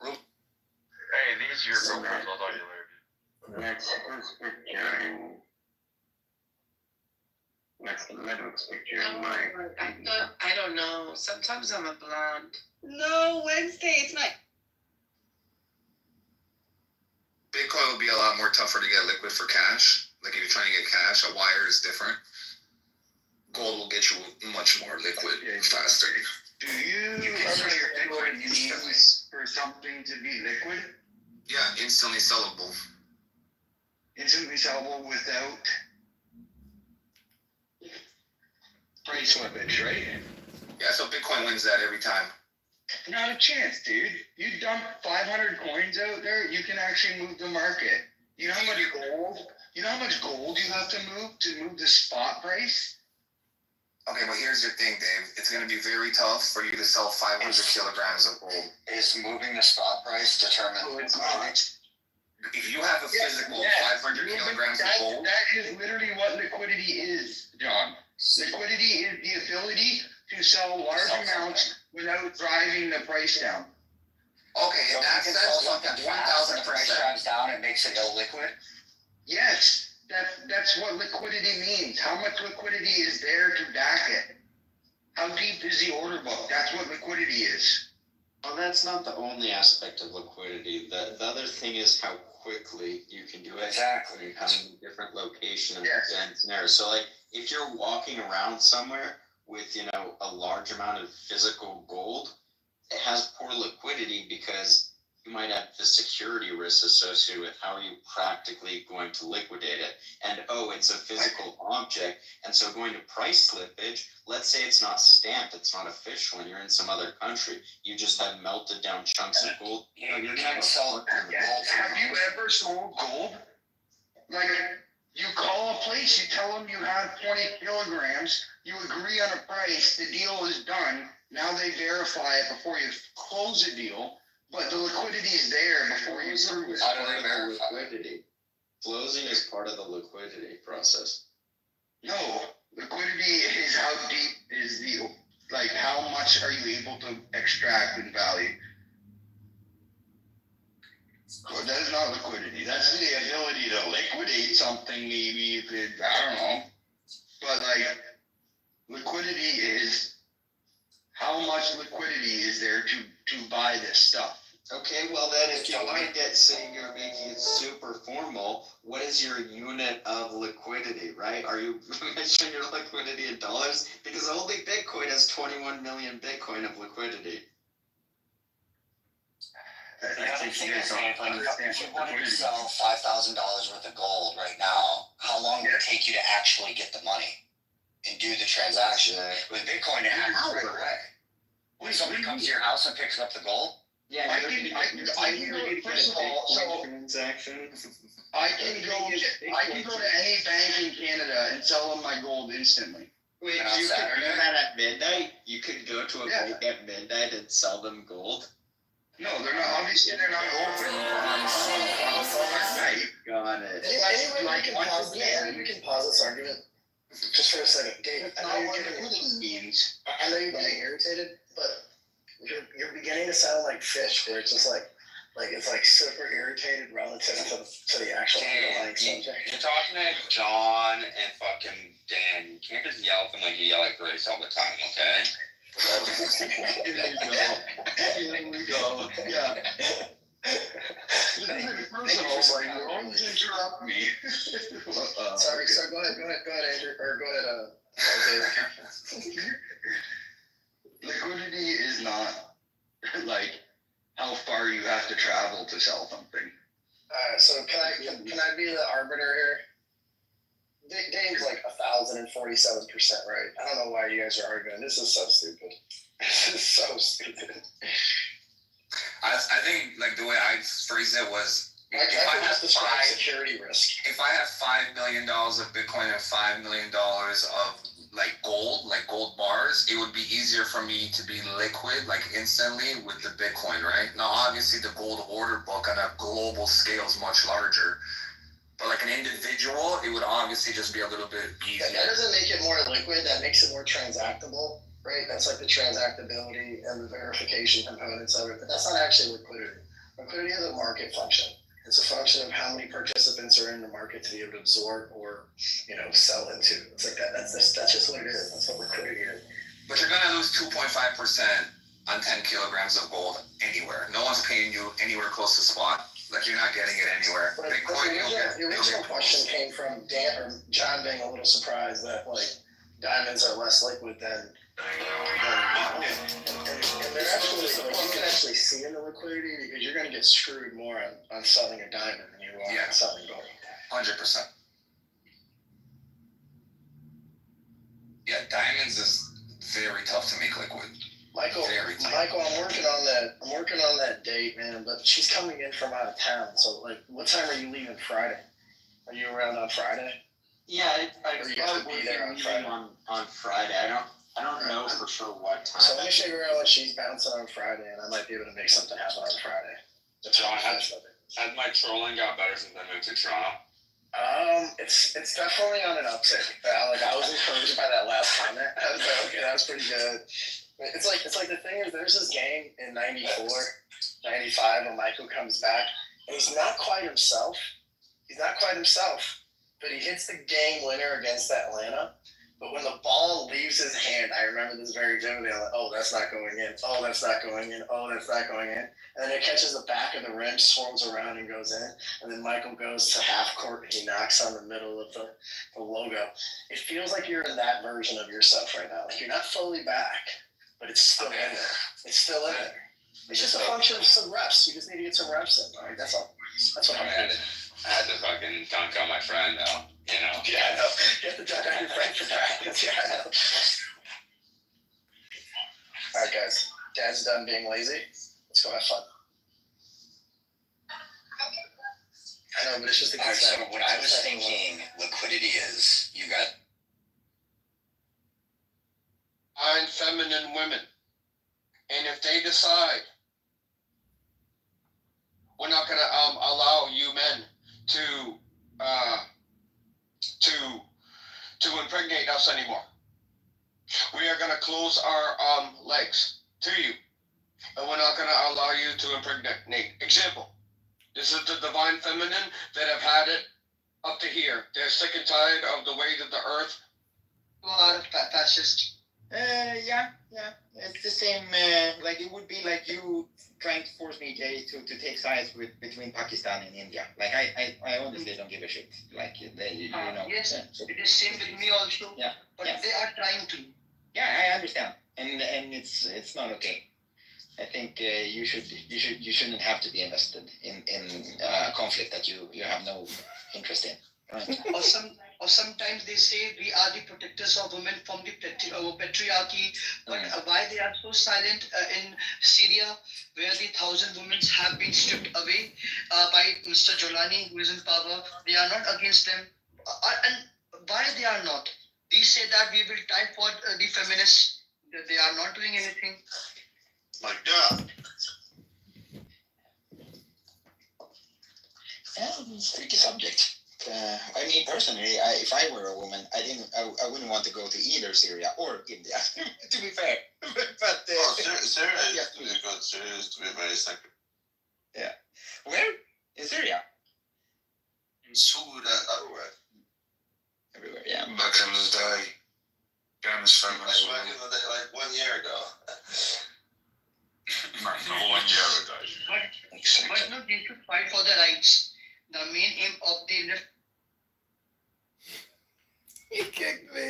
Hey, these are your girlfriends. I'll talk to you later. Next picture. Next the middle picture in my. I don't know. Sometimes I'm a blonde. No, Wednesday. It's not. Bitcoin will be a lot more tougher to get liquid for cash. Like if you're trying to get cash, a wire is different. Gold will get you much more liquid faster. Do you ever your Bitcoin needs for something to be liquid? Yeah, instantly sellable. Instantly sellable without price slippage, right? Yeah, so Bitcoin wins that every time. Not a chance, dude. You dump 500 coins out there, you can actually move the market. You know how much gold? You know how much gold you have to move the spot price? Okay, well here's your thing, Dave. It's going to be very tough for you to sell 500 kilograms of gold. Is moving the spot price determined? No, it's not. If you have a physical 500 kilograms of gold, that is literally what liquidity is, John. Liquidity is the ability to sell large amounts without driving the price down. Okay, in that sense, look at 1,000%. Price drives down, it makes it illiquid. Yes. That's what liquidity means. How much liquidity is there to back it? How deep is the order book? That's what liquidity is. Well, that's not the only aspect of liquidity. The other thing is how quickly you can do it. Exactly. How many different locations and scenarios. So, like, if you're walking around somewhere with, a large amount of physical gold, it has poor liquidity because you might have the security risks associated with how are you practically going to liquidate it. And, it's a physical object. And so going to price slippage, let's say it's not stamped, it's not official, and you're in some other country, you just have melted down chunks of gold. Yeah, you can't sell gold. Have you ever sold gold? Like, you call a place, you tell them you have 20 kilograms, you agree on a price, the deal is done. Now they verify it before you close a deal. But the liquidity is there before you prove it. How do they verify liquidity? Closing is part of the liquidity process. No, liquidity is how deep is how much are you able to extract in value? Well, that is not liquidity. That's the ability to liquidate something, maybe if it, I don't know. But liquidity is how much liquidity is there to buy this stuff. Okay, well then if you want to get, say you're making it super formal, what is your unit of liquidity, right? Are you measuring your liquidity in dollars? Because only Bitcoin has 21 million Bitcoin of liquidity. The other thing is, if you wanted to sell $5,000 worth of gold right now, how long would it take you to actually get the money and do the transaction? With Bitcoin, it happens right away. When somebody comes to your house and picks up the gold, I can go, first of all, so I can go to any bank in Canada and sell them my gold instantly. Wait, you could do that at midnight? You could go to a bank at midnight and sell them gold? No, they're not. Obviously, they're not open on night. Got it. Anyway, we can pause this argument just for a second. Dave, I know you're getting irritated, but you're beginning to sound like fish, where it's just like Like it's like super irritated relative to the actual underlying subject. You're talking to John and fucking Dan. You can't just yell at them like you yell at Grace all the time, okay? Here we go. Yeah. First of all, like, don't interrupt me. Sorry, go ahead, Andrew, or go ahead, Dave. Liquidity is not like how far you have to travel to sell something. Alright, so can I be the arbiter here? Dave's like 1,047% right. I don't know why you guys are arguing. This is so stupid. This is so stupid. I think like the way I phrased it was if I have security risk. If I have $5 million of Bitcoin and $5 million of like gold bars, it would be easier for me to be liquid like instantly with the Bitcoin, right? Now obviously the gold order book on a global scale is much larger. But like an individual, it would obviously just be a little bit easier. That doesn't make it more liquid, that makes it more transactable, right? That's like the transactability and the verification components of it, but that's not actually liquidity. Liquidity is a market function. It's a function of how many participants are in the market to be able to absorb or, sell into. It's like that. That's just what it is. That's what liquidity is. But you're gonna lose 2.5% on 10 kilograms of gold anywhere. No one's paying you anywhere close to spot. Like you're not getting it anywhere. But the original question came from Dan or John being a little surprised that like diamonds are less liquid than and they're actually like you can actually see in the liquidity because you're gonna get screwed more on selling a diamond than you are on selling gold. 100%. Yeah, diamonds is very tough to make liquid. Michael, I'm working on that date, man. But she's coming in from out of town. So, like, what time are you leaving Friday? Are you around on Friday? Yeah, or you have to be there on Friday. On Friday. I don't know for sure what time. So let me figure out when she's bouncing on Friday, and I might be able to make something happen on Friday. Has my trolling got better since I moved to Toronto? It's definitely on an uptick. I was encouraged by that last comment. I was like, okay, that's pretty good. It's like the thing is, there's this game in 94, 95 when Michael comes back, and he's not quite himself. But he hits the game winner against Atlanta. But when the ball leaves his hand, I remember this very vividly. I'm like, oh, that's not going in. Oh, that's not going in. Oh, that's not going in. And then it catches the back of the rim, swirls around, and goes in. And then Michael goes to half court, and he knocks on the middle of the logo. It feels like you're in that version of yourself right now. Like you're not fully back, but it's still in there. It's just a function of some reps. You just need to get some reps in. Right? That's all. That's what I'm doing. I had to fucking dunk on my friend, though. Yeah, I know. You have to dunk on your friend for practice. Yeah, I know. All right, guys. Dad's done being lazy. Let's go have fun. I know, but it's just a good So what I was thinking liquidity is, you got I'm feminine women. And if they decide we're not going to allow you men to impregnate us anymore, we are going to close our legs to you, and we're not going to allow you to impregnate. Example, this is the divine feminine that have had it up to here. They're sick and tired of the way that the earth. Well, fascist. Yeah. It's the same. Like it would be like you trying to force me, Jay, to take sides between Pakistan and India. Like I honestly don't give a shit. Like they, Yes, it is same with me also. Yeah. But they are trying to. Yeah, I understand, and it's not okay. I think you shouldn't have to be invested in a conflict that you have no interest in. Right? Or sometimes they say we are the protectors of women from the patriarchy, but why they are so silent in Syria, where the 1,000 women have been stripped away by Mr. Jolani, who is in power. They are not against them, and why they are not? They say that we will die for the feminists. That they are not doing anything. My God. Tricky subject. I mean, personally, if I were a woman, I wouldn't want to go to either Syria or India. To be fair, but Syria is to be good. Syria is to be very sacred. Yeah. Where? In Syria? In Suda, Everywhere, yeah. back in the day, Games Like back in the day, like 1 year ago. Not 1 year ago. But no, they should fight for the rights. The main aim of the He kicked me.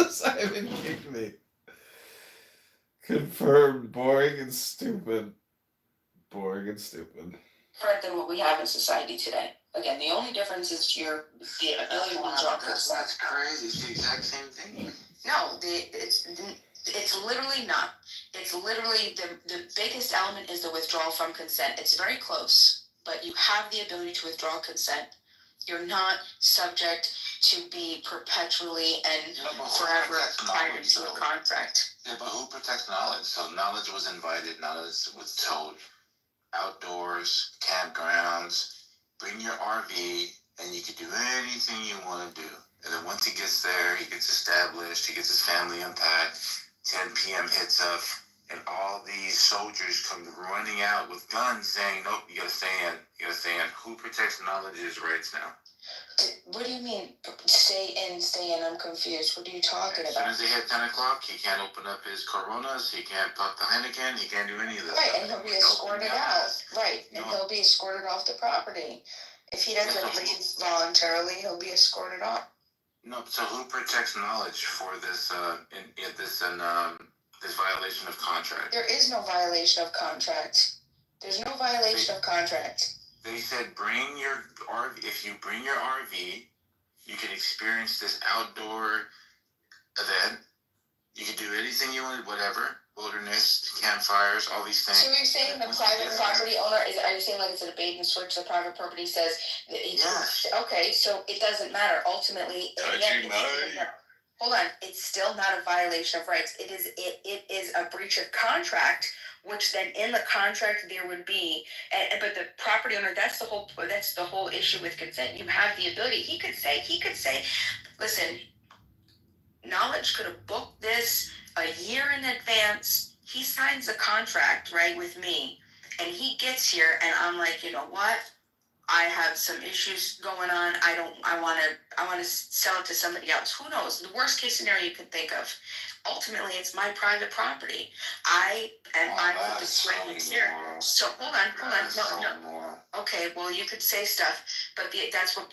Simon kicked me. Confirmed. Boring and stupid. Boring and stupid. Different than what we have in society today. Again, the only difference is the ability to withdraw consent. That's crazy. It's the exact same thing. No, it's literally not. It's literally the biggest element is the withdrawal from consent. It's very close, but you have the ability to withdraw consent. You're not subject to be perpetually and forever tied into a contract. Yeah, but who protects knowledge? So knowledge was invited, knowledge was told. Outdoors, campgrounds, bring your RV, and you can do anything you want to do. And then once he gets there, he gets established, he gets his family unpacked, 10 p.m. hits up, and all these soldiers come running out with guns saying, nope, you gotta stay in, you gotta stay in. Who protects knowledge's rights now? What do you mean, stay in, I'm confused. What are you talking As soon as they hit 10 o'clock, he can't open up his Coronas, he can't pop the Heineken, he can't do any of this. Right, and he'll be escorted out. Right, and he'll be escorted off the property. If he doesn't leave voluntarily, he'll be escorted off. No, so who protects knowledge for this this violation of contract? There is no violation of contract. There's no violation of contract. They said bring your RV. If you bring your RV, you can experience this outdoor event. You can do anything you want, whatever. Wilderness, campfires, all these things. So you're saying the private property owner are you saying like it's a bait and switch? The private property says yes. Okay, so it doesn't matter. Ultimately, hold on, it's still not a violation of rights. It is a breach of contract, which then in the contract there would be, but the property owner, that's the whole issue with consent. You have the ability. He could say, listen, Knowledge could have booked this a year in advance. He signs a contract, right, with me, and he gets here, and I'm like, you know what? I have some issues going on. I want to sell it to somebody else. Who knows? The worst case scenario you could think of. Ultimately, it's my private property. I put the swing here. So hold on. No. Okay, well you could say stuff, but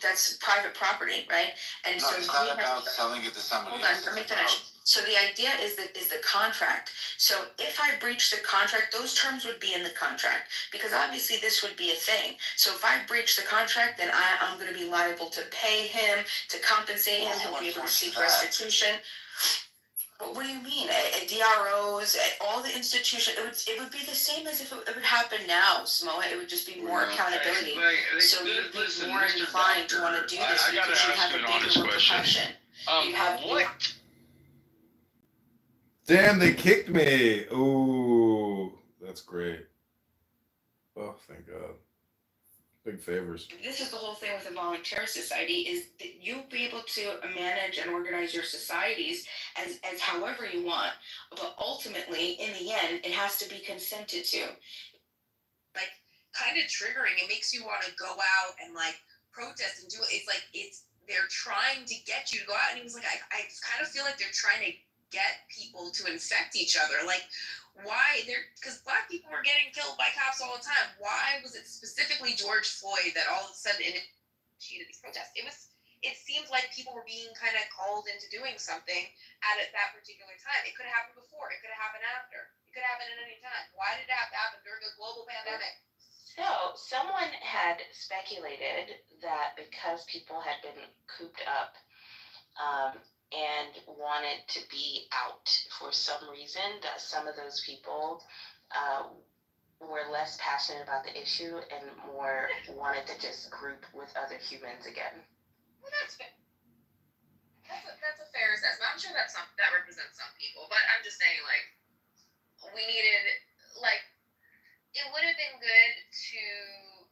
that's private property, right? And no, so it's not about selling it to somebody. Hold on, let me finish. So the idea is the contract. So if I breach the contract, those terms would be in the contract, because obviously this would be a thing. So if I breach the contract, then I'm going to be liable to pay him, to compensate him. He'll be able to seek restitution. But what do you mean? DROs, all the institutions, it would be the same as if it would happen now, Samoa. It would just be more accountability. So you'd be more inclined to want to do this because you have a bigger repercussion. What? Damn, they kicked me. Ooh, that's great. Oh, thank God. Big favors. This is the whole thing with the volunteer society, is that you'll be able to manage and organize your societies as however you want. But ultimately, in the end, it has to be consented to. Like, kind of triggering. It makes you want to go out and, like, protest and do it. It's like, they're trying to get you to go out. And he was like, I kind of feel like they're trying to get people to infect each other. Like, why? Because black people were getting killed by cops all the time. Why was it specifically George Floyd that all of a sudden initiated these protests? It seemed like people were being kind of called into doing something at that particular time. It could have happened before. It could have happened after. It could happen at any time. Why did it have to happen during a global pandemic? So, someone had speculated that because people had been cooped up and wanted to be out for some reason, that some of those people were less passionate about the issue and more wanted to just group with other humans again. Well, that's fair. That's a fair assessment. I'm sure that represents some people, but I'm just saying, like, we needed, like, it would have been good to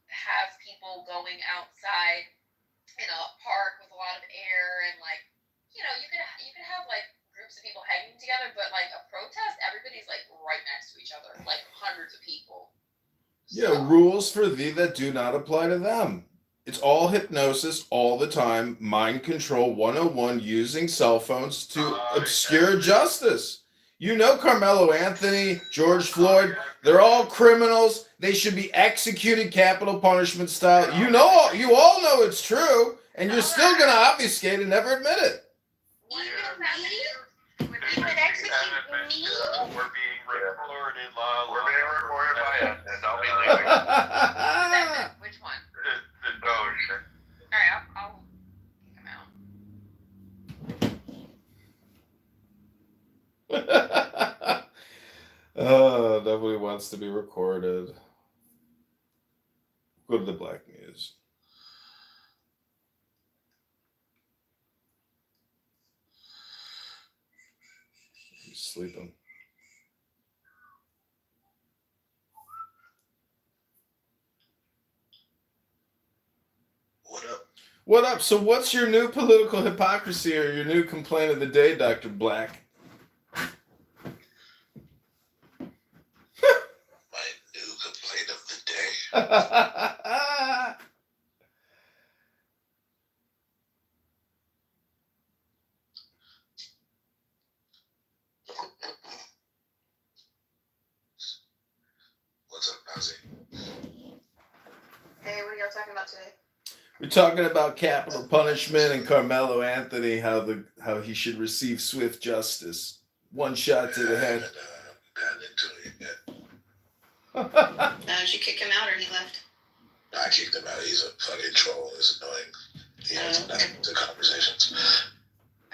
have people going outside in a park with a lot of air and, like, you know, you could have like groups of people hanging together, but like a protest, everybody's like right next to each other, like hundreds of people. Yeah, rules for thee that do not apply to them. It's all hypnosis all the time, mind control 101 using cell phones to obscure justice. You know Carmelo Anthony, George Floyd, they're all criminals. They should be executed capital punishment style. You all know it's true, and you're still going to obfuscate and never admit it. We're being recorded, Lala. We're being recorded by us, and I'll be leaving. Which one? The Doge. Alright, I'll come out. Oh, nobody wants to be recorded. Go to the Black News. He's sleeping. What up? What up? So what's your new political hypocrisy or your new complaint of the day, Dr. Black? My new complaint of the day. What's up, Nazi? Hey, what are y'all talking about today? We're talking about capital punishment and Carmelo Anthony, how he should receive swift justice. One shot to the head. Gotten into it yet. Did you kick him out or he left? I kicked him out. He's a fucking troll. He's annoying. He has nothing to conversations.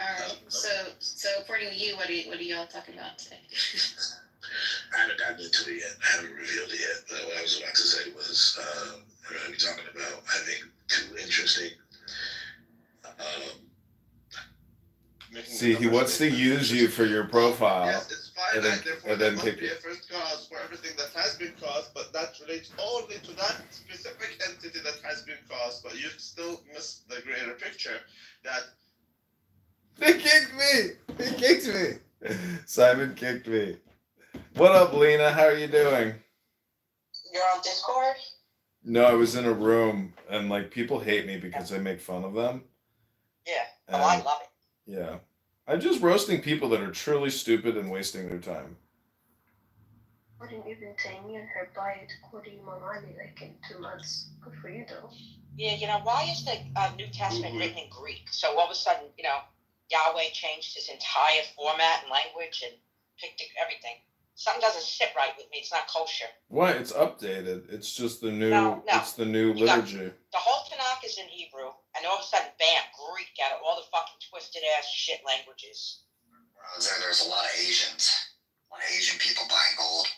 Alright, so according to you, what are y'all talking about today? I haven't gotten into it yet. I haven't revealed it yet. But what I was about to say was, we're going to be talking about, I think, two interesting. See, he wants to use you for your profile. Yes, it's fine. And then must kick be you. a first cause for everything that has been caused, but that relates only to that specific entity that has been caused. But you still miss the greater picture that. He kicked me. He kicked me. Simon kicked me. What up, Lena? How are you doing? You're on Discord? No, I was in a room, and like people hate me because I make fun of them. Yeah. And, I love it. Yeah. I'm just roasting people that are truly stupid and wasting their time. Wouldn't even Tammy and her bio to quoting Malani like in 2 months. Good for you though. Yeah, why is the New Testament written in Greek? So all of a sudden, Yahweh changed his entire format and language and picked everything. Something doesn't sit right with me. It's not kosher. Why? It's updated. It's just the new. No. It's the new liturgy. The whole Tanakh is in Hebrew, and all of a sudden, bam, Greek out of all the fucking twisted ass shit languages. There's a lot of Asians. A lot of Asian people buying gold.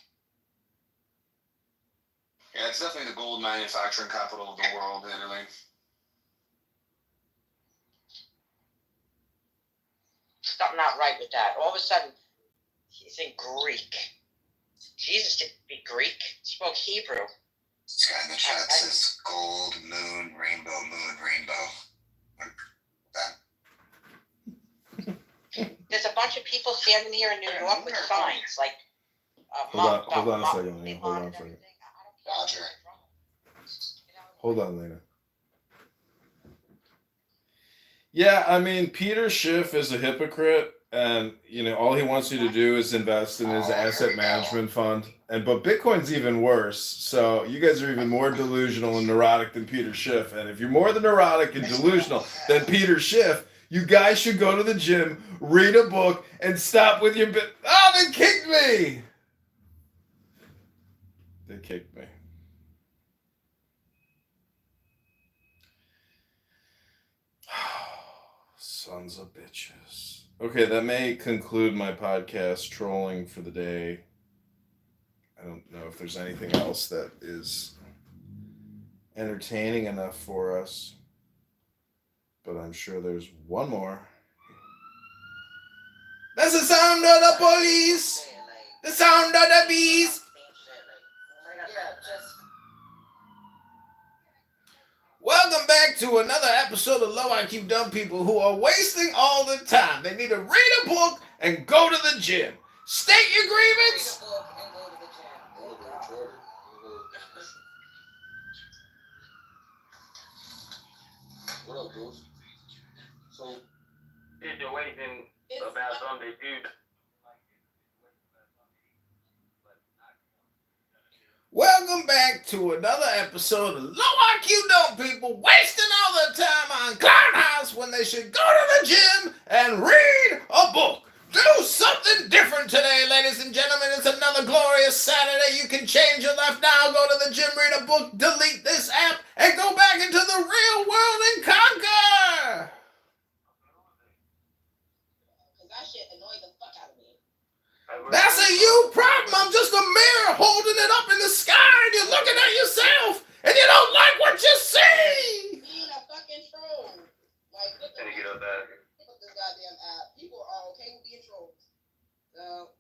Yeah, it's definitely the gold manufacturing capital of the world, Italy. Something not right with that. All of a sudden, he's in Greek. Jesus didn't speak Greek. He spoke Hebrew. This guy in the chat says gold, moon, rainbow, There's a bunch of people standing here in New York with signs like Hold on a second, Lena. Hold on a second. Roger. Hold on, Lena. Yeah, I mean, Peter Schiff is a hypocrite, and all he wants you to do is invest in his asset management fund. But Bitcoin's even worse. So you guys are even more delusional and neurotic than Peter Schiff. And if you're more than neurotic and delusional than Peter Schiff, you guys should go to the gym, read a book, and stop with your bit. Oh, they kicked me! They kicked me. Sons of bitches. Okay, that may conclude my podcast trolling for the day. I don't know if there's anything else that is entertaining enough for us, but I'm sure there's one more. That's the sound of the police! The sound of the bees! Welcome back to another episode of Low IQ Dumb People who are wasting all the time. They need to read a book and go to the gym. State your grievance. those. So situation about something you. Welcome back to another episode of Low IQ Dope People wasting all their time on Clubhouse when they should go to the gym and read a book. Do something different today, ladies and gentlemen. It's another glorious Saturday. You can change your life now. Go to the gym, read a book, delete this app, and go back into the real world and conquer. That shit annoyed the fuck out of me. That's a you problem. I'm just a mirror holding it up in the sky and you're looking at yourself and you don't like what you see. Being a fucking troll. Like, what the Can you get up there? with this goddamn app? People are okay with being trolls. But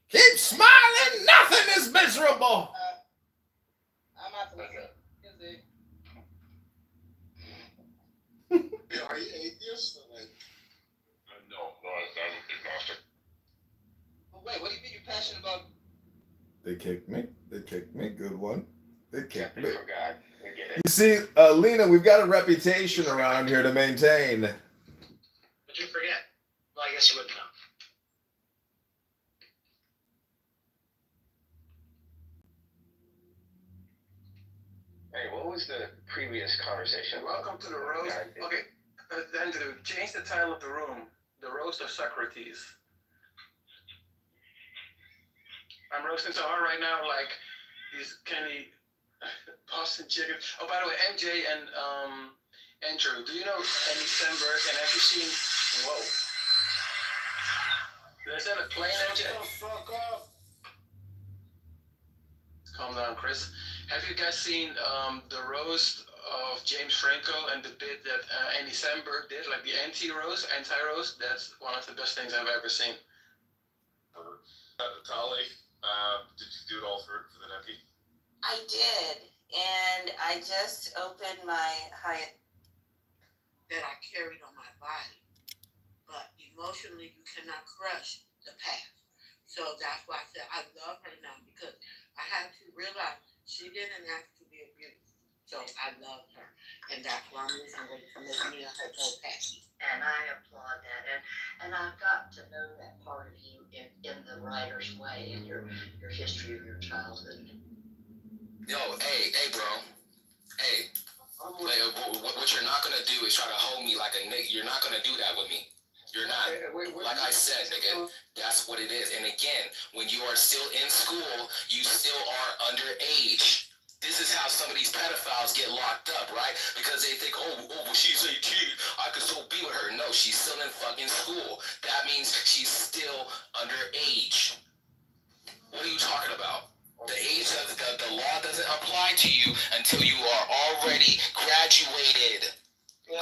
Keep smiling. Nothing is miserable. I'm not to listen. Is it? Are you atheist? Like, No, I'm agnostic. Wait, what do you mean you're passionate about? They kicked me. Good one. They kicked me. Forgot. We get it. You see, Lena, we've got a reputation around here to maintain. What'd you forget? Well, I guess you wouldn't know. Hey, what was the previous conversation? Welcome to the roast. Okay, Andrew, change the title of the room. The roast of Socrates. I'm roasting so hard right now, like these candy Boston chicken. Oh, by the way, MJ and Andrew, do you know Andy Samberg? And have you seen? Whoa. Is that a plane, MJ? fuck off. Calm down, Chris. Have you guys seen the roast of James Franco and the bit that Andy Samberg did, like the anti-roast? That's one of the best things I've ever seen. Tali, did you do it all for the Nucky? I did, and I just opened my Hyatt. That I carried on my body. But emotionally, you cannot crush the past. So that's why I said I love her now, because I had to realize she didn't ask to be abused. So I love her. And that's why I'm going to make me a whole package. And I applaud that. And I've got to know that part of you in the writer's way, in your history of your childhood. Yo, hey, bro. Hey, what you're not gonna do is try to hold me like a nigga. You're not gonna do that with me. You're not. Like I said, nigga, that's what it is. And again, when you are still in school, you still are underage. This is how some of these pedophiles get locked up, right? Because they think, oh, well, she's 18, I could still be with her. No, she's still in fucking school. That means she's still underage. What are you talking about? The age of the law doesn't apply to you until you are already graduated. When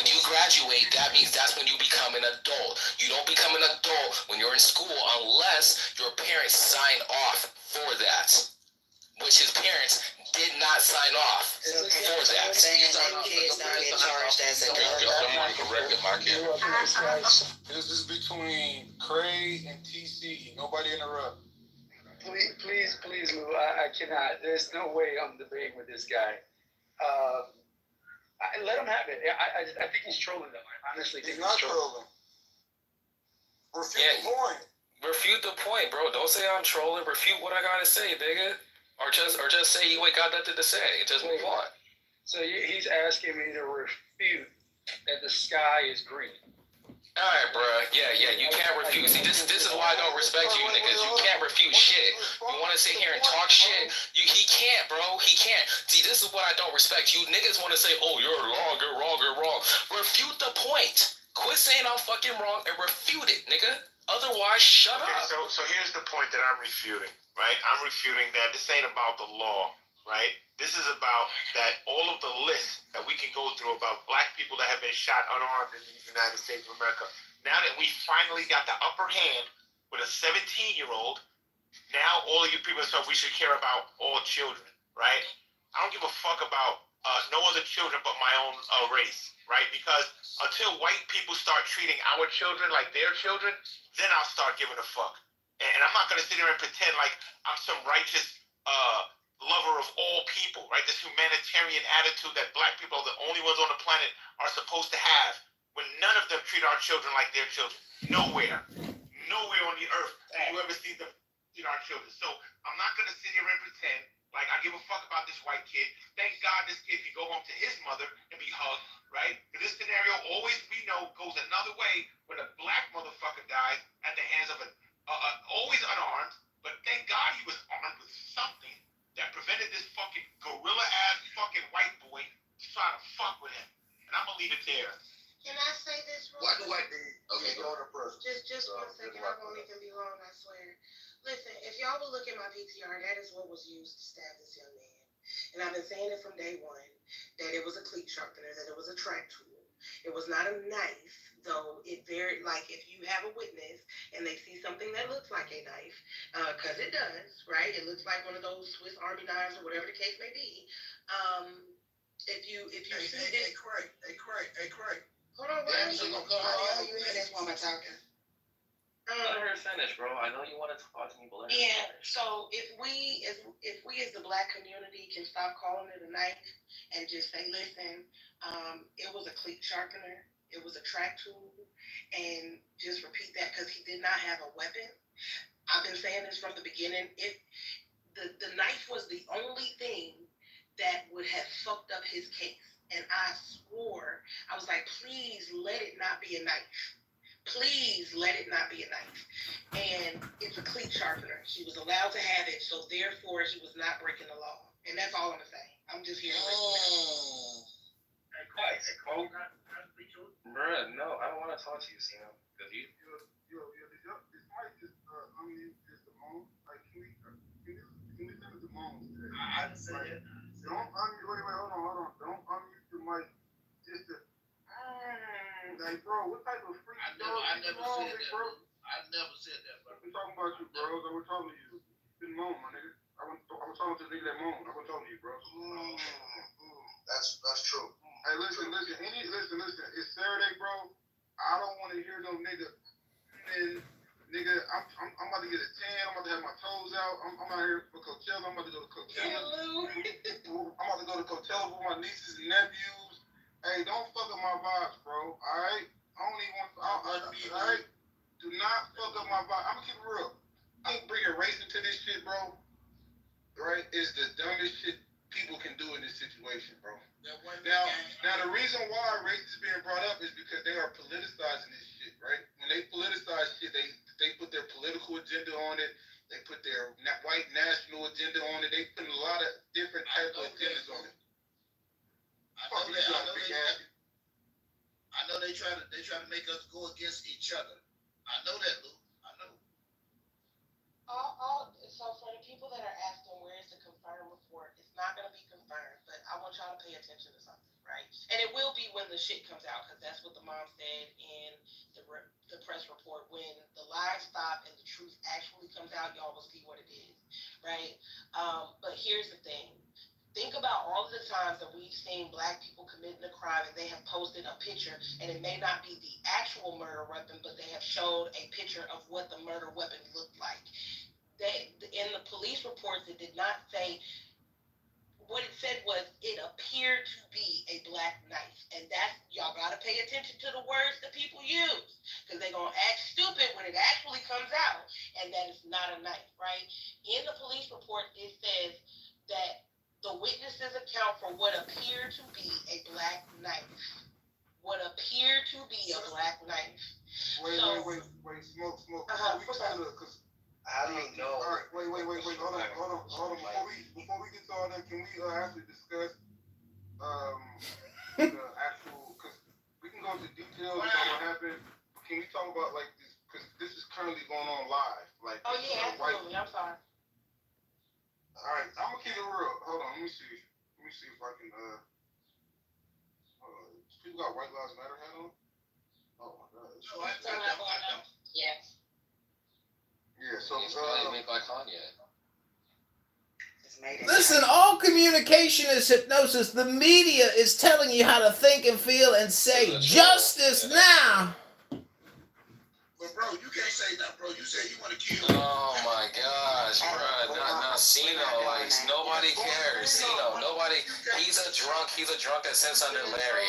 you graduate, that means that's when you become an adult. You don't become an adult when you're in school unless your parents sign off for that. Which his parents did not sign off for that. This is between Cray and TC. Nobody interrupt. Please, Lou. I cannot. There's no way I'm debating with this guy. Let him have it. I think he's trolling though. I honestly think he's not trolling. Refute the point. Refute the point, bro. Don't say I'm trolling. Refute what I gotta say, nigga. Or just say you ain't got nothing to say. Just move on. So he's asking me to refute that the sky is green. Alright, bro. Yeah, you can't refute. See, this is why I don't respect you niggas. You can't refute shit. You want to sit here and talk shit? He can't, bro. He can't. See, this is what I don't respect. You niggas want to say, oh, you're wrong. Refute the point. Quit saying I'm fucking wrong and refute it, nigga. Otherwise, shut up. So here's the point that I'm refuting, right? I'm refuting that this ain't about the law, right? This is about that all of the lists that we can go through about black people that have been shot unarmed in the United States of America. Now that we finally got the upper hand with a 17-year-old, now all of you people say we should care about all children, right? I don't give a fuck about no other children but my own race, right? Because until white people start treating our children like their children, then I'll start giving a fuck. And I'm not going to sit here and pretend like I'm some righteous lover of all people, right? This humanitarian attitude that black people are the only ones on the planet are supposed to have, when none of them treat our children like their children. Nowhere on the earth do you ever see them treat our children. So I'm not gonna sit here and pretend like I give a fuck about this white kid. Thank God this kid can go home to his mother and be hugged, right? But this scenario always, we know, goes another way when a black motherfucker dies at the hands of always unarmed, but thank God he was armed with something that prevented this fucking gorilla-ass fucking white boy to try to fuck with him. And I'm gonna leave it there. Can I say this real Why do quick? I need? Okay, go on first. Just 1 second, I won't even be long, I swear. Listen, if y'all will look at my PTR, that is what was used to stab this young man. And I've been saying it from day one, that it was a cleat sharpener, that it was a track tool. It was not a knife, though it very, like, if you have a witness and they see something that looks like a knife, because it does, right? It looks like one of those Swiss Army knives or whatever the case may be. If you see this... Hey, Craig. Hold on, why are you in this woman talking? Let her finish, bro. I know you want to talk to me, but let her finish. So if we as the black community can stop calling it a knife and just say, listen, it was a cleat sharpener, it was a track tool, and just repeat that, because he did not have a weapon. I've been saying this from the beginning. The knife was the only thing that would have fucked up his case. And I swore, I was like, please let it not be a knife. Please let it not be a knife. And it's a cleat sharpener. She was allowed to have it, so therefore she was not breaking the law. And that's all I'm going to say. I'm just here to listen. Hey, Cole. Bruh, no, I don't want to talk to you, Sino. Because you... This might just, just a moment. Like, can we limit the moments today? I didn't say that. Don't unmute, wait, hold on. Don't unmute your mic. Just to, like, bro, what type of freak I never said that, bro. I never said that, bro. We're talking about you, bro. So we're talking to you. It's been a moment, my nigga. I was talking to the nigga that moment. I wasn't talking to you, bro. That's true. Hey, listen. It's Saturday, bro. I don't want to hear no nigga. Nigga, I'm about to get a tan. I'm about to have my toes out. I'm out here for Coachella. I'm about to go to Coachella. I'm about to go to Coachella with my nieces and nephews. Hey, don't fuck up my vibes, bro. All right? I don't even want. All right? Do not fuck up my vibe. I'm gonna keep it real. I'm bringing race into this shit, bro. Right? It's the dumbest shit people can do in this situation, bro. Now the reason why race is being brought up is because they are politicizing this shit, right? When they politicize shit, they put their political agenda on it. They put their white national agenda on it. They put a lot of different types of agendas on it. I know they try to make us go against each other. I know that, Lou. I know. So for the people that are asking where is the confirmed report, it's not going to be confirmed, but I want y'all to pay attention to something, right? And it will be when the shit comes out, because that's what the mom said in the press report. When the lies stop and the truth actually comes out, y'all will see what it is, right? But here's the thing. Think about all of the times that we've seen black people committing a crime and they have posted a picture, and it may not be the actual murder weapon, but they have showed a picture of what the murder weapon looked like. In the police reports, it did not say. What it said was it appeared to be a black knife, and that's, y'all gotta pay attention to the words that people use, because they're gonna act stupid when it actually comes out, and that it's not a knife, right? In the police report, it says that the witnesses account for what appeared to be a black knife. What appeared to be a black knife. Wait, smoke. How do you know? All right, wait. Hold on. Before we get to all that, can we actually discuss the actual? Because we can go into details about what happened. But can we talk about like this? Because this is currently going on live. Like. Oh yeah, absolutely. I'm sorry. All right, I'm gonna keep it real. Hold on, let me see if I can. People got White Lives Matter hat on. Oh my God. Yes. Yeah, so make like Kanye. Listen, all communication is hypnosis. The media is telling you how to think and feel and say justice now. Wait, But bro, you can't say that, bro. You said you want to kill. Oh my gosh, bro. Not Cino. Like, nobody cares. Cino, nobody. He's a drunk that sits under Larry.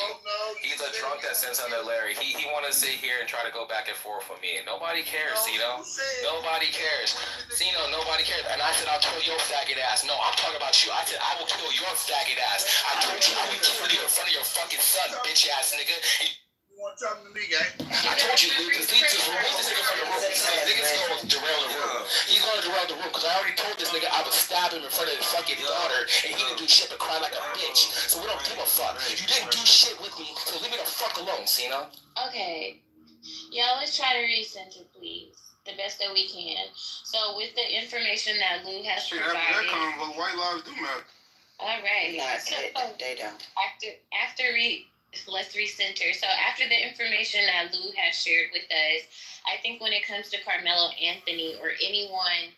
He's a drunk that sits under Larry. He want to sit here and try to go back and forth with me. Nobody cares, Cino. Nobody cares. Cino, nobody cares. And I said, I'll kill your faggot ass. No, I'm talking about you. I said, I will kill your faggot ass. I told you I would kill you in front of your fucking son, bitch ass nigga. You want something to me, gang? I told you, Lucas, leave this nigga from the room. This nigga's going to derail the room. He's going to derail the room because I already told this nigga I would stab him in front of his fucking daughter and he didn't do shit but cry like a bitch. So we don't give a fuck. You didn't do shit with me, so leave me the fuck alone, Cino. Okay. Y'all, let's try to recenter, please. The best that we can. So with the information that Lou has provided. That convo, white lives do matter. All right. They don't. Let's recenter. So after the information that Lou has shared with us, I think when it comes to Carmelo Anthony or anyone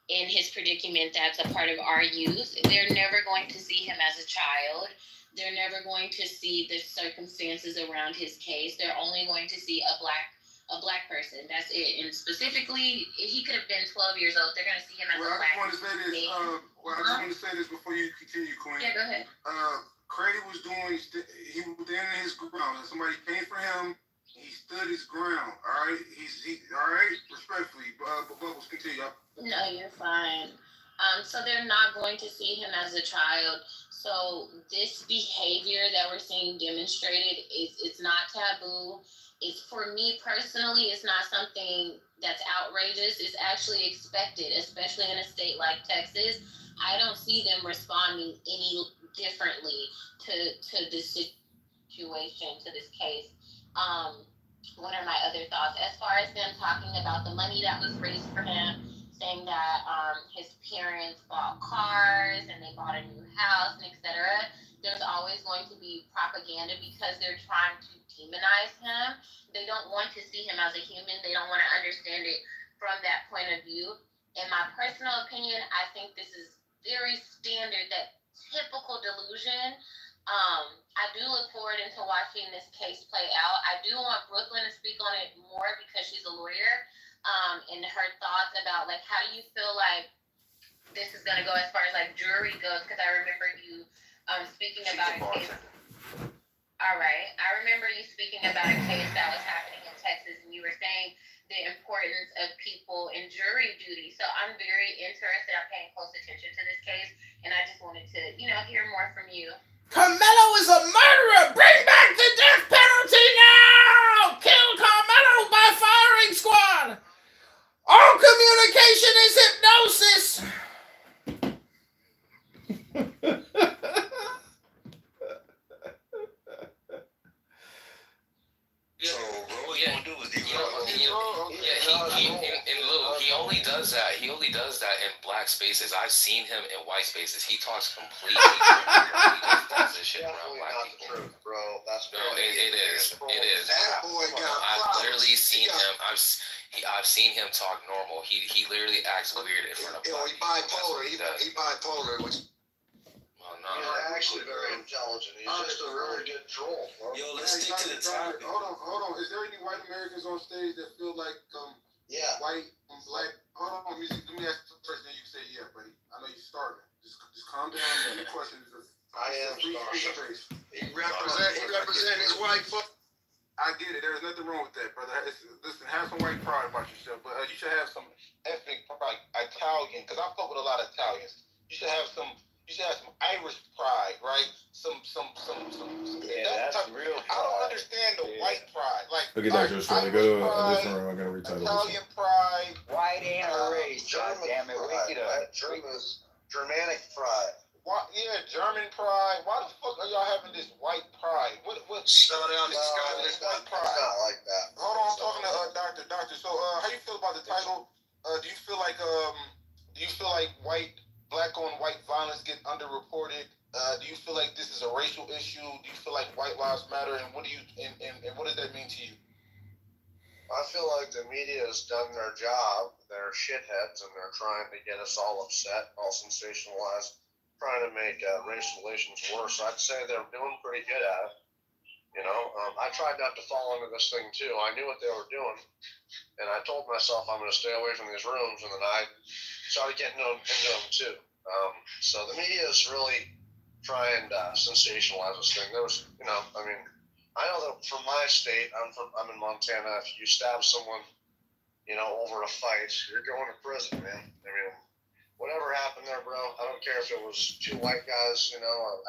in his predicament that's a part of our youth, they're never going to see him as a child. They're never going to see the circumstances around his case. They're only going to see a black person. That's it. And specifically, he could have been 12 years old. They're going to see him as a black man. I just want to say this before you continue, Queen. Yeah, go ahead. Craig was doing, he was standing his ground. Somebody came for him. He stood his ground. All right. All right. Respectfully, Bubbles, continue. No, you're fine. So they're not going to see him as a child. So this behavior that we're seeing demonstrated it's not taboo. It's, for me personally, it's not something that's outrageous. It's actually expected, especially in a state like Texas. I don't see them responding any differently to this situation, to this case. What are my other thoughts? As far as them talking about the money that was raised for him, saying that his parents bought cars and they bought a new house and etc. There's always going to be propaganda because they're trying to demonize him. They don't want to see him as a human. They don't want to understand it from that point of view. In my personal opinion, I think this is very standard, that typical delusion. I do look forward into watching this case play out. I do want Brooklyn to speak on it more because she's a lawyer, and her thoughts about, like, how do you feel like this is going to go as far as, like, jury goes? Because I remember you speaking about a case. All right. I remember you speaking about a case that was happening in Texas, and you were saying the importance of people in jury duty. So I'm very interested. I'm paying close attention to this case, and I just wanted to, hear more from you. Carmelo is a murderer! Bring back the death penalty now! Kill Carmelo by firing squad! All communication is hypnosis! He only does that. He only does that in black spaces. I've seen him in white spaces. He talks completely different. He just does this shit around black people. Bro, that's no, it is. I've literally seen him. I've seen him talk normal. He literally acts weird in front of black people. He bipolar, which. No. He's actually very intelligent. He's just a really good troll. Bro. Yo, let's stick to the topic. Hold on. Is there any white Americans on stage that feel like white and black? Hold on. Let me ask the first thing. You say yeah, buddy. I know you're starving. Just calm down. The question is I am starving. He represent his white foot. I get it. There's nothing wrong with that, brother. Listen, have some white pride about yourself, but you should have some ethnic pride, Italian, because I fuck with a lot of Italians. You should have some Irish pride, right? Some. Yeah, that's real pride. I don't understand the white pride. Like, okay, doctors, trying to go to a different room. I'm gonna retitle this. Italian pride, white and race. German pride. Germanic pride. Why, German pride. Why the fuck are y'all having this white pride? What? Slow down, this white pride. It's not like that. Hold on, I'm talking to doctor. So, how you feel about the title? Do you feel like black on white violence get underreported? Do you feel like this is a racial issue? Do you feel like white lives matter? And what does that mean to you? I feel like the media has done their job. They're shitheads and they're trying to get us all upset, all sensationalized, trying to make race relations worse. I'd say they're doing pretty good at it. You know, I tried not to fall into this thing too. I knew what they were doing, and I told myself I'm going to stay away from these rooms, and then I started getting into them too. So the media is really trying to sensationalize this thing. There was, you know, I mean, I know that from my state, I'm in Montana. If you stab someone, you know, over a fight, you're going to prison, man. I mean, whatever happened there, bro. I don't care if it was two white guys, you know.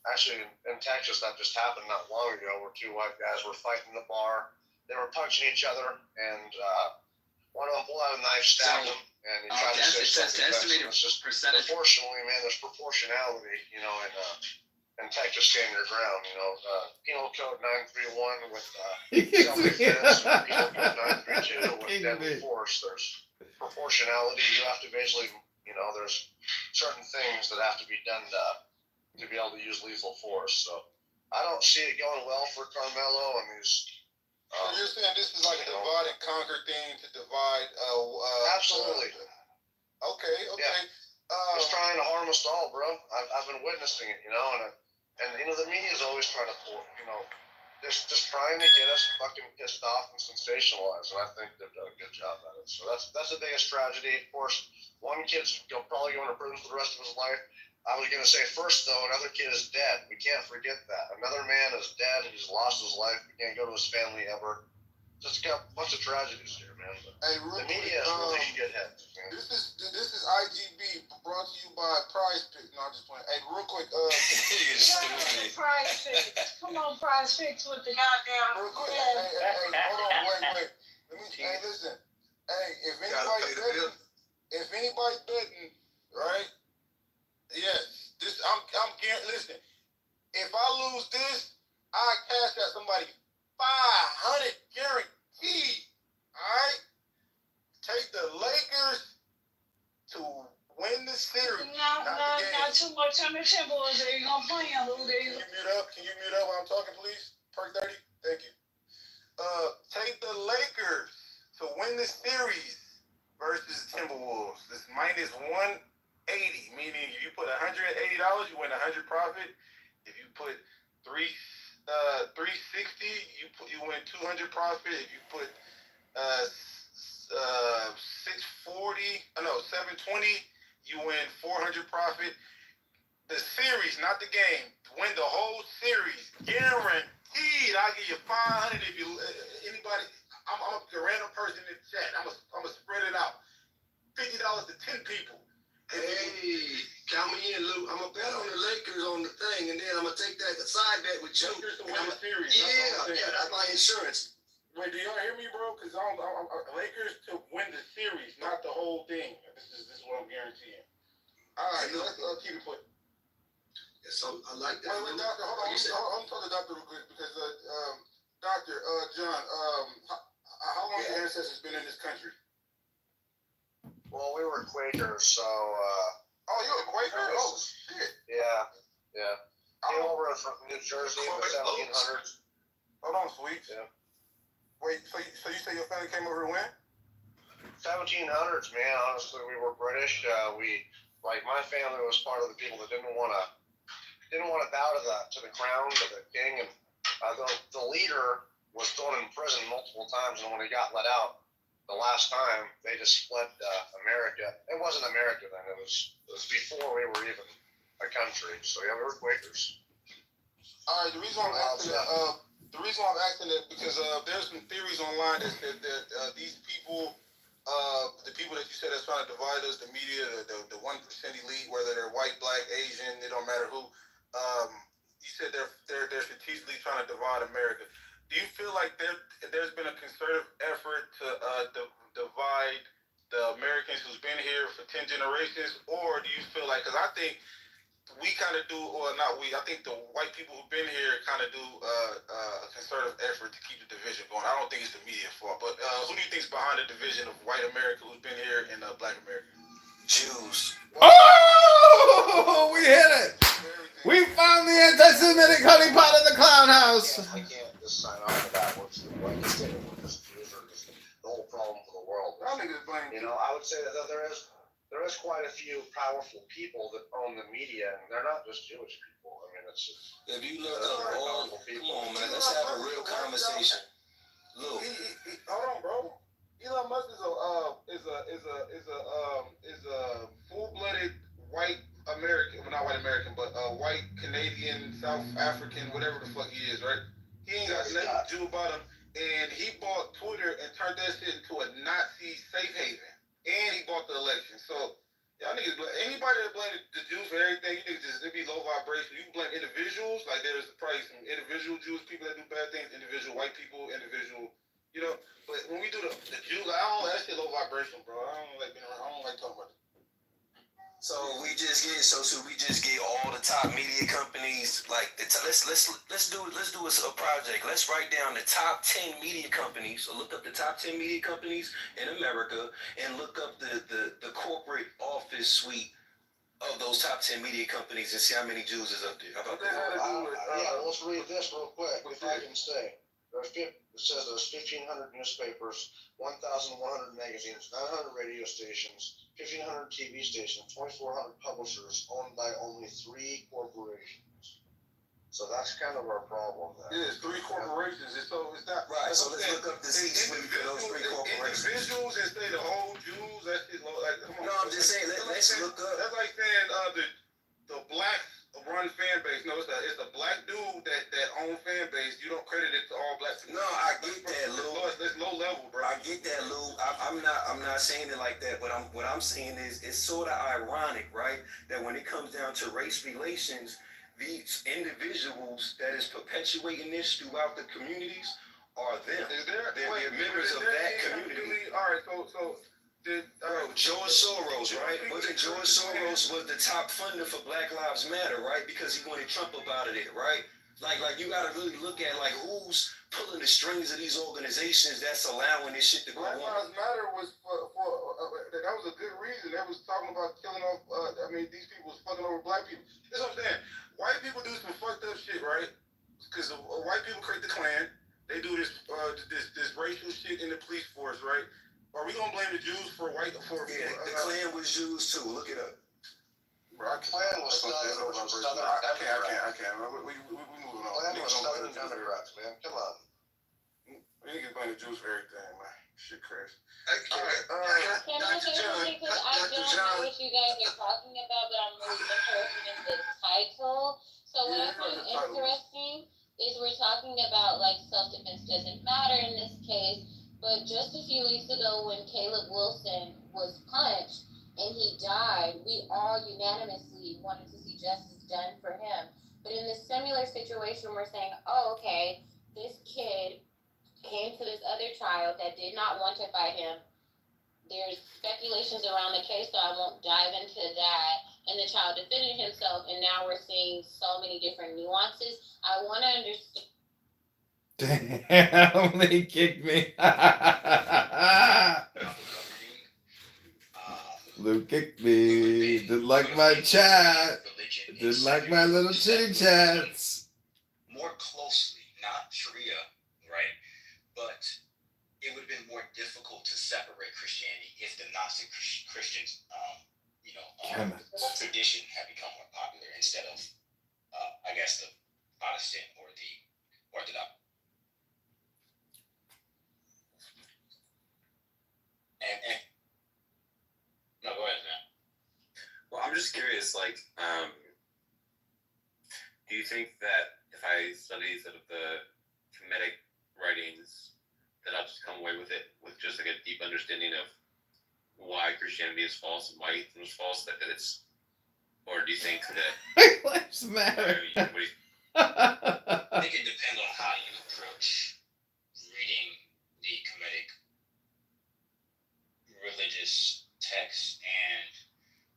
Actually, in Texas, that just happened not long ago, where two white guys were fighting in the bar. They were punching each other, and one of them pulled out a knife, stabbed him, and he tried to say something. It's just percentage. Unfortunately, man, there's proportionality, you know, in Texas stand your ground. You know, Penal Code 931 with self-defense, and Penal Code 932 with deadly force. There's proportionality. You have to basically, you know, there's certain things that have to be done to be able to use lethal force. So I don't see it going well for Carmelo and these. So you're saying this is like a divide and conquer thing to divide? Absolutely. Okay. Yeah. It's trying to harm us all, bro. I've been witnessing it, you know, and you know the media is always trying to pull, you know, just trying to get us fucking pissed off and sensationalized, and I think they've done a good job at it. So that's the biggest tragedy. Of course, one kid's probably going to prison for the rest of his life. I was going to say first, though, another kid is dead. We can't forget that. Another man is dead. He's lost his life. We can't go to his family ever. Just got a bunch of tragedies here, man. But hey, the media is really shitheads, man. This is IGB brought to you by Prize Picks. No, I'm just playing. Hey, real quick. Prize Picks. Come on, Prize Picks with the goddamn. Real quick. Hey, hold on, wait. Hey, listen. Hey, if anybody's betting, right? Yes, I'm listen. If I lose this, I cash out somebody 500 guaranteed. All right, take the Lakers to win the series. Not too much on the Timberwolves. They gonna play a little bit. Can you mute up while I'm talking, please? Per 30. Thank you. Take the Lakers to win the series versus Timberwolves. It's minus 180, meaning if you put $180, you win 100 profit. If you put 360, you win 200 profit. If you put 720, you win 400 profit. The series, not the game. Win the whole series, guaranteed. I'll give you 500 if you anybody. I'm a random person in the chat. I'm gonna spread it out. $50 to 10 people. Hey, count me in, Luke. I'm gonna bet on the Lakers on the thing, and then I'm gonna take that side bet with you. Lakers to win the series. Yeah, that's my insurance. Wait, do y'all hear me, bro? Because Lakers to win the series, not the whole thing. This is what I'm guaranteeing. All right, let's keep it put. Yeah, so I like that. Wait, doctor, hold on. I'm talking to doctor real quick because Doctor John, how long have your ancestors been in this country? Well, we were Quakers, so. Oh, you're a Quaker? Oh, shit. Yeah. Came over from New Jersey in the 1700s. Hold on, sweet. Yeah. Wait, so you say your family came over when? 1700s, man. Honestly, we were British. My family was part of the people that didn't want to bow to the crown, to the king, and the leader was thrown in prison multiple times, and when he got let out the last time, they just fled America. It wasn't America then. It was before we were even a country. So yeah, we were Quakers. All right. The reason why I'm asking that because there's been theories online that these people, the people that you said that's trying to divide us, the media, the 1% elite, whether they're white, black, Asian, it don't matter who. You said they're strategically trying to divide America. Do you feel like there's been a concerted effort to divide the Americans who's been here for 10 generations, or do you feel like, because I think we kind of do, or not we, I think the white people who've been here kind of do a concerted effort to keep the division going. I don't think it's the media's fault, but who do you think is behind the division of white America who's been here and black America? Jews. Oh, we hit it. We found the anti-Semitic honeypot in the clown house. I can't just sign off of that. What's the Jews are just the whole problem for the world. You know, I would say that there is quite a few powerful people that own the media, and they're not just Jewish people. I mean, shit. If you look up all, come on, man, let's have a real conversation. Luke. Hold on, bro. Elon Musk is a full-blooded white American, well, not white American, but white Canadian, South African, whatever the fuck he is, right? He ain't got nothing to do about him, and he bought Twitter and turned that shit into a Nazi safe haven, and he bought the election. So y'all niggas, anybody that blame the Jews for everything, you niggas just it be low vibration. You can blame individuals, like there's probably some individual Jewish people that do bad things, individual white people, individual. You know, but when we do the Jews, I don't that shit low vibration, bro. I don't like being around. I don't like talking about it. So we just get all the top media companies like let's do a project. Let's write down the top 10 media companies. So look up the top 10 media companies in America and look up the corporate office suite of those top 10 media companies and see how many Jews is up there. How about that? Yeah, let's read this real quick, if I can say. It says there's 1,500 newspapers, 1,100 magazines, 900 radio stations, 1,500 TV stations, 2,400 publishers, owned by only 3 corporations. So that's kind of our problem there. Yeah, it's 3 corporations, and so it's not right. So let's look up the C-suite for those 3 corporations. Individuals and say the whole Jews. That shit, like, come on. No, I'm just saying. Let's look up. That's like saying the black run fan base. No, it's a black dude that own fan base. You don't credit it to all black people. No, I get that, Lou. It's low level, bro. I get that, Lou. I'm not saying it like that, but what I'm saying is it's sort of ironic, right? That when it comes down to race relations, these individuals that is perpetuating this throughout the communities are them. They're members of that community. All right, so. George Soros, right? Wasn't George Soros was the top funder for Black Lives Matter, right? Because he wanted Trump up out of there, right? Like you gotta really look at like who's pulling the strings of these organizations that's allowing this shit to go on. Black Lives Matter was for that was a good reason. That was talking about killing off. These people was fucking over black people. That's what I'm saying. White people do some fucked up shit, right? Because white people create the Klan. They do this racial shit in the police force, right? Are we gonna blame the Jews for the Klan was Jews too. Look it up. Bro, Klan was something. I can't. We moving on. Klan was Southern Democrats, man. Come on. We need to blame the Jews for everything, man. Shit crazy. Can I say something? Because I don't know what you guys are talking about, but I'm really interested in the title. So what I find interesting is we're talking about like self-defense doesn't matter in this case. But just a few weeks ago when Caleb Wilson was punched and he died, we all unanimously wanted to see justice done for him. But in this similar situation, we're saying, oh, okay, this kid came to this other child that did not want to fight him. There's speculations around the case, so I won't dive into that. And the child defended himself, and now we're seeing so many different nuances. I want to understand. Damn, they kicked me. Luke kicked me. Didn't like my chat. Didn't like my little chitty chats. More closely, not Sharia, right? But it would have been more difficult to separate Christianity if the Gnostic Christians, tradition had become more popular instead of, I guess, the Protestant or the Orthodox. And no, go ahead, man. Well, I'm just curious, like, do you think that if I study sort of the Kemetic writings, that I'll just come away with it with just like a deep understanding of why Christianity is false and why Ethan was false, that it's, or do you think that Lives matter? I think it depends on how you approach reading the Kemetic religious texts and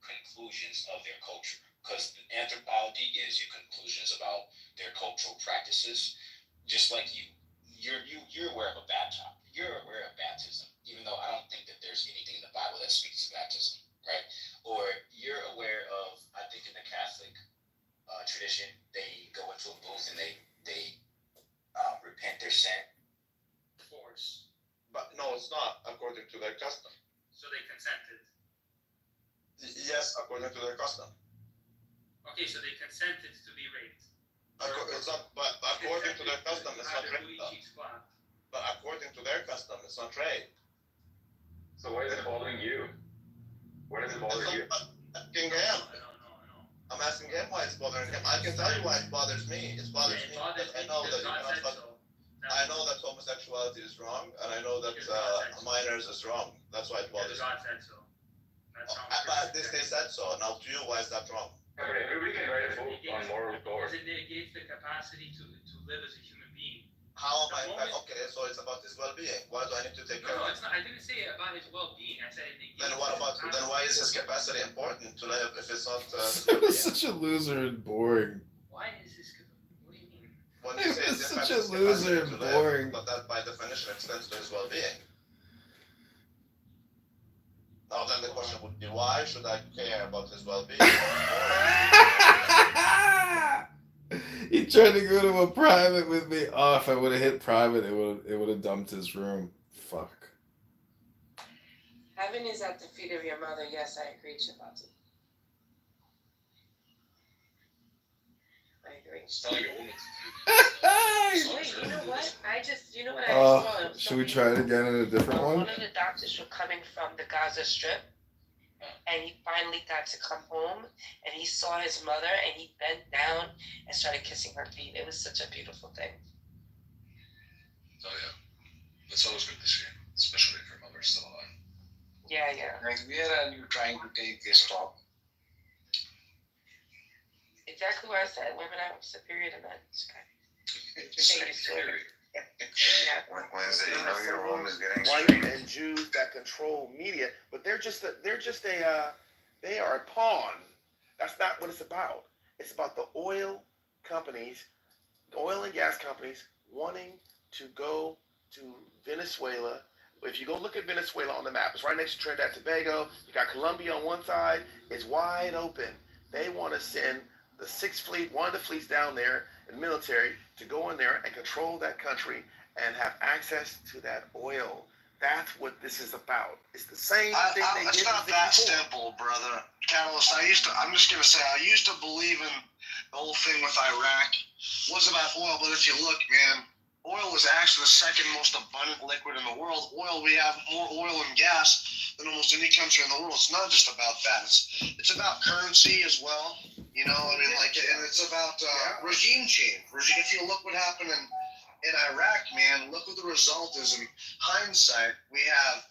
conclusions of their culture, because anthropology gives you conclusions about their cultural practices, just like you're aware of a baptism. You're aware of baptism, even though I don't think that there's anything in the Bible that speaks to baptism, right? Or you're aware of, I think in the Catholic tradition, they go into a booth and they repent their sin. Force. But no, it's not according to their custom. So they consented. Yes, according to their custom. Okay, so they consented to be raped. to their custom. It's not trade. So why is it bothering you? Why does it bother you? Asking him. I'm asking him why it's bothering him. I can tell you why it bothers me. It bothers me because I know that you cannot fuck. I know that homosexuality is wrong, and I know that minors is wrong. That's why it bothers me. God said so. But they said so. Now to you, why is that wrong? Yeah, but everybody can write a book on moral code. Because it negates the capacity to live as a human being. How am I? Okay, so it's about his well-being. Why do I need to take care of it? No, it's not. I didn't say about his well-being. I said it negates. Then what about? Then why is his capacity important to live if it's not? Such a loser and boring. Why is this? What do you mean? When you say It's such a loser and boring. But that by definition extends to his well-being. Now then the question would be, why should I care about his well-being? He tried to go to a private with me. Oh, if I would have hit private, it would have dumped his room. Fuck. Heaven is at the feet of your mother. Yes, I agree, Chapati. I agree. Wait, you know what? You know what I saw? Should we try it again in a different one? One of the doctors were coming from the Gaza Strip, and he finally got to come home, and he saw his mother, and he bent down and started kissing her feet. It was such a beautiful thing. Oh yeah, that's always good to see, especially if your mother's still alive. Yeah, yeah. Like, where are you trying to take this talk? Exactly what I said. Women are superior to men. Wednesday, you know your room is getting white and Jews that control media, but they are a pawn. That's not what it's about. It's about the oil companies, the oil and gas companies wanting to go to Venezuela. If you go look at Venezuela on the map, it's right next to Trinidad and Tobago. You got Colombia on one side. It's wide open. They want to send the Sixth Fleet, one of the fleets down there, in the military, to go in there and control that country and have access to that oil. That's what this is about. It's the same thing they did. It's not that simple, brother. Catalyst, I'm just going to say, I used to believe in the whole thing with Iraq. It was about oil, but if you look, man, oil is actually the second most abundant liquid in the world. We have more oil and gas than almost any country in the world. It's not just about that. It's about currency as well. You know, I mean, and it's about regime change. If you look what happened in Iraq, man, look what the result is. In hindsight, we have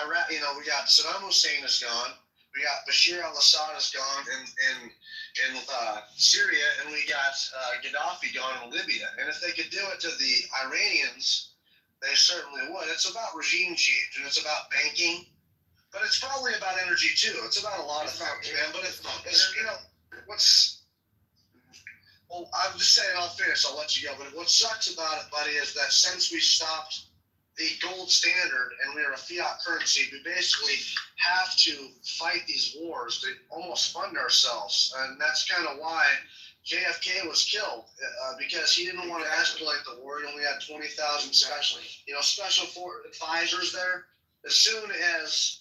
Iraq. You know, we got Saddam Hussein is gone. We got Bashir al-Assad is gone in Syria, and we got Gaddafi gone in Libya. And if they could do it to the Iranians, they certainly would. It's about regime change, and it's about banking, but it's probably about energy too. It's about a lot of things, man. But it's you know, well, I'm just saying, I'll finish. I'll let you go. But what sucks about it, buddy, is that since we stopped the gold standard and we're a fiat currency, we basically have to fight these wars to almost fund ourselves. And that's kind of why JFK was killed, because he didn't want to escalate the war. He only had 20,000 special advisors there. As soon as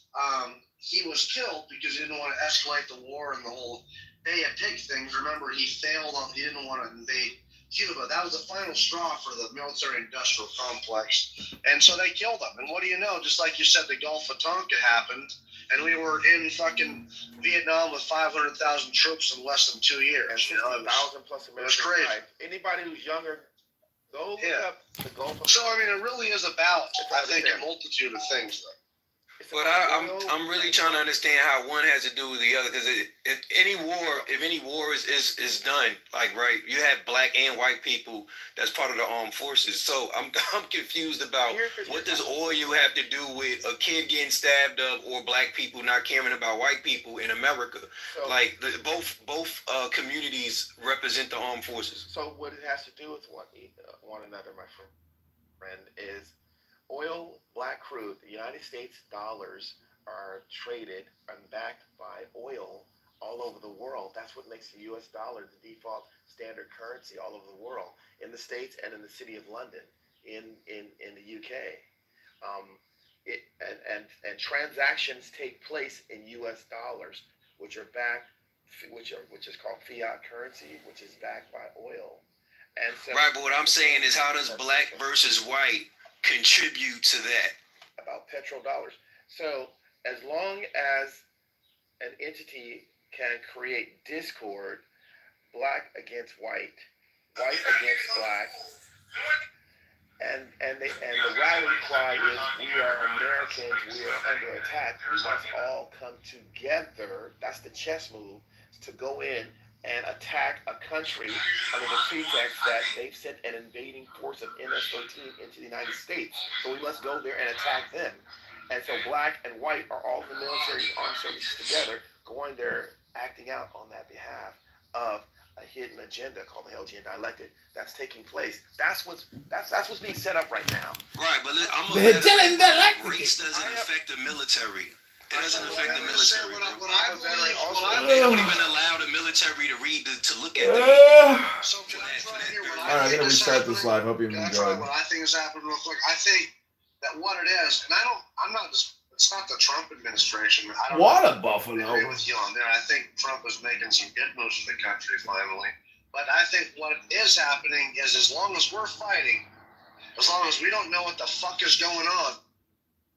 he was killed, because he didn't want to escalate the war and the whole Bay of Pig things, remember, he failed on, he didn't want to invade Cuba. That was the final straw for the military-industrial complex. And so they killed him. And what do you know? Just like you said, the Gulf of Tonkin happened, and we were in fucking Vietnam with 500,000 troops in less than 2 years. And 60,000 plus Americans. It was crazy. Died. Anybody who's younger, go look up the Gulf of Tonkin. So, I mean, it really is about, I think, a multitude of things, though. But I'm really trying to understand how one has to do with the other, because if any war is done, like, right, you have black and white people that's part of the armed forces. So I'm confused about what does oil have to do with a kid getting stabbed up or black people not caring about white people in America? So, like both communities represent the armed forces. So what it has to do with one another, my friend, is oil, black crude. The United States dollars are traded and backed by oil all over the world. That's what makes the U.S. dollar the default standard currency all over the world, in the States and in the City of London, in the UK. And transactions take place in U.S. dollars, which is called fiat currency, which is backed by oil. And so, right, but what I'm saying is, how does black versus white contribute to that. About petrodollars. So as long as an entity can create discord, black against white, white against black, and the rally cry is we are Americans, we are under attack, we must all come together. That's the chess move, to go in and attack a country under the pretext that they've sent an invading force of MS-13 into the United States. So we must go there and attack them. And so black and white are all the military armed services together going there, acting out on that behalf of a hidden agenda called the LGN dialectic that's taking place. That's what's being set up right now. Right, but I'm The hidden dialectic. race doesn't affect the military. It doesn't affect the military. They don't even allow the military to read to look at them. All right, I'm gonna restart this live. Hope you enjoyed. What I think is happening real quick. I think that what it is, and I'm not just. It's not the Trump administration. I don't What know. a buffalo. I agree with you on there. I think Trump is making some good moves for the country finally. But I think what is happening is, as long as we're fighting, as long as we don't know what the fuck is going on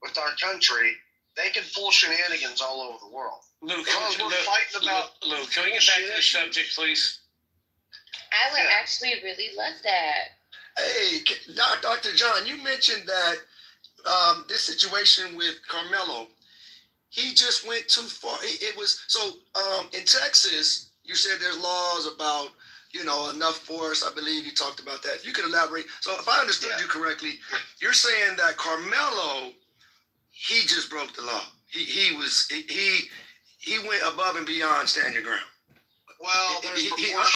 with our country, they can pull shenanigans all over the world. Luke, as long as we're fighting about Luke, can we get back to the subject, please? I would actually really love that. Hey, Dr. John, you mentioned that this situation with Carmelo, he just went too far. It was so in Texas. You said there's laws about enough force. I believe you talked about that. If you could elaborate. So if I understood you correctly, you're saying that Carmelo, he just broke the law. He went above and beyond stand your ground. Well, there's